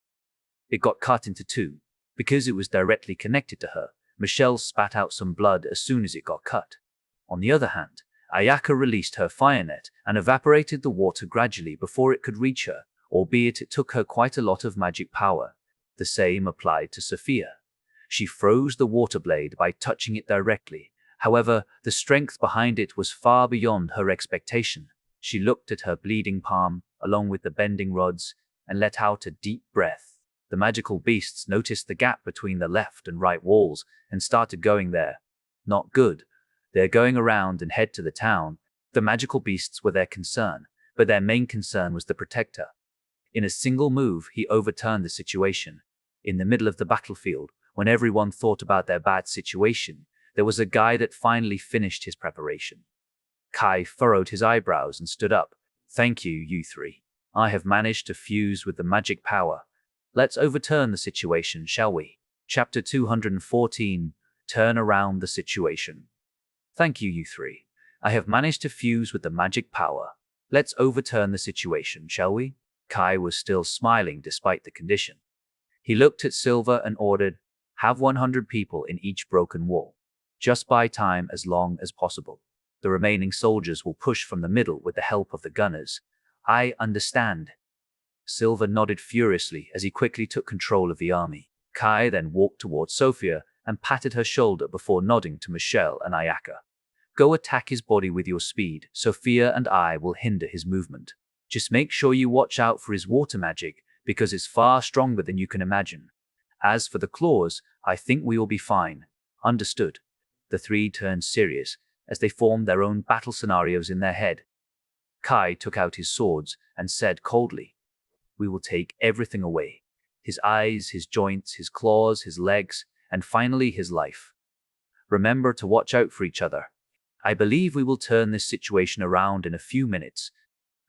It got cut into 2. Because it was directly connected to her, Michelle spat out some blood as soon as it got cut. On the other hand, Ayaka released her fire net and evaporated the water gradually before it could reach her, albeit it took her quite a lot of magic power. The same applied to Sophia. She froze the water blade by touching it directly. However, the strength behind it was far beyond her expectation. She looked at her bleeding palm, along with the bending rods, and let out a deep breath. The magical beasts noticed the gap between the left and right walls and started going there. Not good. They're going around and head to the town. The magical beasts were their concern, but their main concern was the protector. In a single move, he overturned the situation. In the middle of the battlefield, when everyone thought about their bad situation, there was a guy that finally finished his preparation. Kai furrowed his eyebrows and stood up. "Thank you, you 3. I have managed to fuse with the magic power. Let's overturn the situation, shall we?" Chapter 214, Turn Around the Situation. "Thank you, you 3. I have managed to fuse with the magic power. Let's overturn the situation, shall we?" Kai was still smiling despite the condition. He looked at Silver and ordered, "Have 100 people in each broken wall. Just buy time as long as possible. The remaining soldiers will push from the middle with the help of the gunners." "I understand." Silver nodded furiously as he quickly took control of the army. Kai then walked towards Sophia and patted her shoulder before nodding to Michelle and Ayaka. "Go attack his body with your speed. Sophia and I will hinder his movement. Just make sure you watch out for his water magic, because it's far stronger than you can imagine. As for the claws, I think we will be fine." "Understood." The 3 turned serious as they formed their own battle scenarios in their head. Kai took out his swords and said coldly, "We will take everything away. His eyes, his joints, his claws, his legs, and finally his life. Remember to watch out for each other. I believe we will turn this situation around in a few minutes."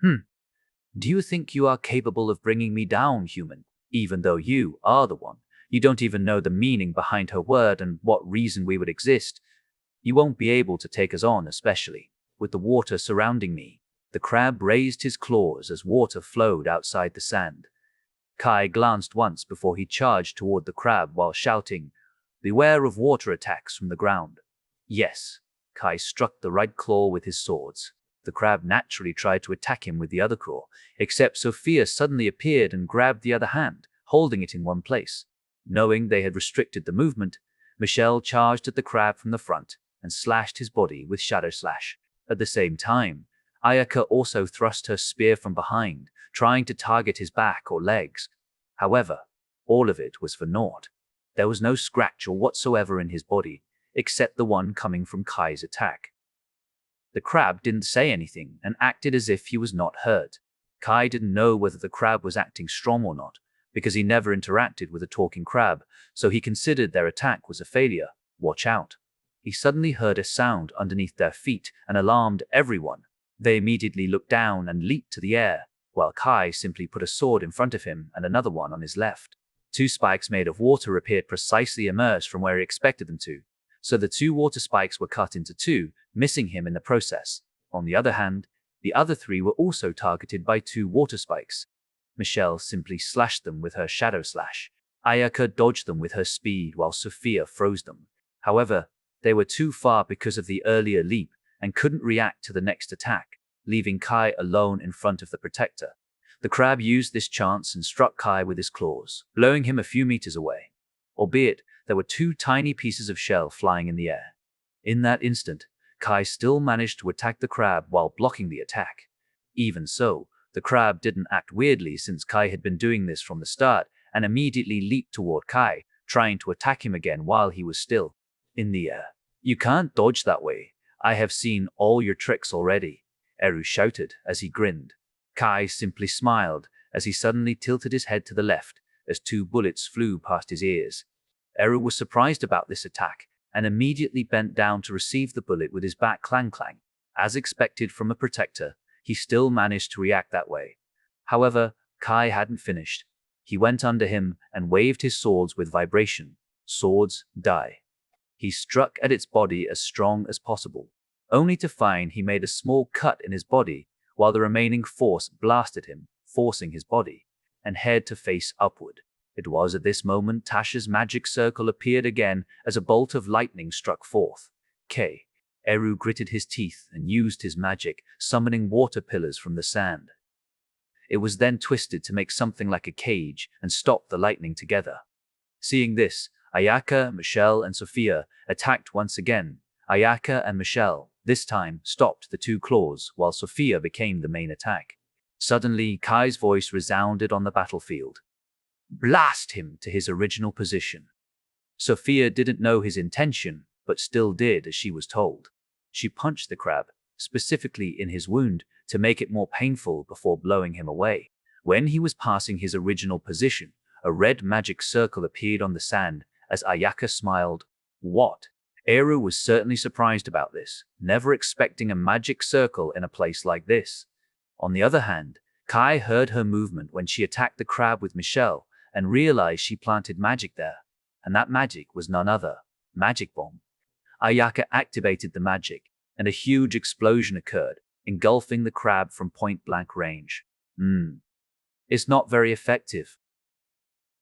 "Do you think you are capable of bringing me down, human? Even though you are the one. You don't even know the meaning behind her word and what reason we would exist. You won't be able to take us on, especially with the water surrounding me." The crab raised his claws as water flowed outside the sand. Kai glanced once before he charged toward the crab while shouting, "Beware of water attacks from the ground." "Yes." Kai struck the right claw with his swords. The crab naturally tried to attack him with the other claw, except Sophia suddenly appeared and grabbed the other hand, holding it in one place. Knowing they had restricted the movement, Michelle charged at the crab from the front and slashed his body with Shadow Slash. At the same time, Ayaka also thrust her spear from behind, trying to target his back or legs. However, all of it was for naught. There was no scratch or whatsoever in his body, except the one coming from Kai's attack. The crab didn't say anything and acted as if he was not hurt. Kai didn't know whether the crab was acting strong or not, because he never interacted with a talking crab, so he considered their attack was a failure. Watch out. He suddenly heard a sound underneath their feet and alarmed everyone. They immediately looked down and leaped to the air, while Kai simply put a sword in front of him and another one on his left. Two spikes made of water appeared precisely emerged from where he expected them to, so the two water spikes were cut into two, missing him in the process. On the other hand, the other three were also targeted by two water spikes. Michelle simply slashed them with her shadow slash. Ayaka dodged them with her speed while Sophia froze them. However, they were too far because of the earlier leap and couldn't react to the next attack, leaving Kai alone in front of the protector. The crab used this chance and struck Kai with his claws, blowing him a few meters away. Albeit, there were two tiny pieces of shell flying in the air. In that instant, Kai still managed to attack the crab while blocking the attack. Even so, the crab didn't act weirdly since Kai had been doing this from the start and immediately leaped toward Kai, trying to attack him again while he was still in the air. "You can't dodge that way. I have seen all your tricks already," Eru shouted as he grinned. Kai simply smiled as he suddenly tilted his head to the left as two bullets flew past his ears. Eru was surprised about this attack and immediately bent down to receive the bullet with his back clang. As expected from a protector, he still managed to react that way. However, Kai hadn't finished. He went under him and waved his swords with vibration. Swords die. He struck at its body as strong as possible, only to find he made a small cut in his body while the remaining force blasted him, forcing his body and head to face upward. It was at this moment Tasha's magic circle appeared again as a bolt of lightning struck forth. Eru gritted his teeth and used his magic, summoning water pillars from the sand. It was then twisted to make something like a cage and stop the lightning together. Seeing this, Ayaka, Michelle, and Sophia attacked once again. Ayaka and Michelle, this time, stopped the two claws, while Sophia became the main attack. Suddenly, Kai's voice resounded on the battlefield. "Blast him to his original position." Sophia didn't know his intention, but still did as she was told. She punched the crab, specifically in his wound, to make it more painful before blowing him away. When he was passing his original position, a red magic circle appeared on the sand as Ayaka smiled. What? Eru was certainly surprised about this, never expecting a magic circle in a place like this. On the other hand, Kai heard her movement when she attacked the crab with Michelle and realized she planted magic there, and that magic was none other, Magic Bomb. Ayaka activated the magic, and a huge explosion occurred, engulfing the crab from point-blank range. It's not very effective.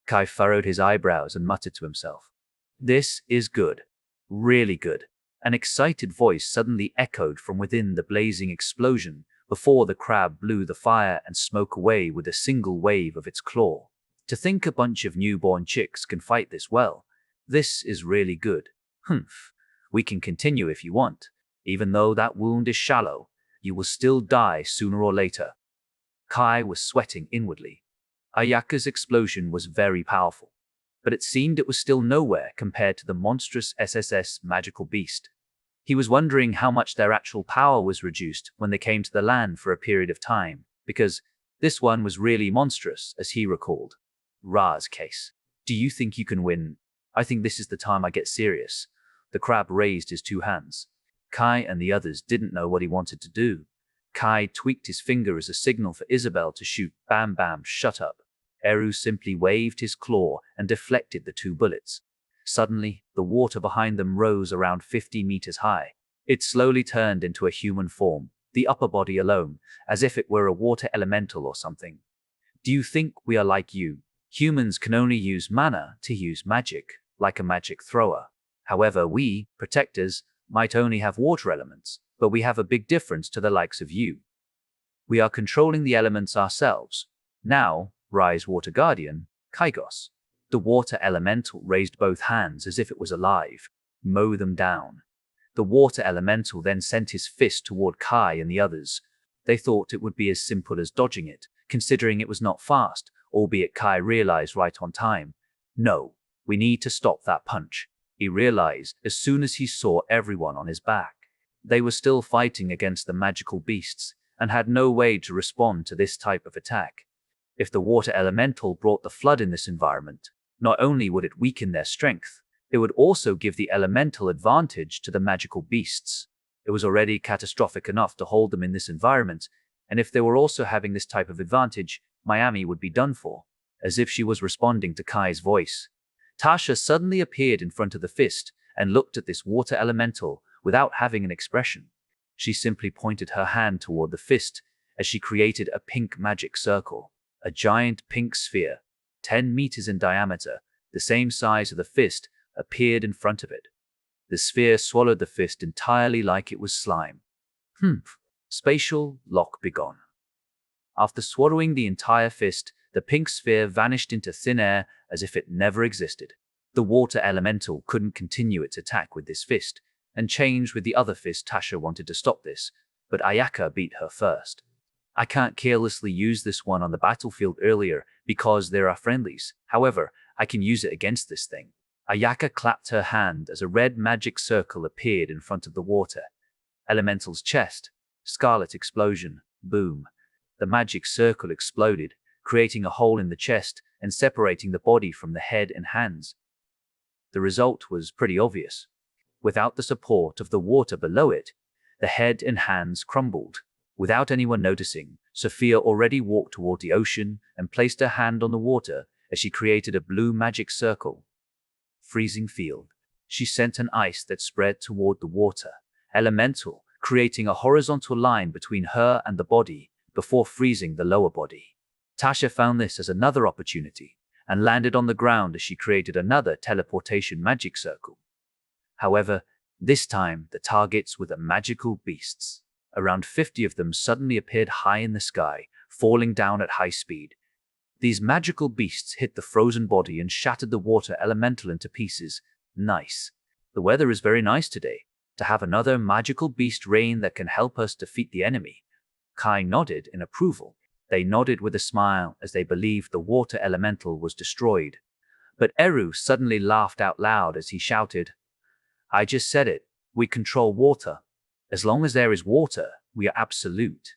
Kai furrowed his eyebrows and muttered to himself. "This is good. Really good." An excited voice suddenly echoed from within the blazing explosion before the crab blew the fire and smoke away with a single wave of its claw. "To think a bunch of newborn chicks can fight this well. This is really good. Humph. We can continue if you want. Even though that wound is shallow, you will still die sooner or later." Kai was sweating inwardly. Ayaka's explosion was very powerful, but it seemed it was still nowhere compared to the monstrous SSS magical beast. He was wondering how much their actual power was reduced when they came to the land for a period of time, because this one was really monstrous, as he recalled. Ra's case. "Do you think you can win? I think this is the time I get serious." The crab raised his two hands. Kai and the others didn't know what he wanted to do. Kai tweaked his finger as a signal for Isabel to shoot. Bam bam, shut up. Eru simply waved his claw and deflected the two bullets. Suddenly, the water behind them rose around 50 meters high. It slowly turned into a human form, the upper body alone, as if it were a water elemental or something. "Do you think we are like you? Humans can only use mana to use magic, like a magic thrower. However, we, protectors, might only have water elements, but we have a big difference to the likes of you. We are controlling the elements ourselves. Now, rise Water Guardian, Kaigos." The water elemental raised both hands as if it was alive. "Mow them down." The water elemental then sent his fist toward Kai and the others. They thought it would be as simple as dodging it, considering it was not fast, albeit Kai realized right on time. "No, we need to stop that punch," he realized as soon as he saw everyone on his back. They were still fighting against the magical beasts and had no way to respond to this type of attack. If the water elemental brought the flood in this environment, not only would it weaken their strength, it would also give the elemental advantage to the magical beasts. It was already catastrophic enough to hold them in this environment, and if they were also having this type of advantage, Miami would be done for. As if she was responding to Kai's voice, Tasha suddenly appeared in front of the fist and looked at this water elemental without having an expression. She simply pointed her hand toward the fist as she created a pink magic circle. A giant pink sphere, 10 meters in diameter, the same size of the fist, appeared in front of it. The sphere swallowed the fist entirely like it was slime. Spatial lock begone. After swallowing the entire fist, the pink sphere vanished into thin air as if it never existed. The water elemental couldn't continue its attack with this fist, and changed with the other fist. Tasha wanted to stop this, but Ayaka beat her first. I can't carelessly use this one on the battlefield earlier because there are friendlies. However, I can use it against this thing. Ayaka clapped her hand as a red magic circle appeared in front of the water elemental's chest. Scarlet explosion. Boom. The magic circle exploded, creating a hole in the chest and separating the body from the head and hands. The result was pretty obvious. Without the support of the water below it, the head and hands crumbled. Without anyone noticing, Sophia already walked toward the ocean and placed her hand on the water as she created a blue magic circle. Freezing field. She sent an ice that spread toward the water elemental, creating a horizontal line between her and the body before freezing the lower body. Tasha found this as another opportunity and landed on the ground as she created another teleportation magic circle. However, this time the targets were the magical beasts. Around 50 of them suddenly appeared high in the sky, falling down at high speed. These magical beasts hit the frozen body and shattered the water elemental into pieces. Nice. The weather is very nice today. To have another magical beast rain that can help us defeat the enemy. Kai nodded in approval. They nodded with a smile as they believed the water elemental was destroyed. But Eru suddenly laughed out loud as he shouted, "I just said it. We control water. As long as there is water, we are absolute."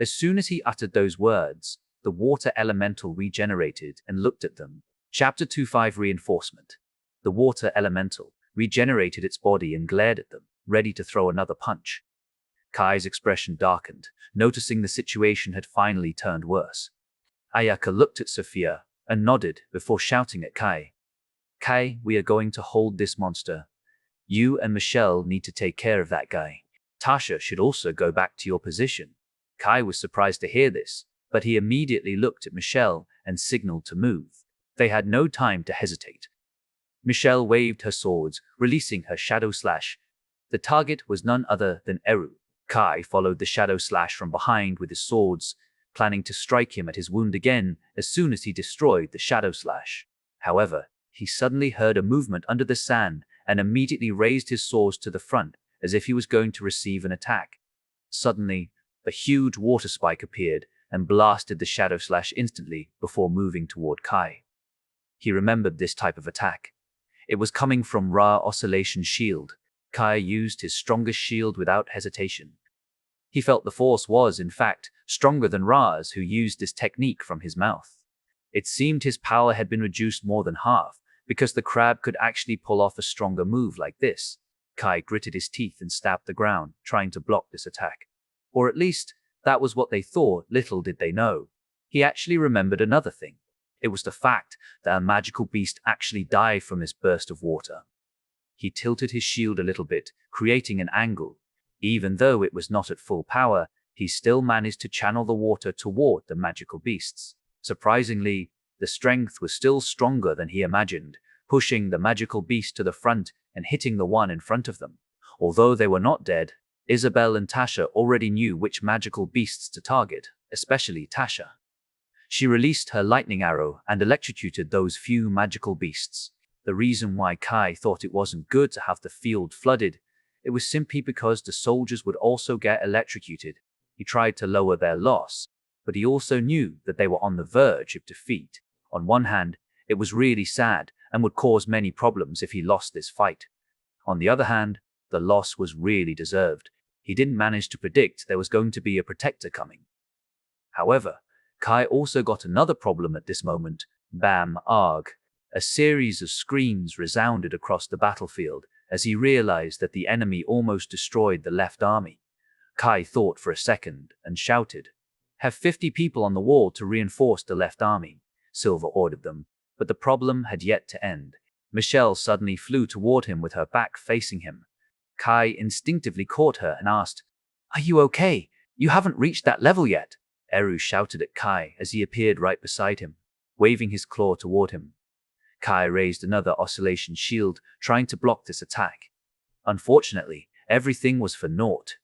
As soon as he uttered those words, the water elemental regenerated and looked at them. Chapter 25 Reinforcement. The water elemental regenerated its body and glared at them, ready to throw another punch. Kai's expression darkened, noticing the situation had finally turned worse. Ayaka looked at Sophia and nodded before shouting at Kai. "Kai, we are going to hold this monster. You and Michelle need to take care of that guy. Tasha should also go back to your position." Kai was surprised to hear this, but he immediately looked at Michelle and signaled to move. They had no time to hesitate. Michelle waved her swords, releasing her shadow slash. The target was none other than Eru. Kai followed the shadow slash from behind with his swords, planning to strike him at his wound again as soon as he destroyed the shadow slash. However, he suddenly heard a movement under the sand and immediately raised his swords to the front as if he was going to receive an attack. Suddenly, a huge water spike appeared and blasted the shadow slash instantly before moving toward Kai. He remembered this type of attack. It was coming from Ra Oscillation Shield. Kai used his strongest shield without hesitation. He felt the force was, in fact, stronger than Ra's, who used this technique from his mouth. It seemed his power had been reduced more than half, because the crab could actually pull off a stronger move like this. Kai gritted his teeth and stabbed the ground, trying to block this attack. Or at least, that was what they thought. Little did they know. He actually remembered another thing. It was the fact that a magical beast actually died from this burst of water. He tilted his shield a little bit, creating an angle. Even though it was not at full power, he still managed to channel the water toward the magical beasts. Surprisingly, the strength was still stronger than he imagined, pushing the magical beast to the front and hitting the one in front of them. Although they were not dead, Isabel and Tasha already knew which magical beasts to target, especially Tasha. She released her lightning arrow and electrocuted those few magical beasts. The reason why Kai thought it wasn't good to have the field flooded, it was simply because the soldiers would also get electrocuted. He tried to lower their loss, but he also knew that they were on the verge of defeat. On one hand, it was really sad and would cause many problems if he lost this fight. On the other hand, the loss was really deserved. He didn't manage to predict there was going to be a protector coming. However, Kai also got another problem at this moment. Bam, arg. A series of screams resounded across the battlefield as he realized that the enemy almost destroyed the left army. Kai thought for a second and shouted, "Have 50 people on the wall to reinforce the left army," Silver ordered them, but the problem had yet to end. Michelle suddenly flew toward him with her back facing him. Kai instinctively caught her and asked, "Are you okay? You haven't reached that level yet." Eru shouted at Kai as he appeared right beside him, waving his claw toward him. Kai raised another oscillation shield, trying to block this attack. Unfortunately, everything was for naught.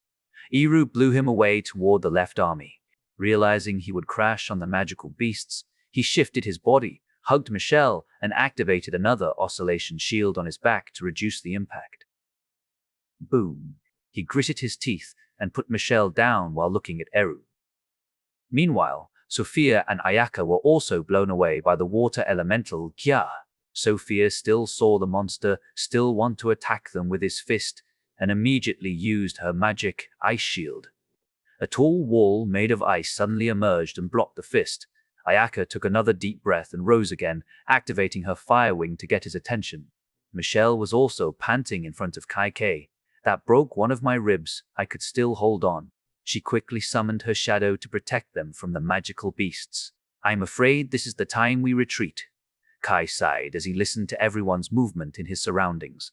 Eru blew him away toward the left army. Realizing he would crash on the magical beasts, he shifted his body, hugged Michelle, and activated another oscillation shield on his back to reduce the impact. Boom. He gritted his teeth and put Michelle down while looking at Eru. Meanwhile, Sophia and Ayaka were also blown away by the water elemental Kya. Sophia still saw the monster, still want to attack them with his fist, and immediately used her magic ice shield. A tall wall made of ice suddenly emerged and blocked the fist. Ayaka took another deep breath and rose again, activating her fire wing to get his attention. Michelle was also panting in front of Kai. "That broke one of my ribs. I could still hold on." She quickly summoned her shadow to protect them from the magical beasts. "I'm afraid this is the time we retreat." Kai sighed as he listened to everyone's movement in his surroundings.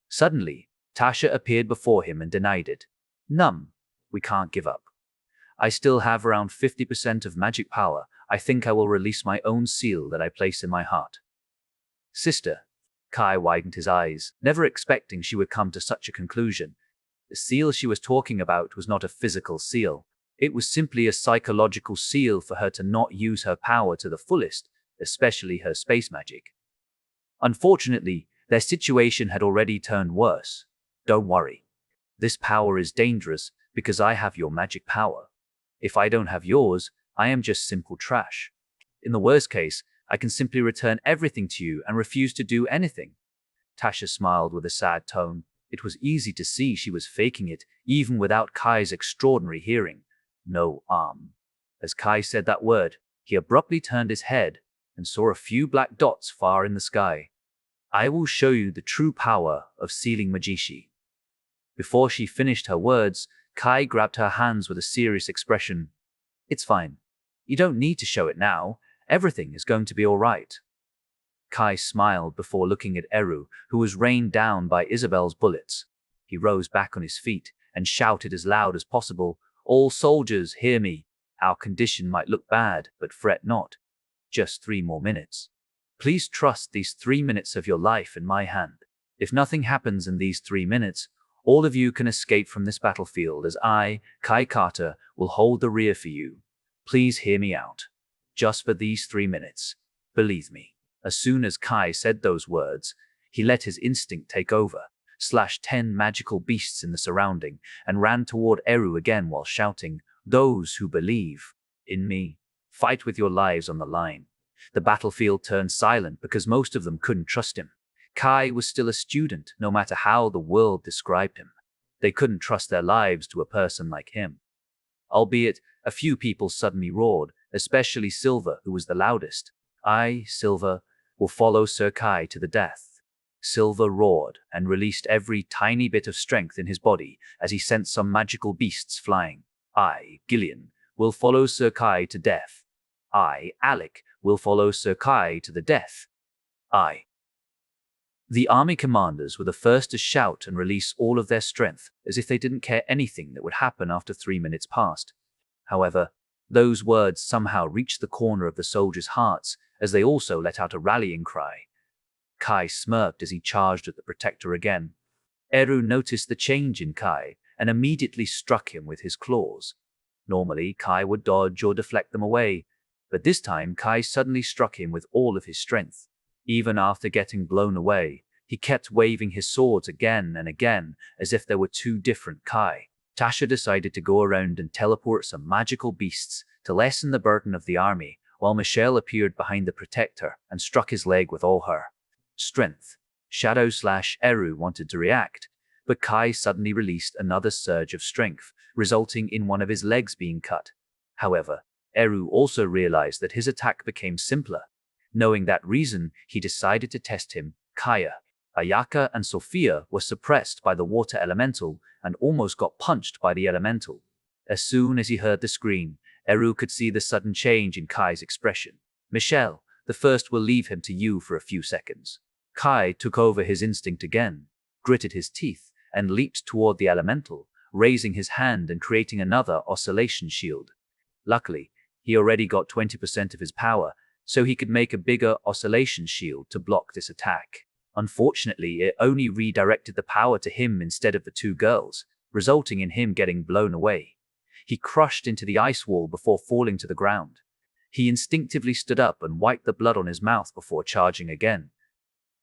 Suddenly, Tasha appeared before him and denied it. "Num, we can't give up. I still have around 50% of magic power. I think I will release my own seal that I place in my heart." "Sister." Kai widened his eyes, never expecting she would come to such a conclusion. The seal she was talking about was not a physical seal. It was simply a psychological seal for her to not use her power to the fullest, especially her space magic. Unfortunately, their situation had already turned worse. "Don't worry. This power is dangerous because I have your magic power. If I don't have yours, I am just simple trash. In the worst case, I can simply return everything to you and refuse to do anything." Tasha smiled with a sad tone. It was easy to see she was faking it, even without Kai's extraordinary hearing. "No arm." As Kai said that word, he abruptly turned his head and saw a few black dots far in the sky. "I will show you the true power of sealing Magishi." Before she finished her words, Kai grabbed her hands with a serious expression. "It's fine. You don't need to show it now. Everything is going to be all right." Kai smiled before looking at Eru, who was rained down by Isabel's bullets. He rose back on his feet and shouted as loud as possible, "All soldiers, hear me. Our condition might look bad, but fret not. Just 3 more minutes. Please trust these 3 minutes of your life in my hand. If nothing happens in these 3 minutes, all of you can escape from this battlefield as I, Kai Carter, will hold the rear for you. Please hear me out. Just for these 3 minutes. Believe me." As soon as Kai said those words, he let his instinct take over, slashed 10 magical beasts in the surrounding, and ran toward Eru again while shouting, "Those who believe in me, fight with your lives on the line." The battlefield turned silent because most of them couldn't trust him. Kai was still a student, no matter how the world described him. They couldn't trust their lives to a person like him. Albeit, a few people suddenly roared, especially Silver, who was the loudest. "I, Silver, will follow Sir Kai to the death." Silver roared and released every tiny bit of strength in his body as he sent some magical beasts flying. "I, Gillian, will follow Sir Kai to death. I, Alec, will follow Sir Kai to the death. I." The army commanders were the first to shout and release all of their strength, as if they didn't care anything that would happen after 3 minutes passed. However, those words somehow reached the corner of the soldiers' hearts, as they also let out a rallying cry. Kai smirked as he charged at the protector again. Eru noticed the change in Kai and immediately struck him with his claws. Normally, Kai would dodge or deflect them away, but this time Kai suddenly struck him with all of his strength. Even after getting blown away, he kept waving his swords again and again, as if there were 2 different Kai. Tasha decided to go around and teleport some magical beasts to lessen the burden of the army, while Michelle appeared behind the protector and struck his leg with all her strength. Shadow/Eru wanted to react, but Kai suddenly released another surge of strength, resulting in one of his legs being cut. However, Eru also realized that his attack became simpler. Knowing that reason, he decided to test him. Kaya, Ayaka, and Sophia were suppressed by the water elemental and almost got punched by the elemental. As soon as he heard the scream, Eru could see the sudden change in Kai's expression. Michelle, the first will leave him to you for a few seconds. Kai took over his instinct again, gritted his teeth, and leaped toward the elemental, raising his hand and creating another oscillation shield. Luckily, he already got 20% of his power, so he could make a bigger oscillation shield to block this attack. Unfortunately, it only redirected the power to him instead of the two girls, resulting in him getting blown away. He crushed into the ice wall before falling to the ground. He instinctively stood up and wiped the blood on his mouth before charging again.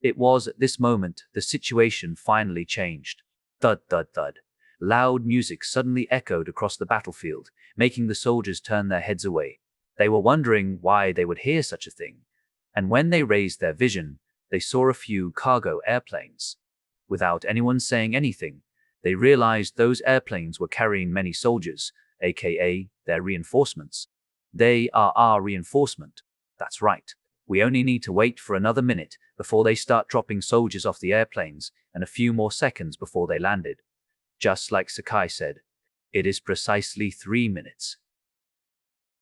It was at this moment the situation finally changed. Thud, thud, thud. Loud music suddenly echoed across the battlefield, making the soldiers turn their heads away. They were wondering why they would hear such a thing, and when they raised their vision, they saw a few cargo airplanes. Without anyone saying anything, they realized those airplanes were carrying many soldiers, aka their reinforcements. They are our reinforcement. That's right. We only need to wait for another minute before they start dropping soldiers off the airplanes and a few more seconds before they landed. Just like Sakai said, it is precisely 3 minutes.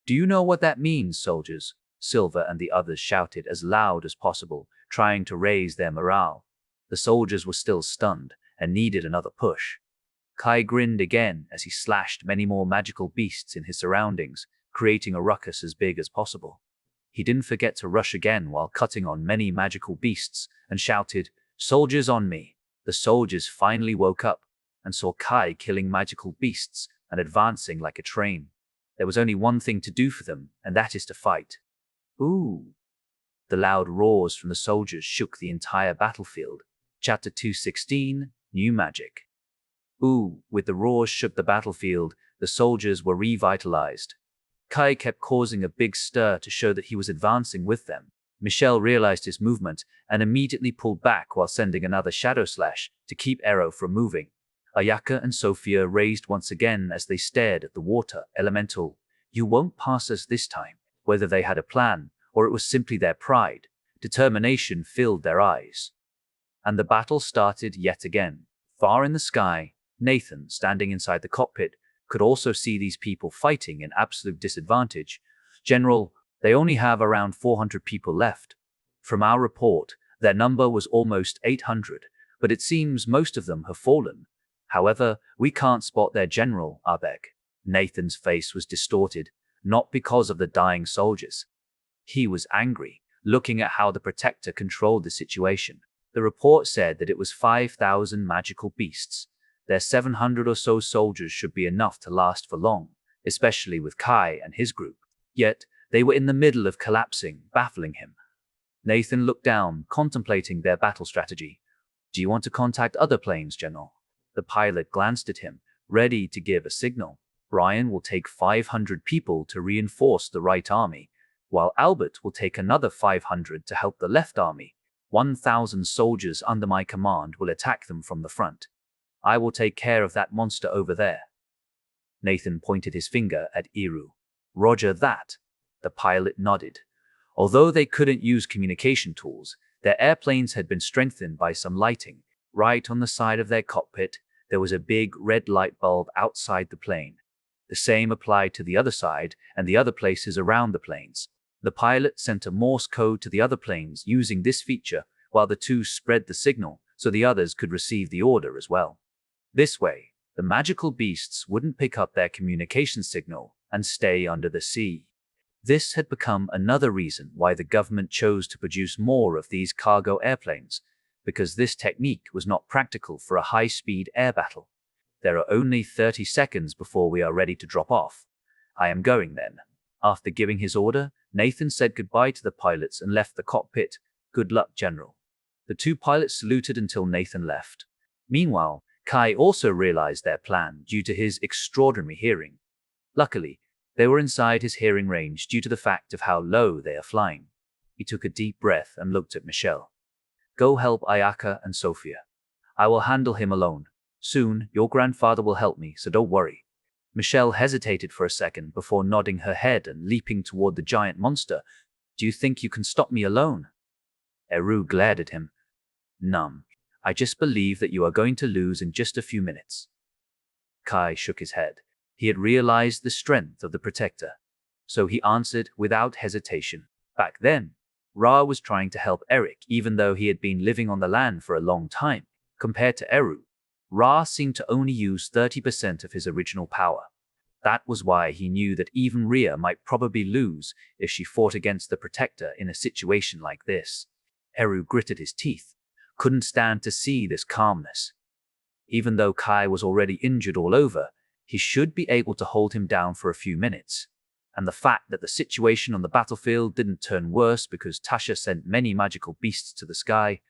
Do you know what that means, soldiers? Silver and the others shouted as loud as possible, trying to raise their morale. The soldiers were still stunned and needed another push. Kai grinned again as he slashed many more magical beasts in his surroundings, creating a ruckus as big as possible. He didn't forget to rush again while cutting on many magical beasts and shouted, "Soldiers on me!" The soldiers finally woke up and saw Kai killing magical beasts and advancing like a train. There was only one thing to do for them, and that is to fight. Ooh! The loud roars from the soldiers shook the entire battlefield. Chapter 216, New Magic. Ooh! With the roars shook the battlefield, the soldiers were revitalized. Kai kept causing a big stir to show that he was advancing with them. Michelle realized his movement and immediately pulled back while sending another shadow slash to keep Arrow from moving. Ayaka and Sophia raised once again as they stared at the water elemental. You won't pass us this time. Whether they had a plan, or it was simply their pride, determination filled their eyes. And the battle started yet again. Far in the sky, Nathan, standing inside the cockpit, could also see these people fighting an absolute disadvantage. General, they only have around 400 people left. From our report, their number was almost 800, but it seems most of them have fallen. However, we can't spot their general, Abeg. Nathan's face was distorted, not because of the dying soldiers. He was angry, looking at how the Protector controlled the situation. The report said that it was 5,000 magical beasts. Their 700 or so soldiers should be enough to last for long, especially with Kai and his group. Yet, they were in the middle of collapsing, baffling him. Nathan looked down, contemplating their battle strategy. Do you want to contact other planes, General? The pilot glanced at him, ready to give a signal. Brian will take 500 people to reinforce the right army, while Albert will take another 500 to help the left army. 1,000 soldiers under my command will attack them from the front. I will take care of that monster over there. Nathan pointed his finger at Eru. Roger that. The pilot nodded. Although they couldn't use communication tools, their airplanes had been strengthened by some lighting. Right on the side of their cockpit, there was a big red light bulb outside the plane. The same applied to the other side and the other places around the planes. The pilot sent a Morse code to the other planes using this feature, while the two spread the signal so the others could receive the order as well. This way, the magical beasts wouldn't pick up their communication signal and stay under the sea. This had become another reason why the government chose to produce more of these cargo airplanes, because this technique was not practical for a high-speed air battle. There are only 30 seconds before we are ready to drop off. I am going then. After giving his order, Nathan said goodbye to the pilots and left the cockpit. Good luck, General. The two pilots saluted until Nathan left. Meanwhile, Kai also realized their plan due to his extraordinary hearing. Luckily, they were inside his hearing range due to the fact of how low they are flying. He took a deep breath and looked at Michelle. Go help Ayaka and Sophia. I will handle him alone. Soon, your grandfather will help me, so don't worry. Michelle hesitated for a second before nodding her head and leaping toward the giant monster. Do you think you can stop me alone? Eru glared at him. Numb. I just believe that you are going to lose in just a few minutes. Kai shook his head. He had realized the strength of the protector. So he answered without hesitation. Back then, Ra was trying to help Eric even though he had been living on the land for a long time. Compared to Eru, Ra seemed to only use 30% of his original power. That was why he knew that even Rhea might probably lose if she fought against the protector in a situation like this. Eru gritted his teeth, couldn't stand to see this calmness. Even though Kai was already injured all over, he should be able to hold him down for a few minutes. And the fact that the situation on the battlefield didn't turn worse because Tasha sent many magical beasts to the sky,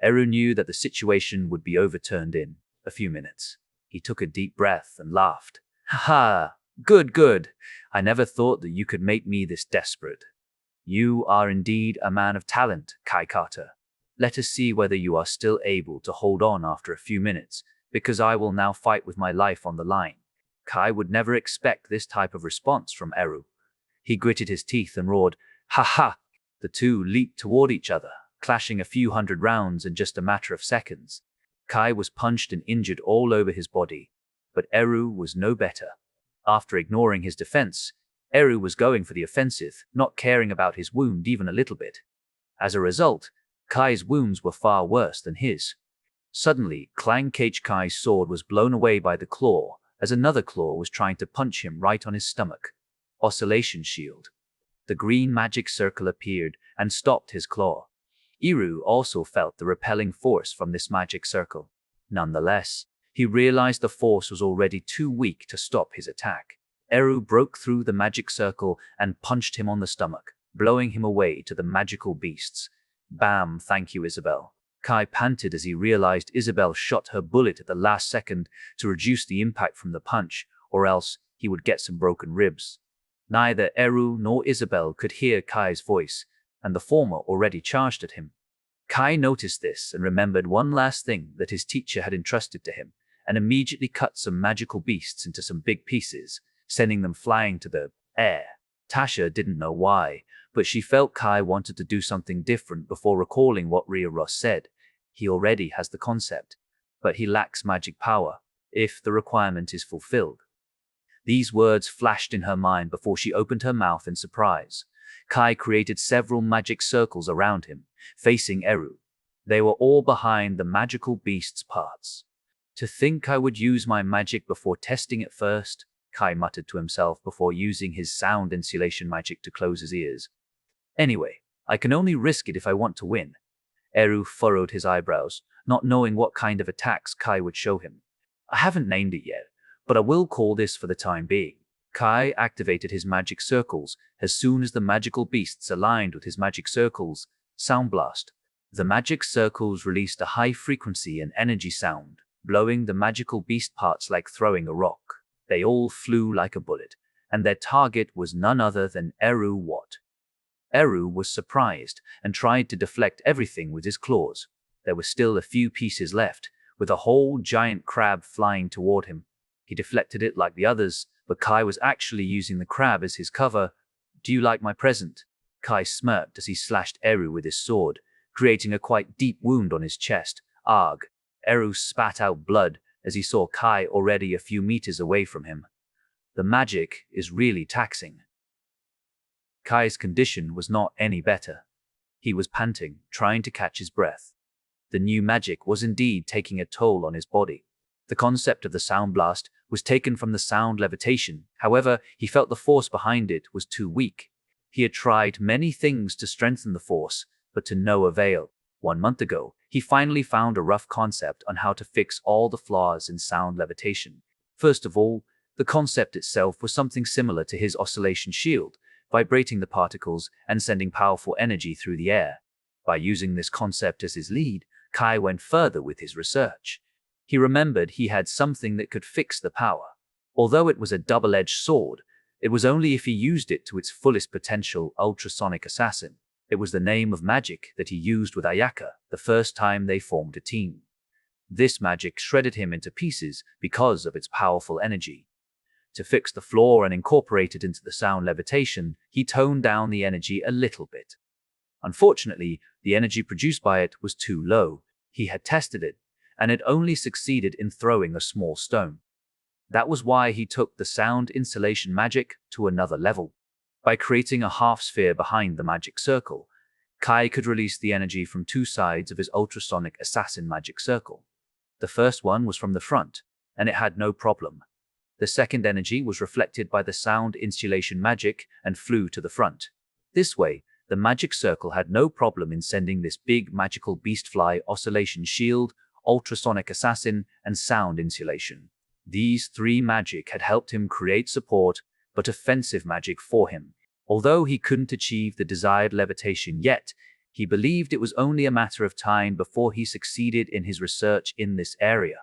Eru knew that the situation would be overturned in a few minutes. He took a deep breath and laughed. Ha! Good, good. I never thought that you could make me this desperate. You are indeed a man of talent, Kai Carter. Let us see whether you are still able to hold on after a few minutes, because I will now fight with my life on the line. Kai would never expect this type of response from Eru. He gritted his teeth and roared, Ha ha! The two leaped toward each other, clashing a few hundred rounds in just a matter of seconds. Kai was punched and injured all over his body, but Eru was no better. After ignoring his defense, Eru was going for the offensive, not caring about his wound even a little bit. As a result, Kai's wounds were far worse than his. Suddenly, Clang Cage Kai's sword was blown away by the claw, as another claw was trying to punch him right on his stomach. Oscillation Shield. The green magic circle appeared and stopped his claw. Eru also felt the repelling force from this magic circle. Nonetheless, he realized the force was already too weak to stop his attack. Eru broke through the magic circle and punched him on the stomach, blowing him away to the magical beasts. Bam, thank you, Isabel. Kai panted as he realized Isabel shot her bullet at the last second to reduce the impact from the punch, or else he would get some broken ribs. Neither Eru nor Isabel could hear Kai's voice, and the former already charged at him. Kai noticed this and remembered one last thing that his teacher had entrusted to him, and immediately cut some magical beasts into some big pieces, sending them flying to the air. Tasha didn't know why, but she felt Kai wanted to do something different before recalling what Rhea Ross said. He already has the concept, but he lacks magic power, if the requirement is fulfilled. These words flashed in her mind before she opened her mouth in surprise. Kai created several magic circles around him, facing Eru. They were all behind the magical beast's parts. To think I would use my magic before testing it first, Kai muttered to himself before using his sound insulation magic to close his ears. Anyway, I can only risk it if I want to win. Eru furrowed his eyebrows, not knowing what kind of attacks Kai would show him. I haven't named it yet, but I will call this for the time being. Kai activated his magic circles as soon as the magical beasts aligned with his magic circles. Sound Blast. The magic circles released a high frequency and energy sound, blowing the magical beast parts like throwing a rock. They all flew like a bullet, and their target was none other than Eru Watt. Eru was surprised and tried to deflect everything with his claws. There were still a few pieces left, with a whole giant crab flying toward him. He deflected it like the others, but Kai was actually using the crab as his cover. Do you like my present? Kai smirked as he slashed Eru with his sword, creating a quite deep wound on his chest. Arg! Eru spat out blood as he saw Kai already a few meters away from him. The magic is really taxing. Kai's condition was not any better. He was panting, trying to catch his breath. The new magic was indeed taking a toll on his body. The concept of the sound blast was taken from the sound levitation. However, he felt the force behind it was too weak. He had tried many things to strengthen the force, but to no avail. 1 month ago, he finally found a rough concept on how to fix all the flaws in sound levitation. First of all, the concept itself was something similar to his oscillation shield, vibrating the particles and sending powerful energy through the air. By using this concept as his lead, Kai went further with his research. He remembered he had something that could fix the power. Although it was a double-edged sword, it was only if he used it to its fullest potential. Ultrasonic Assassin. It was the name of magic that he used with Ayaka the first time they formed a team. This magic shredded him into pieces because of its powerful energy. To fix the floor and incorporate it into the sound levitation, he toned down the energy a little bit. Unfortunately, the energy produced by it was too low. He had tested it, and it only succeeded in throwing a small stone. That was why he took the sound insulation magic to another level. By creating a half sphere behind the magic circle, Kai could release the energy from two sides of his ultrasonic assassin magic circle. The first one was from the front, and it had no problem. The second energy was reflected by the sound insulation magic and flew to the front. This way, the magic circle had no problem in sending this big magical beastfly oscillation shield, ultrasonic assassin, and sound insulation. These three magic had helped him create support, but offensive magic for him. Although he couldn't achieve the desired levitation yet, he believed it was only a matter of time before he succeeded in his research in this area.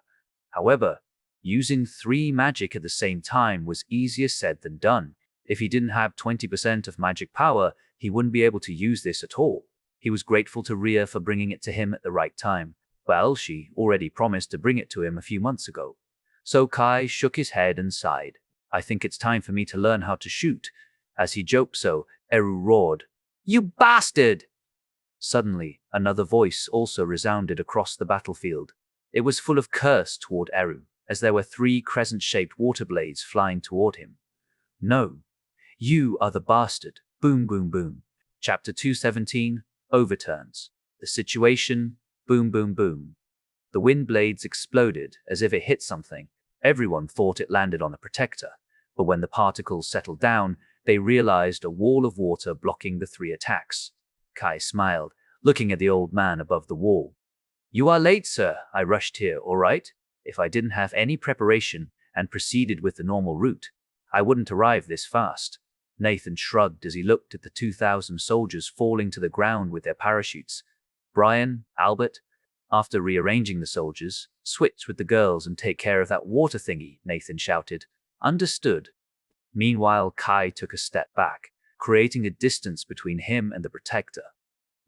However, using three magic at the same time was easier said than done. If he didn't have 20% of magic power, he wouldn't be able to use this at all. He was grateful to Rhea for bringing it to him at the right time. Well, she already promised to bring it to him a few months ago. So Kai shook his head and sighed. I think it's time for me to learn how to shoot. As he joked so, Eru roared, "You bastard!" Suddenly, another voice also resounded across the battlefield. It was full of curse toward Eru, as there were three crescent-shaped water blades flying toward him. "No, you are the bastard." Boom, boom, boom. Chapter 217, Overturns. The situation, boom, boom, boom. The wind blades exploded as if it hit something. Everyone thought it landed on a protector, but when the particles settled down, they realized a wall of water blocking the three attacks. Kai smiled, looking at the old man above the wall. "You are late, sir. I rushed here, all right? If I didn't have any preparation and proceeded with the normal route, I wouldn't arrive this fast." Nathan shrugged as he looked at the 2,000 soldiers falling to the ground with their parachutes. "Brian, Albert, after rearranging the soldiers, switch with the girls and take care of that water thingy," Nathan shouted. "Understood." Meanwhile, Kai took a step back, creating a distance between him and the protector.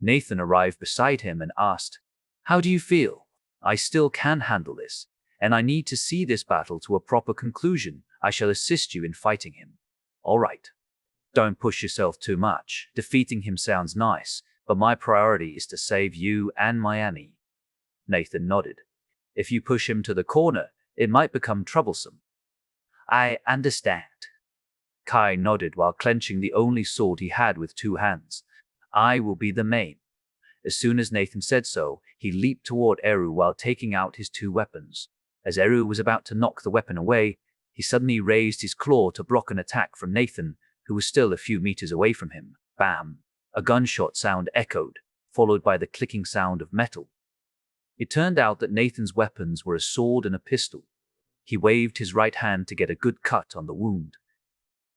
Nathan arrived beside him and asked, "How do you feel?" "I still can handle this, and I need to see this battle to a proper conclusion. I shall assist you in fighting him." "All right. Don't push yourself too much. Defeating him sounds nice, but my priority is to save you and my Annie." Nathan nodded. "If you push him to the corner, it might become troublesome." "I understand." Kai nodded while clenching the only sword he had with two hands. "I will be the main." As soon as Nathan said so, he leaped toward Eru while taking out his two weapons. As Eru was about to knock the weapon away, he suddenly raised his claw to block an attack from Nathan, who was still a few meters away from him. Bam! A gunshot sound echoed, followed by the clicking sound of metal. It turned out that Nathan's weapons were a sword and a pistol. He waved his right hand to get a good cut on the wound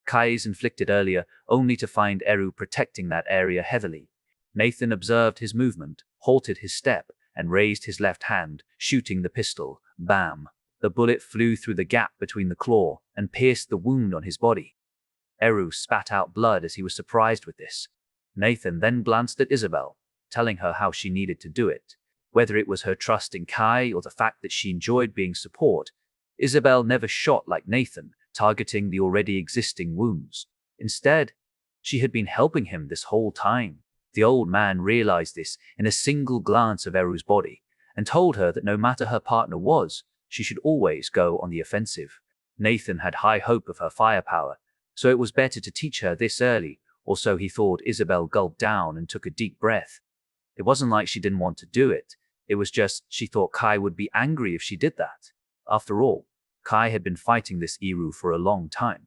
Kai's inflicted earlier, only to find Eru protecting that area heavily. Nathan observed his movement, halted his step, and raised his left hand, shooting the pistol. Bam! The bullet flew through the gap between the claw and pierced the wound on his body. Eru spat out blood as he was surprised with this. Nathan then glanced at Isabel, telling her how she needed to do it. Whether it was her trust in Kai or the fact that she enjoyed being support, Isabel never shot like Nathan, targeting the already existing wounds. Instead, she had been helping him this whole time. The old man realized this in a single glance of Eru's body, and told her that no matter her partner was, she should always go on the offensive. Nathan had high hope of her firepower, so it was better to teach her this early, or so he thought. Isabel gulped down and took a deep breath. It wasn't like she didn't want to do it. It was just she thought Kai would be angry if she did that. After all, Kai had been fighting this Eru for a long time.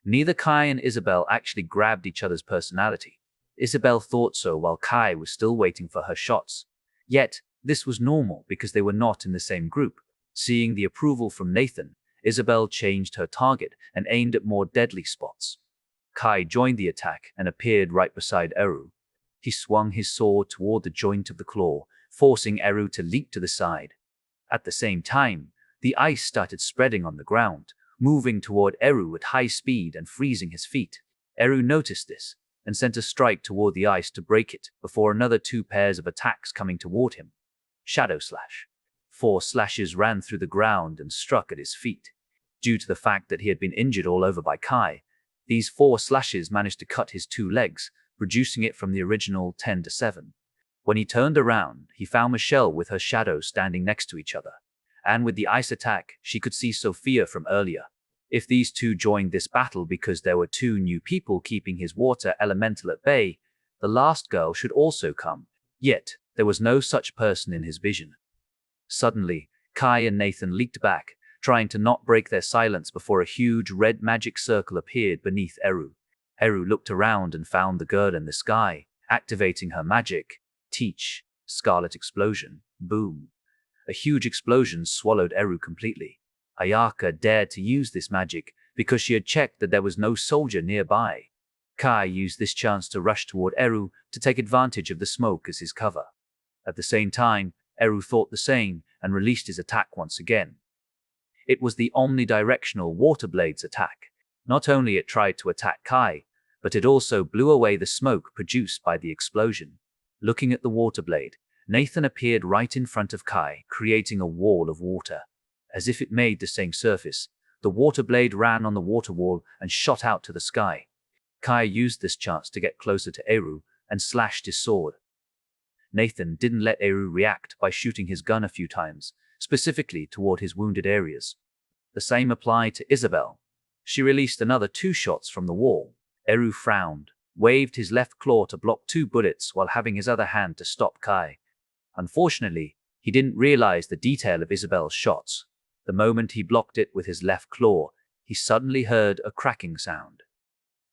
Neither Kai and Isabel actually grabbed each other's personality. Isabel thought so while Kai was still waiting for her shots. Yet, this was normal because they were not in the same group. Seeing the approval from Nathan, Isabel changed her target and aimed at more deadly spots. Kai joined the attack and appeared right beside Eru. He swung his sword toward the joint of the claw, forcing Eru to leap to the side. At the same time, the ice started spreading on the ground, moving toward Eru at high speed and freezing his feet. Eru noticed this and sent a strike toward the ice to break it before another two pairs of attacks coming toward him. Shadow slash. 4 slashes ran through the ground and struck at his feet. Due to the fact that he had been injured all over by Kai, these 4 slashes managed to cut his 2 legs, reducing it from the original 10 to 7. When he turned around, he found Michelle with her shadow standing next to each other. And with the ice attack, she could see Sophia from earlier. If these two joined this battle because there were 2 new people keeping his water elemental at bay, the last girl should also come. Yet, there was no such person in his vision. Suddenly, Kai and Nathan leaped back, trying to not break their silence before a huge red magic circle appeared beneath Eru. Eru looked around and found the girl in the sky, activating her magic. Teach, Scarlet Explosion, boom. A huge explosion swallowed Eru completely. Ayaka dared to use this magic because she had checked that there was no soldier nearby. Kai used this chance to rush toward Eru to take advantage of the smoke as his cover. At the same time, Eru thought the same and released his attack once again. It was the omnidirectional Water Blade's attack. Not only it tried to attack Kai, but it also blew away the smoke produced by the explosion. Looking at the Water Blade, Nathan appeared right in front of Kai, creating a wall of water. As if it made the same surface, the Water Blade ran on the water wall and shot out to the sky. Kai used this chance to get closer to Eru and slashed his sword. Nathan didn't let Eru react by shooting his gun a few times, specifically toward his wounded areas. The same applied to Isabel. She released another 2 shots from the wall. Eru frowned, waved his left claw to block 2 bullets while having his other hand to stop Kai. Unfortunately, he didn't realize the detail of Isabel's shots. The moment he blocked it with his left claw, he suddenly heard a cracking sound.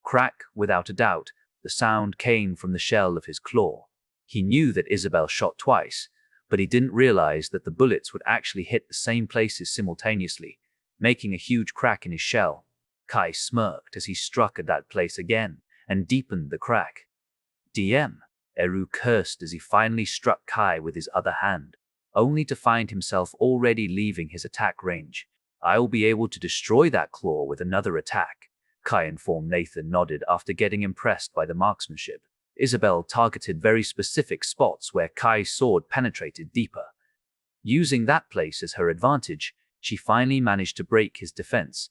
Crack, without a doubt, the sound came from the shell of his claw. He knew that Isabel shot twice, but he didn't realize that the bullets would actually hit the same places simultaneously, making a huge crack in his shell. Kai smirked as he struck at that place again and deepened the crack. DM, Eru cursed as he finally struck Kai with his other hand, only to find himself already leaving his attack range. I'll be able to destroy that claw with another attack, Kai informed. Nathan nodded after getting impressed by the marksmanship. Isabel targeted very specific spots where Kai's sword penetrated deeper. Using that place as her advantage, she finally managed to break his defense.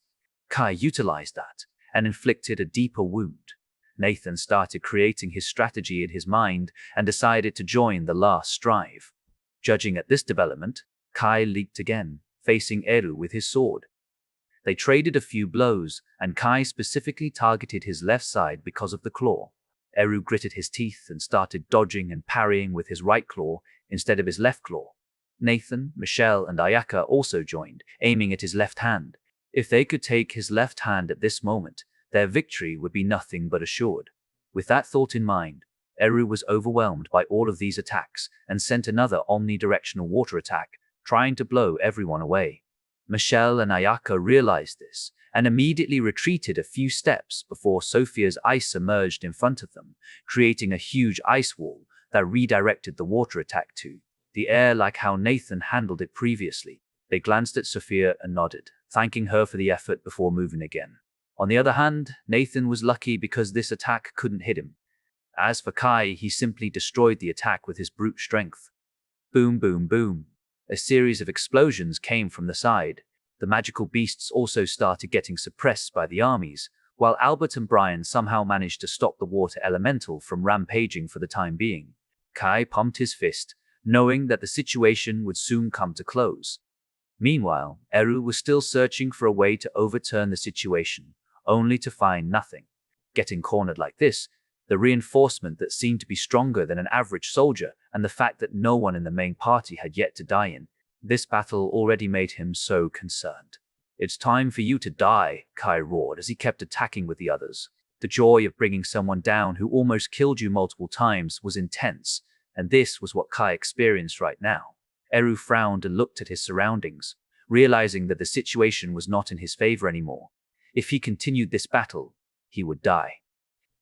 Kai utilized that and inflicted a deeper wound. Nathan started creating his strategy in his mind and decided to join the last strive. Judging at this development, Kai leaped again, facing Eru with his sword. They traded a few blows, and Kai specifically targeted his left side because of the claw. Eru gritted his teeth and started dodging and parrying with his right claw instead of his left claw. Nathan, Michelle, and Ayaka also joined, aiming at his left hand. If they could take his left hand at this moment, their victory would be nothing but assured. With that thought in mind, Eru was overwhelmed by all of these attacks and sent another omnidirectional water attack, trying to blow everyone away. Michelle and Ayaka realized this and immediately retreated a few steps before Sophia's ice emerged in front of them, creating a huge ice wall that redirected the water attack to the air like how Nathan handled it previously. They glanced at Sophia and nodded, thanking her for the effort before moving again. On the other hand, Nathan was lucky because this attack couldn't hit him. As for Kai, he simply destroyed the attack with his brute strength. Boom, boom, boom. A series of explosions came from the side. The magical beasts also started getting suppressed by the armies, while Albert and Brian somehow managed to stop the water elemental from rampaging for the time being. Kai pumped his fist, knowing that the situation would soon come to close. Meanwhile, Eru was still searching for a way to overturn the situation, only to find nothing. Getting cornered like this, the reinforcement that seemed to be stronger than an average soldier, and the fact that no one in the main party had yet to die in this battle already made him so concerned. It's time for you to die, Kai roared as he kept attacking with the others. The joy of bringing someone down who almost killed you multiple times was intense, and this was what Kai experienced right now. Eru frowned and looked at his surroundings, realizing that the situation was not in his favor anymore. If he continued this battle, he would die.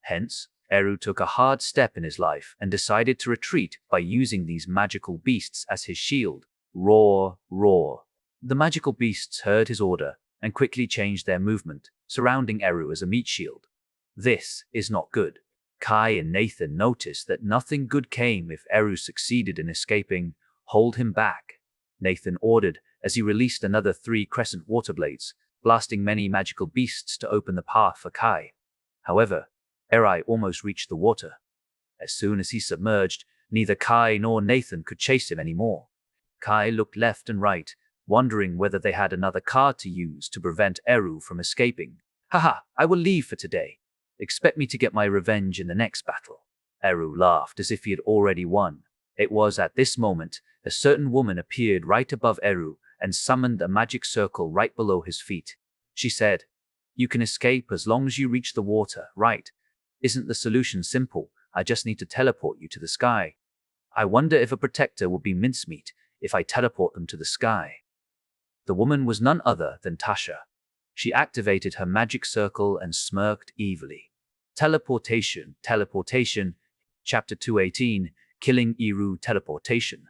Hence, Eru took a hard step in his life and decided to retreat by using these magical beasts as his shield. Roar, roar. The magical beasts heard his order and quickly changed their movement, surrounding Eru as a meat shield. This is not good. Kai and Nathan noticed that nothing good came if Eru succeeded in escaping. Hold him back, Nathan ordered as he released another 3 crescent water blades, blasting many magical beasts to open the path for Kai. However, Eri almost reached the water. As soon as he submerged, neither Kai nor Nathan could chase him anymore. Kai looked left and right, wondering whether they had another card to use to prevent Eru from escaping. Haha, I will leave for today. Expect me to get my revenge in the next battle. Eru laughed as if he had already won. It was at this moment a certain woman appeared right above Eru and summoned a magic circle right below his feet. She said, "You can escape as long as you reach the water, right? Isn't the solution simple? I just need to teleport you to the sky. I wonder if a protector would be mincemeat if I teleport them to the sky." The woman was none other than Tasha. She activated her magic circle and smirked evilly. Teleportation, teleportation. Chapter 218, Killing Eru Teleportation.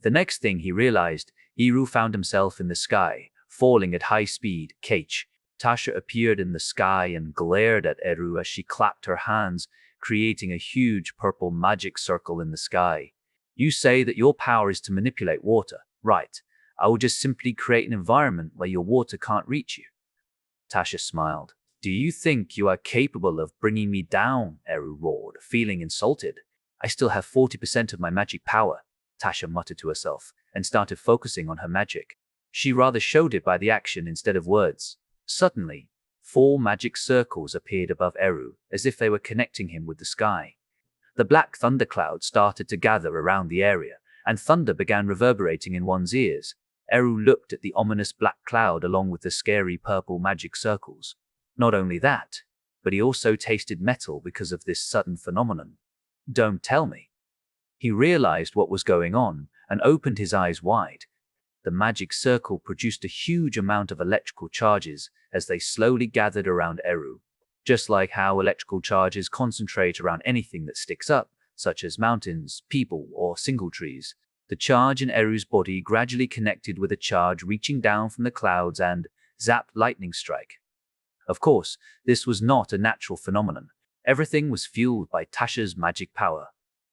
The next thing he realized, Eru found himself in the sky, falling at high speed. Tasha appeared in the sky and glared at Eru as she clapped her hands, creating a huge purple magic circle in the sky. You say that your power is to manipulate water, right? I will just simply create an environment where your water can't reach you. Tasha smiled. Do you think you are capable of bringing me down? Eru roared, feeling insulted. I still have 40% of my magic power, Tasha muttered to herself, and started focusing on her magic. She rather showed it by the action instead of words. Suddenly, 4 magic circles appeared above Eru, as if they were connecting him with the sky. The black thundercloud started to gather around the area, and thunder began reverberating in one's ears. Eru looked at the ominous black cloud along with the scary purple magic circles. Not only that, but he also tasted metal because of this sudden phenomenon. Don't tell me. He realized what was going on and opened his eyes wide. The magic circle produced a huge amount of electrical charges as they slowly gathered around Eru. Just like how electrical charges concentrate around anything that sticks up, such as mountains, people, or single trees, the charge in Eru's body gradually connected with a charge reaching down from the clouds and zapped lightning strike. Of course, this was not a natural phenomenon. Everything was fueled by Tasha's magic power.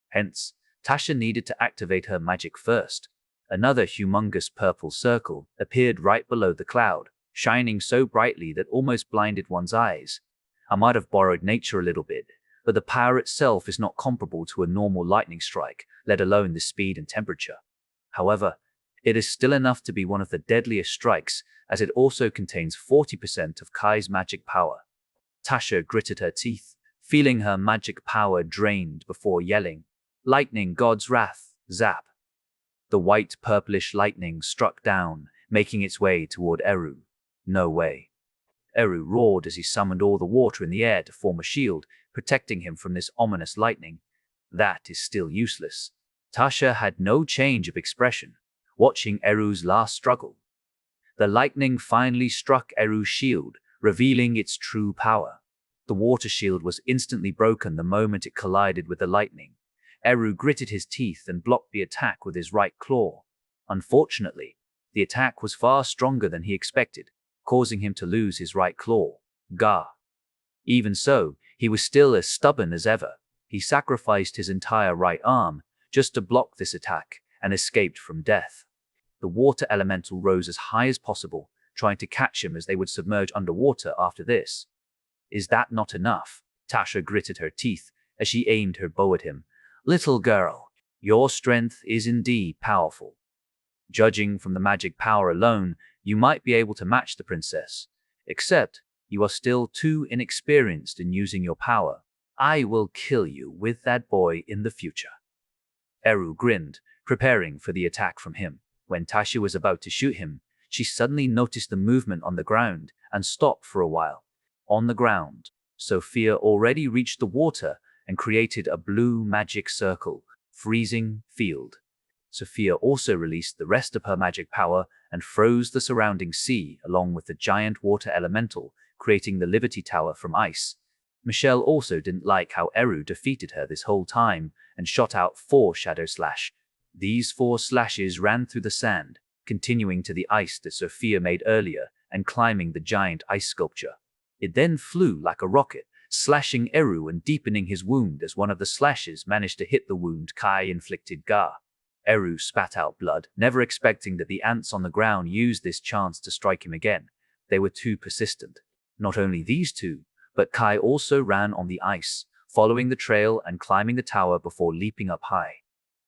Hence, Tasha needed to activate her magic first. Another humongous purple circle appeared right below the cloud, shining so brightly that almost blinded one's eyes. I might have borrowed nature a little bit, but the power itself is not comparable to a normal lightning strike, let alone the speed and temperature. However, it is still enough to be one of the deadliest strikes, as it also contains 40% of Kai's magic power. Tasha gritted her teeth, feeling her magic power drained before yelling, "Lightning, God's wrath!" Zap! The white purplish lightning struck down, making its way toward Eru. No way. Eru roared as he summoned all the water in the air to form a shield, protecting him from this ominous lightning. That is still useless. Tasha had no change of expression, watching Eru's last struggle. The lightning finally struck Eru's shield, revealing its true power. The water shield was instantly broken the moment it collided with the lightning. Eru gritted his teeth and blocked the attack with his right claw. Unfortunately, the attack was far stronger than he expected, causing him to lose his right claw. Gah! Even so, he was still as stubborn as ever. He sacrificed his entire right arm just to block this attack and escaped from death. The water elemental rose as high as possible, trying to catch him as they would submerge underwater after this. Is that not enough? Tasha gritted her teeth as she aimed her bow at him. Little girl, your strength is indeed powerful. Judging from the magic power alone, you might be able to match the princess. Except, you are still too inexperienced in using your power. I will kill you with that boy in the future. Eru grinned, preparing for the attack from him. When Tasha was about to shoot him, she suddenly noticed the movement on the ground and stopped for a while. On the ground, Sophia already reached the water and created a blue magic circle, freezing field. Sophia also released the rest of her magic power and froze the surrounding sea along with the giant water elemental, creating the Liberty Tower from ice. Michelle also didn't like how Eru defeated her this whole time and shot out 4 shadow slash. These 4 slashes ran through the sand, continuing to the ice that Sophia made earlier and climbing the giant ice sculpture. It then flew like a rocket, slashing Eru and deepening his wound as one of the slashes managed to hit the wound Kai inflicted. Gah! Eru spat out blood, never expecting that the ants on the ground used this chance to strike him again. They were too persistent. Not only these two, but Kai also ran on the ice, following the trail and climbing the tower before leaping up high.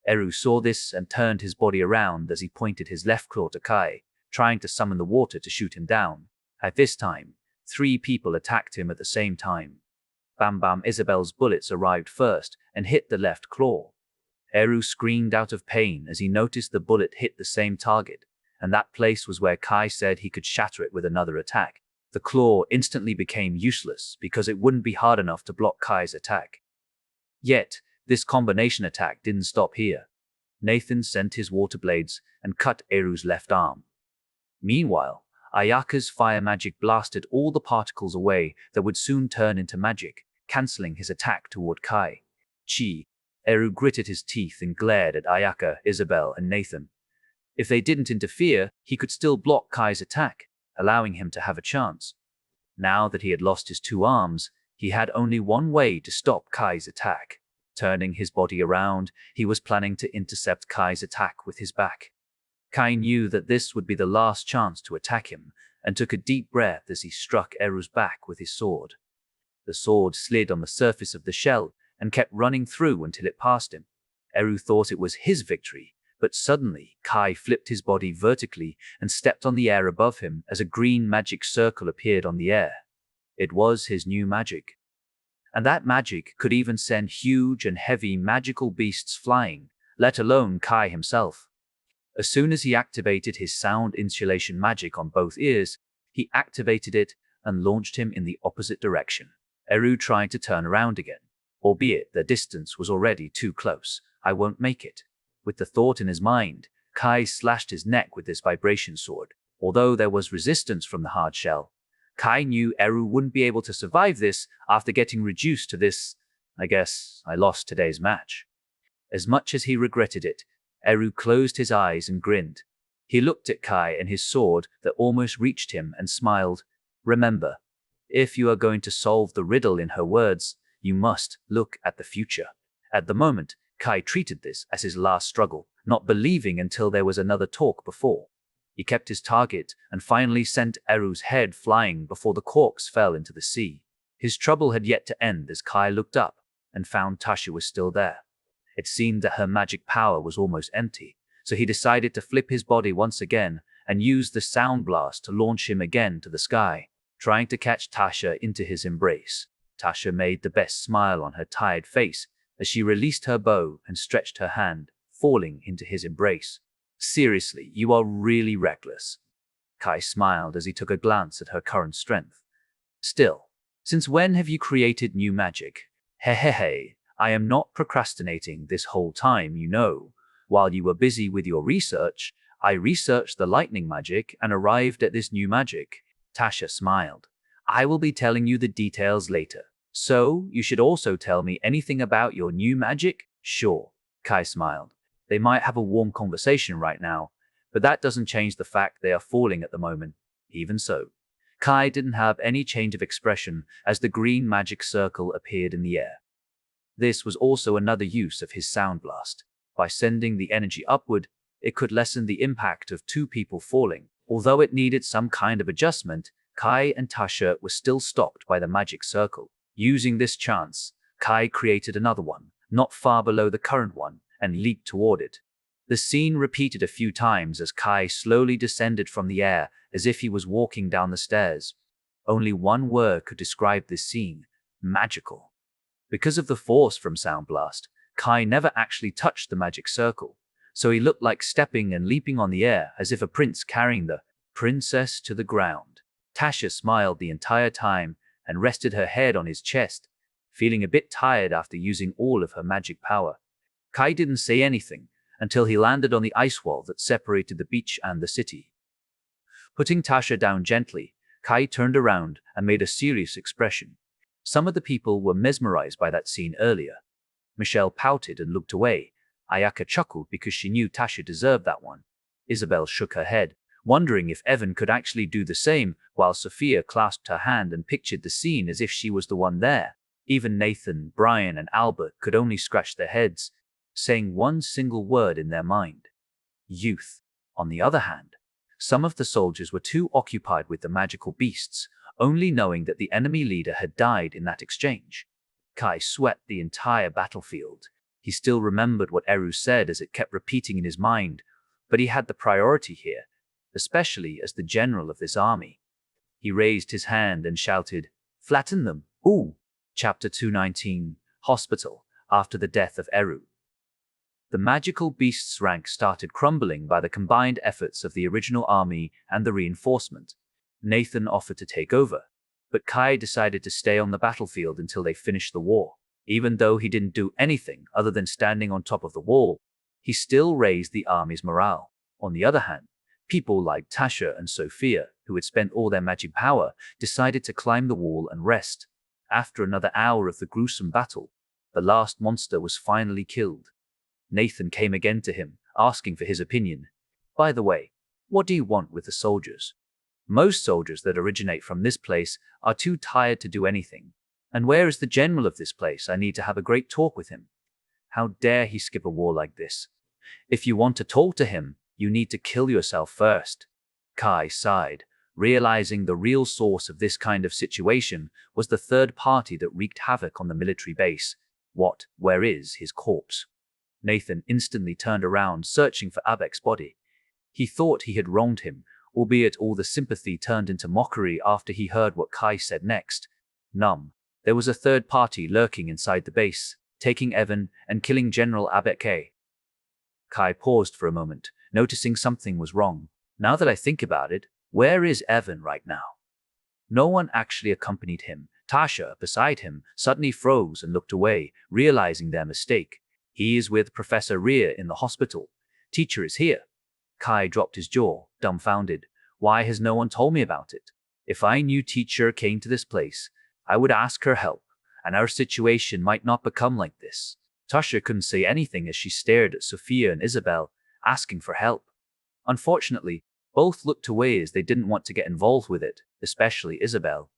Eru saw this and turned his body around as he pointed his left claw to Kai, trying to summon the water to shoot him down. At this time, 3 people attacked him at the same time. Bam Bam Isabel's bullets arrived first and hit the left claw. Eru screamed out of pain as he noticed the bullet hit the same target, and that place was where Kai said he could shatter it with another attack. The claw instantly became useless because it wouldn't be hard enough to block Kai's attack. Yet, this combination attack didn't stop here. Nathan sent his water blades and cut Eru's left arm. Meanwhile, Ayaka's fire magic blasted all the particles away that would soon turn into magic, cancelling his attack toward Kai. Eru gritted his teeth and glared at Ayaka, Isabel, and Nathan. If they didn't interfere, he could still block Kai's attack, allowing him to have a chance. Now that he had lost his 2 arms, he had only one way to stop Kai's attack. Turning his body around, he was planning to intercept Kai's attack with his back. Kai knew that this would be the last chance to attack him, and took a deep breath as he struck Eru's back with his sword. The sword slid on the surface of the shell and kept running through until it passed him. Eru thought it was his victory, but suddenly Kai flipped his body vertically and stepped on the air above him as a green magic circle appeared on the air. It was his new magic. And that magic could even send huge and heavy magical beasts flying, let alone Kai himself. As soon as he activated his sound insulation magic on both ears, he activated it and launched him in the opposite direction. Eru tried to turn around again, albeit the distance was already too close. I won't make it. With the thought in his mind, Kai slashed his neck with his vibration sword. Although there was resistance from the hard shell, Kai knew Eru wouldn't be able to survive this after getting reduced to this. I guess I lost today's match. As much as he regretted it, Eru closed his eyes and grinned. He looked at Kai and his sword that almost reached him and smiled. Remember, if you are going to solve the riddle in her words, you must look at the future. At the moment, Kai treated this as his last struggle, not believing until there was another talk before. He kept his target and finally sent Eru's head flying before the corpse fell into the sea. His trouble had yet to end as Kai looked up and found Tasha was still there. It seemed that her magic power was almost empty, so he decided to flip his body once again and use the sound blast to launch him again to the sky, trying to catch Tasha into his embrace. Tasha made the best smile on her tired face as she released her bow and stretched her hand, falling into his embrace. Seriously, you are really reckless. Kai smiled as he took a glance at her current strength. Still, since when have you created new magic? Hehehe, I am not procrastinating this whole time, you know. While you were busy with your research, I researched the lightning magic and arrived at this new magic. Tasha smiled. I will be telling you the details later. So, you should also tell me anything about your new magic? Sure, Kai smiled. They might have a warm conversation right now, but that doesn't change the fact they are falling at the moment. Even so, Kai didn't have any change of expression as the green magic circle appeared in the air. This was also another use of his sound blast. By sending the energy upward, it could lessen the impact of 2 people falling. Although it needed some kind of adjustment, Kai and Tasha were still stopped by the magic circle. Using this chance, Kai created another one, not far below the current one, and leaped toward it. The scene repeated a few times as Kai slowly descended from the air as if he was walking down the stairs. Only one word could describe this scene: magical. Because of the force from Sound Blast, Kai never actually touched the magic circle, so he looked like stepping and leaping on the air as if a prince carrying the princess to the ground. Tasha smiled the entire time and rested her head on his chest, feeling a bit tired after using all of her magic power. Kai didn't say anything until he landed on the ice wall that separated the beach and the city. Putting Tasha down gently, Kai turned around and made a serious expression. Some of the people were mesmerized by that scene earlier. Michelle pouted and looked away. Ayaka chuckled because she knew Tasha deserved that one. Isabel shook her head, wondering if Evan could actually do the same, while Sophia clasped her hand and pictured the scene as if she was the one there. Even Nathan, Brian, and Albert could only scratch their heads, saying one single word in their mind: youth. On the other hand, Some of the soldiers were too occupied with the magical beasts, only knowing that the enemy leader had died in that exchange. Kai swept the entire battlefield. He still remembered what Eru said as it kept repeating in his mind, but he had the priority here, especially as the general of this army. He raised his hand and shouted, "Flatten them!" Ooh! Chapter 219, Hospital, after the death of Eru. The magical beast's rank started crumbling by the combined efforts of the original army and the reinforcement. Nathan offered to take over, but Kai decided to stay on the battlefield until they finished the war. Even though he didn't do anything other than standing on top of the wall, he still raised the army's morale. On the other hand, people like Tasha and Sophia, who had spent all their magic power, decided to climb the wall and rest. After another hour of the gruesome battle, the last monster was finally killed. Nathan came again to him, asking for his opinion. "By the way, what do you want with the soldiers? Most soldiers that originate from this place are too tired to do anything. And where is the general of this place? I need to have a great talk with him. How dare he skip a war like this? If you want to talk to him, you need to kill yourself first." Kai sighed, realizing the real source of this kind of situation was the third party that wreaked havoc on the military base. Where is his corpse? Nathan instantly turned around, searching for Abek's body. He thought he had wronged him, albeit all the sympathy turned into mockery after he heard what Kai said next. There was a third party lurking inside the base, taking Evan and killing General Abek. Kai paused for a moment, noticing something was wrong. Now that I think about it, where is Evan right now? No one actually accompanied him. Tasha, beside him, suddenly froze and looked away, realizing their mistake. He is with Professor Rhea in the hospital. Teacher is here. Kai dropped his jaw, dumbfounded. Why has no one told me about it? If I knew Teacher came to this place, I would ask her help, and our situation might not become like this. Tasha couldn't say anything as she stared at Sophia and Isabel, asking for help. Unfortunately, both looked away as they didn't want to get involved with it, especially Isabel.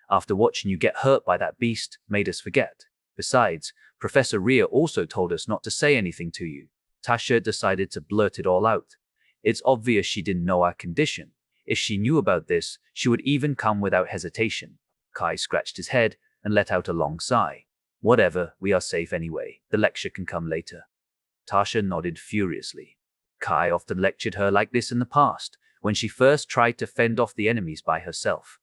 After watching you get hurt by that beast made us forget. Besides, Professor Rhea also told us not to say anything to you. Tasha decided to blurt it all out. It's obvious she didn't know our condition. If she knew about this, she would even come without hesitation. Kai scratched his head and let out a long sigh. Whatever, we are safe anyway. The lecture can come later. Tasha nodded furiously. Kai often lectured her like this in the past, when she first tried to fend off the enemies by herself.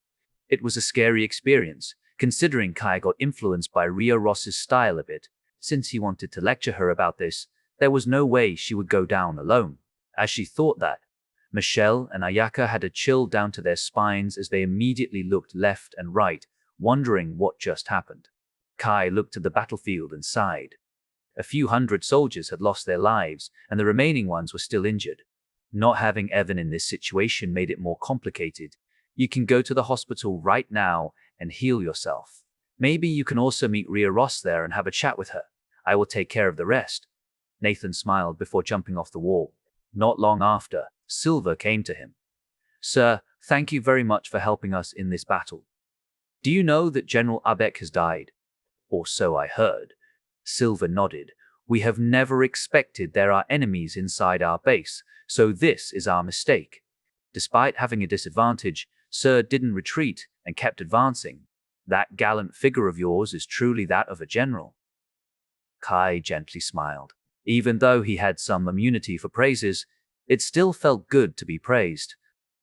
It was a scary experience, considering Kai got influenced by Rhea Ross's style a bit. Since he wanted to lecture her about this, there was no way she would go down alone. As she thought that, Michelle and Ayaka had a chill down to their spines as they immediately looked left and right, wondering what just happened. Kai looked at the battlefield and sighed. A few hundred soldiers had lost their lives, and the remaining ones were still injured. Not having Evan in this situation made it more complicated. You can go to the hospital right now and heal yourself. Maybe you can also meet Rhea Ross there and have a chat with her. I will take care of the rest. Nathan smiled before jumping off the wall. Not long after, Silver came to him. "Sir, thank you very much for helping us in this battle. Do you know that General Abek has died?" "Or so I heard." Silver nodded. "We have never expected there are enemies inside our base, so this is our mistake. Despite having a disadvantage, Sir didn't retreat and kept advancing. That gallant figure of yours is truly that of a general." Kai gently smiled. Even though he had some immunity for praises, it still felt good to be praised.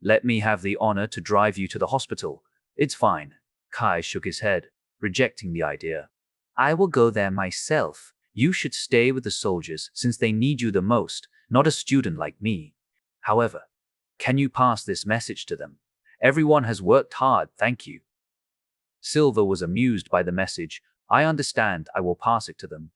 "Let me have the honor to drive you to the hospital." "It's fine." Kai shook his head, rejecting the idea. "I will go there myself. You should stay with the soldiers since they need you the most, not a student like me. However, can you pass this message to them? Everyone has worked hard, thank you." Silver was amused by the message. "I understand, I will pass it to them."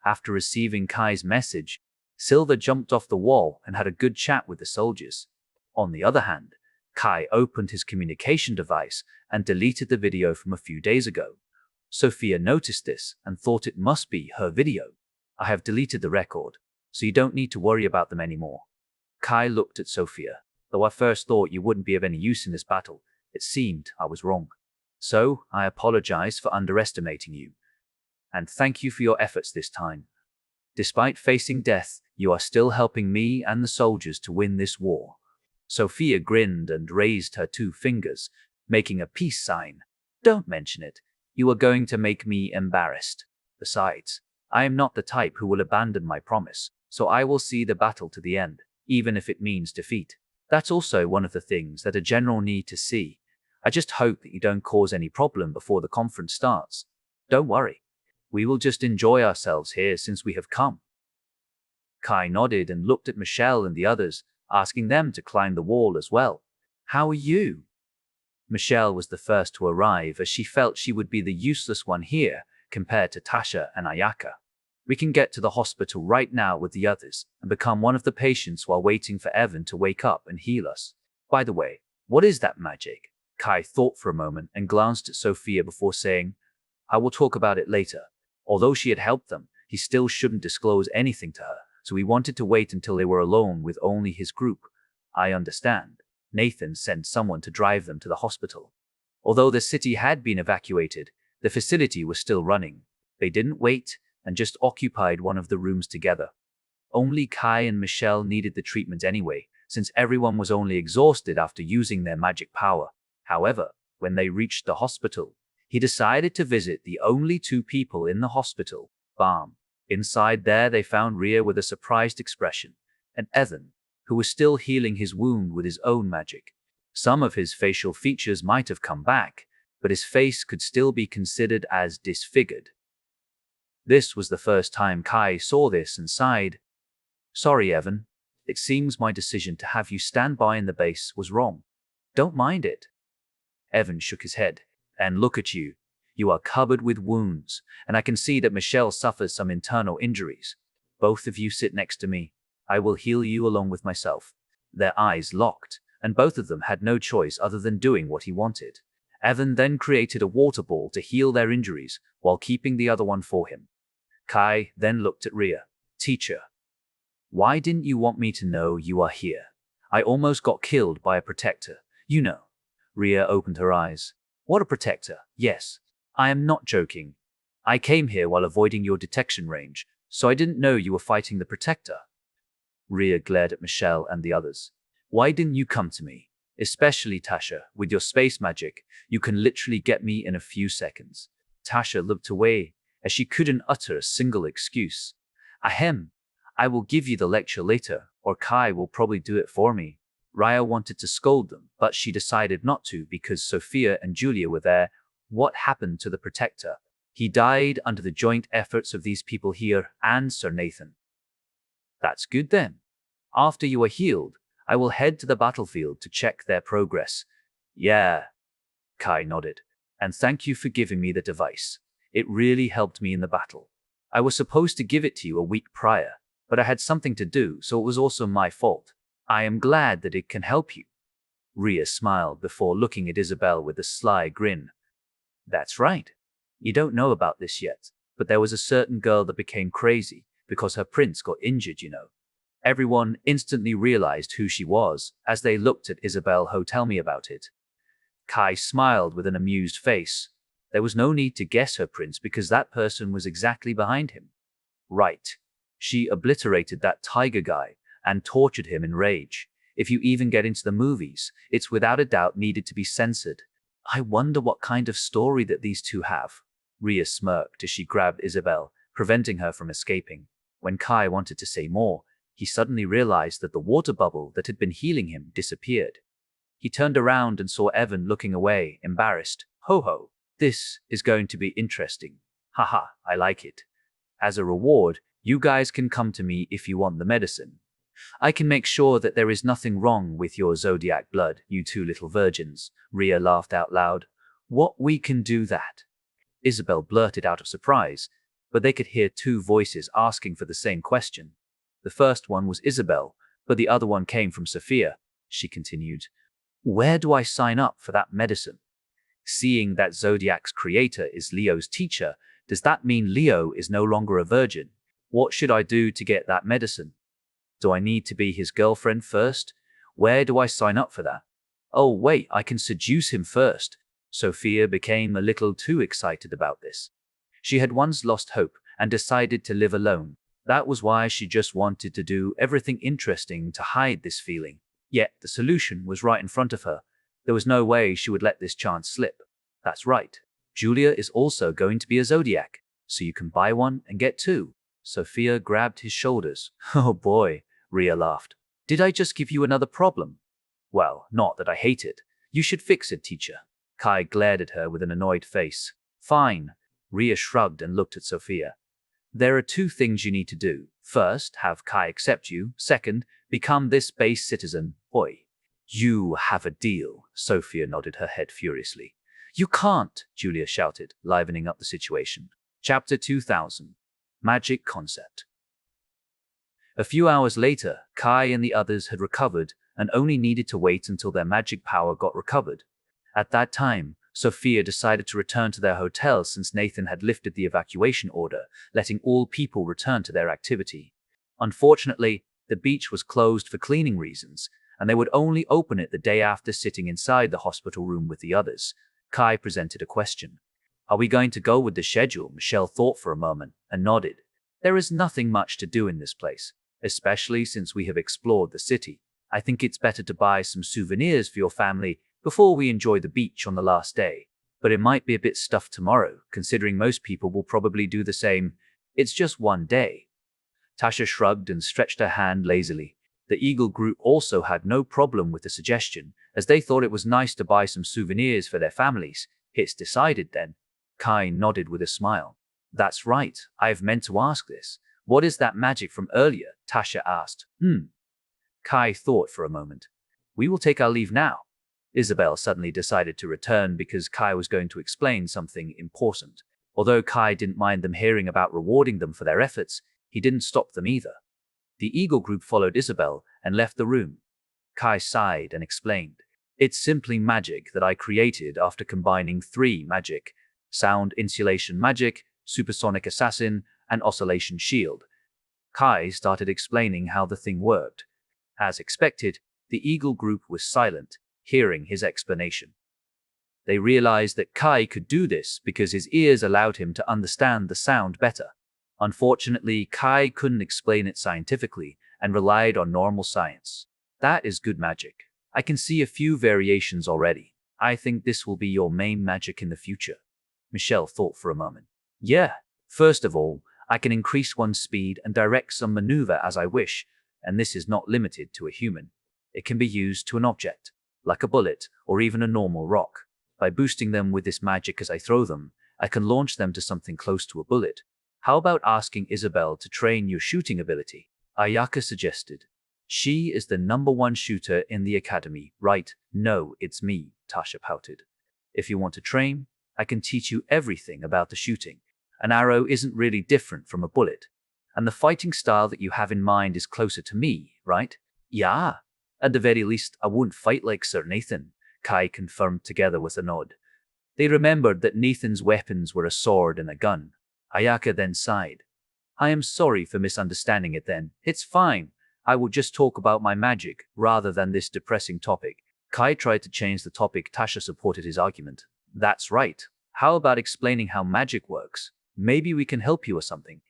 After receiving Kai's message, Silver jumped off the wall and had a good chat with the soldiers. On the other hand, Kai opened his communication device and deleted the video from a few days ago. Sophia noticed this and thought it must be her video. "I have deleted the record, so you don't need to worry about them anymore." Kai looked at Sophia. "Though I first thought you wouldn't be of any use in this battle, it seemed I was wrong. So I apologize for underestimating you. And thank you for your efforts this time. Despite facing death, you are still helping me and the soldiers to win this war." Sophia grinned and raised her 2 fingers, making a peace sign. Don't mention it. You are going to make me embarrassed. Besides, I am not the type who will abandon my promise, so I will see the battle to the end, even if it means defeat. That's also one of the things that a general need to see. I just hope that you don't cause any problem before the conference starts. Don't worry. We will just enjoy ourselves here since we have come. Kai nodded and looked at Michelle and the others, asking them to climb the wall as well. How are you? Michelle was the first to arrive as she felt she would be the useless one here compared to Tasha and Ayaka. We can get to the hospital right now with the others and become one of the patients while waiting for Evan to wake up and heal us. By the way, what is that magic? Kai thought for a moment and glanced at Sophia before saying, I will talk about it later. Although she had helped them, he still shouldn't disclose anything to her, so he wanted to wait until they were alone with only his group. I understand. Nathan sent someone to drive them to the hospital. Although the city had been evacuated, the facility was still running. They didn't wait and just occupied one of the rooms together. Only Kai and Michelle needed the treatment anyway, since everyone was only exhausted after using their magic power. However, when they reached the hospital, he decided to visit the only 2 people in the hospital. Bam. Inside there they found Rhea with a surprised expression, and Evan, who was still healing his wound with his own magic. Some of his facial features might have come back, but his face could still be considered as disfigured. This was the first time Kai saw this and sighed. Sorry, Evan. It seems my decision to have you stand by in the base was wrong. Don't mind it. Evan shook his head. And look at you. You are covered with wounds, and I can see that Michelle suffers some internal injuries. Both of you sit next to me. I will heal you along with myself. Their eyes locked, and both of them had no choice other than doing what he wanted. Evan then created a water ball to heal their injuries while keeping the other one for him. Kai then looked at Rhea. Teacher, why didn't you want me to know you are here? I almost got killed by a protector, you know. Rhea opened her eyes. What a protector? Yes. I am not joking. I came here while avoiding your detection range, so I didn't know you were fighting the protector. Rhea glared at Michelle and the others. Why didn't you come to me? Especially Tasha, with your space magic, you can literally get me in a few seconds. Tasha looked away, as she couldn't utter a single excuse. Ahem, I will give you the lecture later, or Kai will probably do it for me. Rhea wanted to scold them, but she decided not to because Sophia and Julia were there. What happened to the protector? He died under the joint efforts of these people here and Sir Nathan. That's good then. After you are healed, I will head to the battlefield to check their progress. Yeah, Kai nodded. And thank you for giving me the device. It really helped me in the battle. I was supposed to give it to you a week prior, but I had something to do, so it was also my fault. I am glad that it can help you. Rhea smiled before looking at Isabel with a sly grin. That's right. You don't know about this yet, but there was a certain girl that became crazy because her prince got injured, you know. Everyone instantly realized who she was as they looked at Isabel. Tell me about it. Kai smiled with an amused face. There was no need to guess her prince because that person was exactly behind him. Right. She obliterated that tiger guy and tortured him in rage. If you even get into the movies, it's without a doubt needed to be censored. I wonder what kind of story that these two have. Rhea smirked as she grabbed Isabel, preventing her from escaping. When Kai wanted to say more, he suddenly realized that the water bubble that had been healing him disappeared. He turned around and saw Evan looking away, embarrassed. Ho ho, this is going to be interesting. Haha, I like it. As a reward, you guys can come to me if you want the medicine. I can make sure that there is nothing wrong with your zodiac blood, you 2 little virgins. Rhea laughed out loud. What, we can do that? Isabel blurted out of surprise, but they could hear 2 voices asking for the same question. The first one was Isabel, but the other one came from Sophia. She continued, where do I sign up for that medicine? Seeing that Zodiac's creator is Leo's teacher, does that mean Leo is no longer a virgin? What should I do to get that medicine? Do I need to be his girlfriend first? Where do I sign up for that? Oh wait, I can seduce him first. Sophia became a little too excited about this. She had once lost hope and decided to live alone. That was why she just wanted to do everything interesting to hide this feeling. Yet the solution was right in front of her. There was no way she would let this chance slip. That's right. Julia is also going to be a zodiac, so you can buy one and get two. Sophia grabbed his shoulders. Oh boy, Ria laughed. Did I just give you another problem? Well, not that I hate it. You should fix it, teacher. Kai glared at her with an annoyed face. Fine. Ria shrugged and looked at Sophia. There are two things you need to do. First, have Kai accept you. Second, become this base citizen. Oi. You have a deal. Sophia nodded her head furiously. You can't, Julia shouted, livening up the situation. Chapter 2000. Magic Concept. A few hours later, Kai and the others had recovered and only needed to wait until their magic power got recovered. At that time, Sophia decided to return to their hotel since Nathan had lifted the evacuation order, letting all people return to their activity. Unfortunately, the beach was closed for cleaning reasons, and they would only open it the day after. Sitting inside the hospital room with the others, Kai presented a question. Are we going to go with the schedule? Michelle thought for a moment and nodded. There is nothing much to do in this place, especially since we have explored the city. I think it's better to buy some souvenirs for your family before we enjoy the beach on the last day. But it might be a bit stuffed tomorrow, considering most people will probably do the same. It's just one day. Tasha shrugged and stretched her hand lazily. The Eagle group also had no problem with the suggestion, as they thought it was nice to buy some souvenirs for their families. It's decided then. Kai nodded with a smile. That's right, I've meant to ask this. What is that magic from earlier? Tasha asked. Kai thought for a moment. We will take our leave now. Isabel suddenly decided to return because Kai was going to explain something important. Although Kai didn't mind them hearing about rewarding them for their efforts, he didn't stop them either. The Eagle group followed Isabel and left the room. Kai sighed and explained. It's simply magic that I created after combining three magic: sound insulation magic, supersonic assassin, and oscillation shield. Kai started explaining how the thing worked. As expected, the Eagle group was silent, hearing his explanation. They realized that Kai could do this because his ears allowed him to understand the sound better. Unfortunately, Kai couldn't explain it scientifically and relied on normal science. That is good magic. I can see a few variations already. I think this will be your main magic in the future. Michelle thought for a moment. Yeah. First of all, I can increase one's speed and direct some maneuver as I wish, and this is not limited to a human. It can be used to an object, like a bullet or even a normal rock. By boosting them with this magic as I throw them, I can launch them to something close to a bullet. How about asking Isabel to train your shooting ability? Ayaka suggested. She is the #1 shooter in the academy, right? No, it's me, Tasha pouted. If you want to train, I can teach you everything about the shooting. An arrow isn't really different from a bullet. And the fighting style that you have in mind is closer to me, right? Yeah. At the very least, I wouldn't fight like Sir Nathan, Kai confirmed together with a nod. They remembered that Nathan's weapons were a sword and a gun. Ayaka then sighed. I am sorry for misunderstanding it then. It's fine. I will just talk about my magic, rather than this depressing topic. Kai tried to change the topic. Tasha supported his argument. That's right. How about explaining how magic works? Maybe we can help you or something.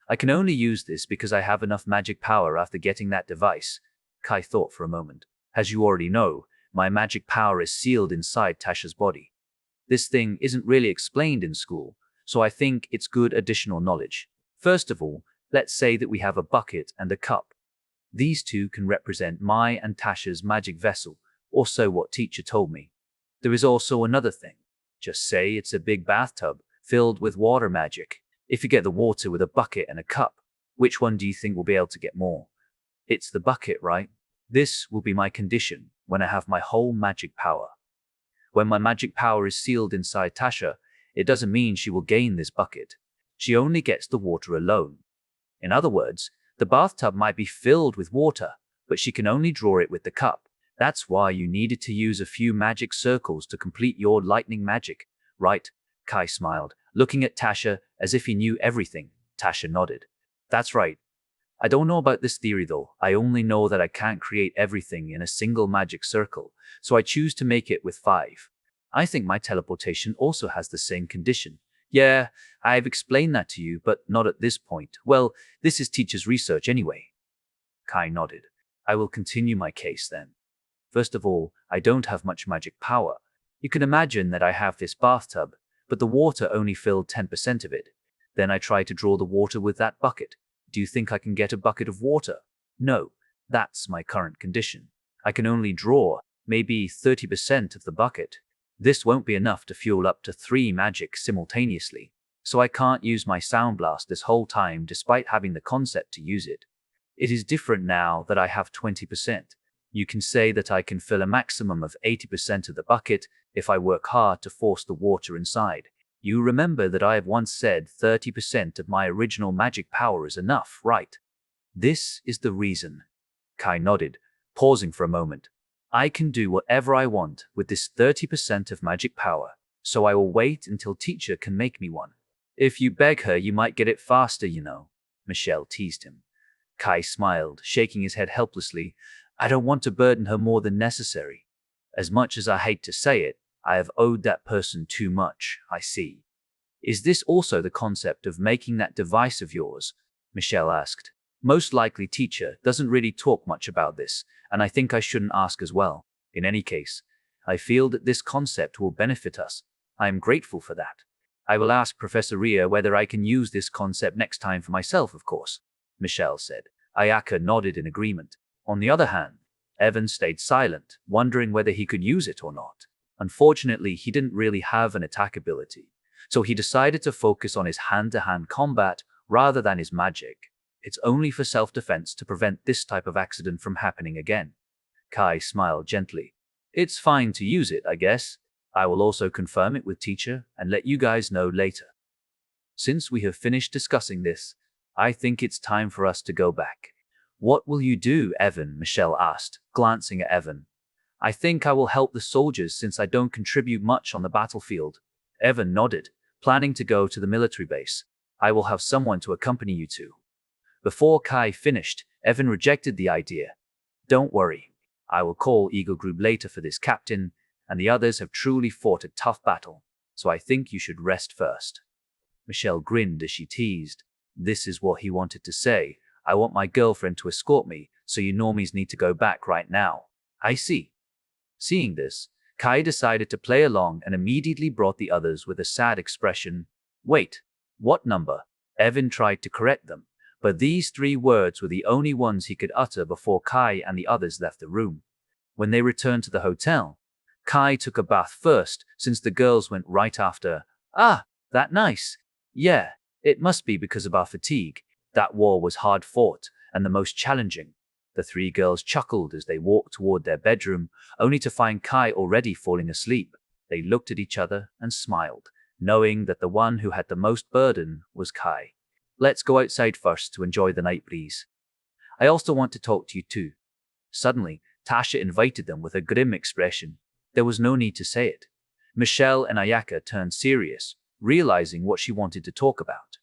I can only use this because I have enough magic power after getting that device. Kai thought for a moment. As you already know, my magic power is sealed inside Tasha's body. This thing isn't really explained in school, so I think it's good additional knowledge. First of all, let's say that we have a bucket and a cup. These two can represent my and Tasha's magic vessel, or so what teacher told me. There is also another thing. Just say it's a big bathtub filled with water magic. If you get the water with a bucket and a cup, which one do you think will be able to get more? It's the bucket, right? This will be my condition when I have my whole magic power. When my magic power is sealed inside Tasha, it doesn't mean she will gain this bucket. She only gets the water alone. In other words, the bathtub might be filled with water, but she can only draw it with the cup. That's why you needed to use a few magic circles to complete your lightning magic, right? Kai smiled, looking at Tasha as if he knew everything. Tasha nodded. That's right. I don't know about this theory though. I only know that I can't create everything in a single magic circle, so I choose to make it with 5. I think my teleportation also has the same condition. Yeah, I've explained that to you, but not at this point. Well, this is teacher's research anyway. Kai nodded. I will continue my case then. First of all, I don't have much magic power. You can imagine that I have this bathtub, but the water only filled 10% of it. Then I try to draw the water with that bucket. Do you think I can get a bucket of water? No, that's my current condition. I can only draw maybe 30% of the bucket. This won't be enough to fuel up to 3 magic simultaneously, so I can't use my sound blast this whole time despite having the concept to use it. It is different now that I have 20%. You can say that I can fill a maximum of 80% of the bucket if I work hard to force the water inside. You remember that I have once said 30% of my original magic power is enough, right? This is the reason. Kai nodded, pausing for a moment. I can do whatever I want with this 30% of magic power, so I will wait until teacher can make me one. If you beg her, you might get it faster, you know, Michelle teased him. Kai smiled, shaking his head helplessly. I don't want to burden her more than necessary. As much as I hate to say it, I have owed that person too much, I see. Is this also the concept of making that device of yours? Michelle asked. Most likely teacher doesn't really talk much about this, and I think I shouldn't ask as well. In any case, I feel that this concept will benefit us. I am grateful for that. I will ask Professor Ria whether I can use this concept next time for myself, of course, Michelle said. Ayaka nodded in agreement. On the other hand, Evan stayed silent, wondering whether he could use it or not. Unfortunately, he didn't really have an attack ability, so he decided to focus on his hand-to-hand combat rather than his magic. It's only for self-defense to prevent this type of accident from happening again. Kai smiled gently. It's fine to use it, I guess. I will also confirm it with teacher and let you guys know later. Since we have finished discussing this, I think it's time for us to go back. What will you do, Evan? Michelle asked, glancing at Evan. I think I will help the soldiers since I don't contribute much on the battlefield. Evan nodded, planning to go to the military base. I will have someone to accompany you to. Before Kai finished, Evan rejected the idea. Don't worry. I will call Eagle Group later for this captain, and the others have truly fought a tough battle, so I think you should rest first. Michelle grinned as she teased. This is what he wanted to say. I want my girlfriend to escort me, so you normies need to go back right now. I see. Seeing this, Kai decided to play along and immediately brought the others with a sad expression. Wait, what number? Evan tried to correct them, but these 3 words were the only ones he could utter before Kai and the others left the room. When they returned to the hotel, Kai took a bath first, since the girls went right after. Ah, that nice. Yeah, it must be because of our fatigue. That war was hard fought and the most challenging. The 3 girls chuckled as they walked toward their bedroom, only to find Kai already falling asleep. They looked at each other and smiled, knowing that the one who had the most burden was Kai. Let's go outside first to enjoy the night breeze. I also want to talk to you too. Suddenly, Tasha invited them with a grim expression. There was no need to say it. Michelle and Ayaka turned serious, realizing what she wanted to talk about.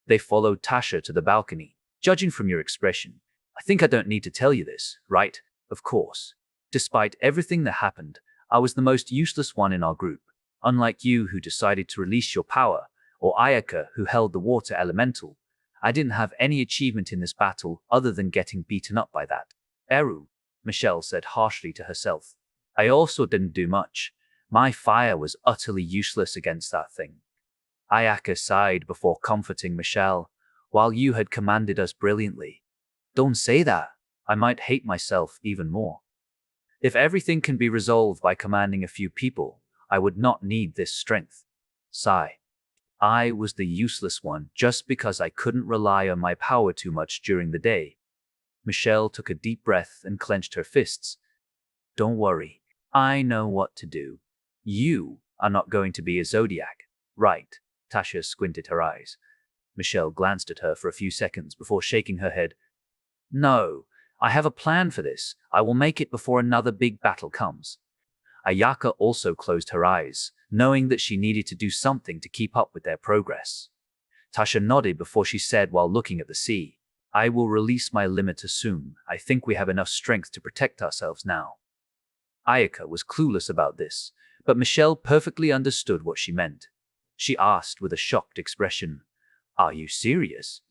They followed Tasha to the balcony. Judging from your expression, I think I don't need to tell you this, right? Of course. Despite everything that happened, I was the most useless one in our group. Unlike you who decided to release your power, or Ayaka who held the water elemental, I didn't have any achievement in this battle other than getting beaten up by that Eru, Michelle said harshly to herself. I also didn't do much. My fire was utterly useless against that thing. Ayaka sighed before comforting Michelle. While you had commanded us brilliantly. Don't say that. I might hate myself even more. If everything can be resolved by commanding a few people, I would not need this strength. Sigh. I was the useless one just because I couldn't rely on my power too much during the day. Michelle took a deep breath and clenched her fists. Don't worry. I know what to do. You are not going to be a Zodiac, right? Tasha squinted her eyes. Michelle glanced at her for a few seconds before shaking her head. No, I have a plan for this. I will make it before another big battle comes. Ayaka also closed her eyes, knowing that she needed to do something to keep up with their progress. Tasha nodded before she said while looking at the sea, I will release my limiter soon. I think we have enough strength to protect ourselves now. Ayaka was clueless about this, but Michelle perfectly understood what she meant. She asked with a shocked expression, Are you serious?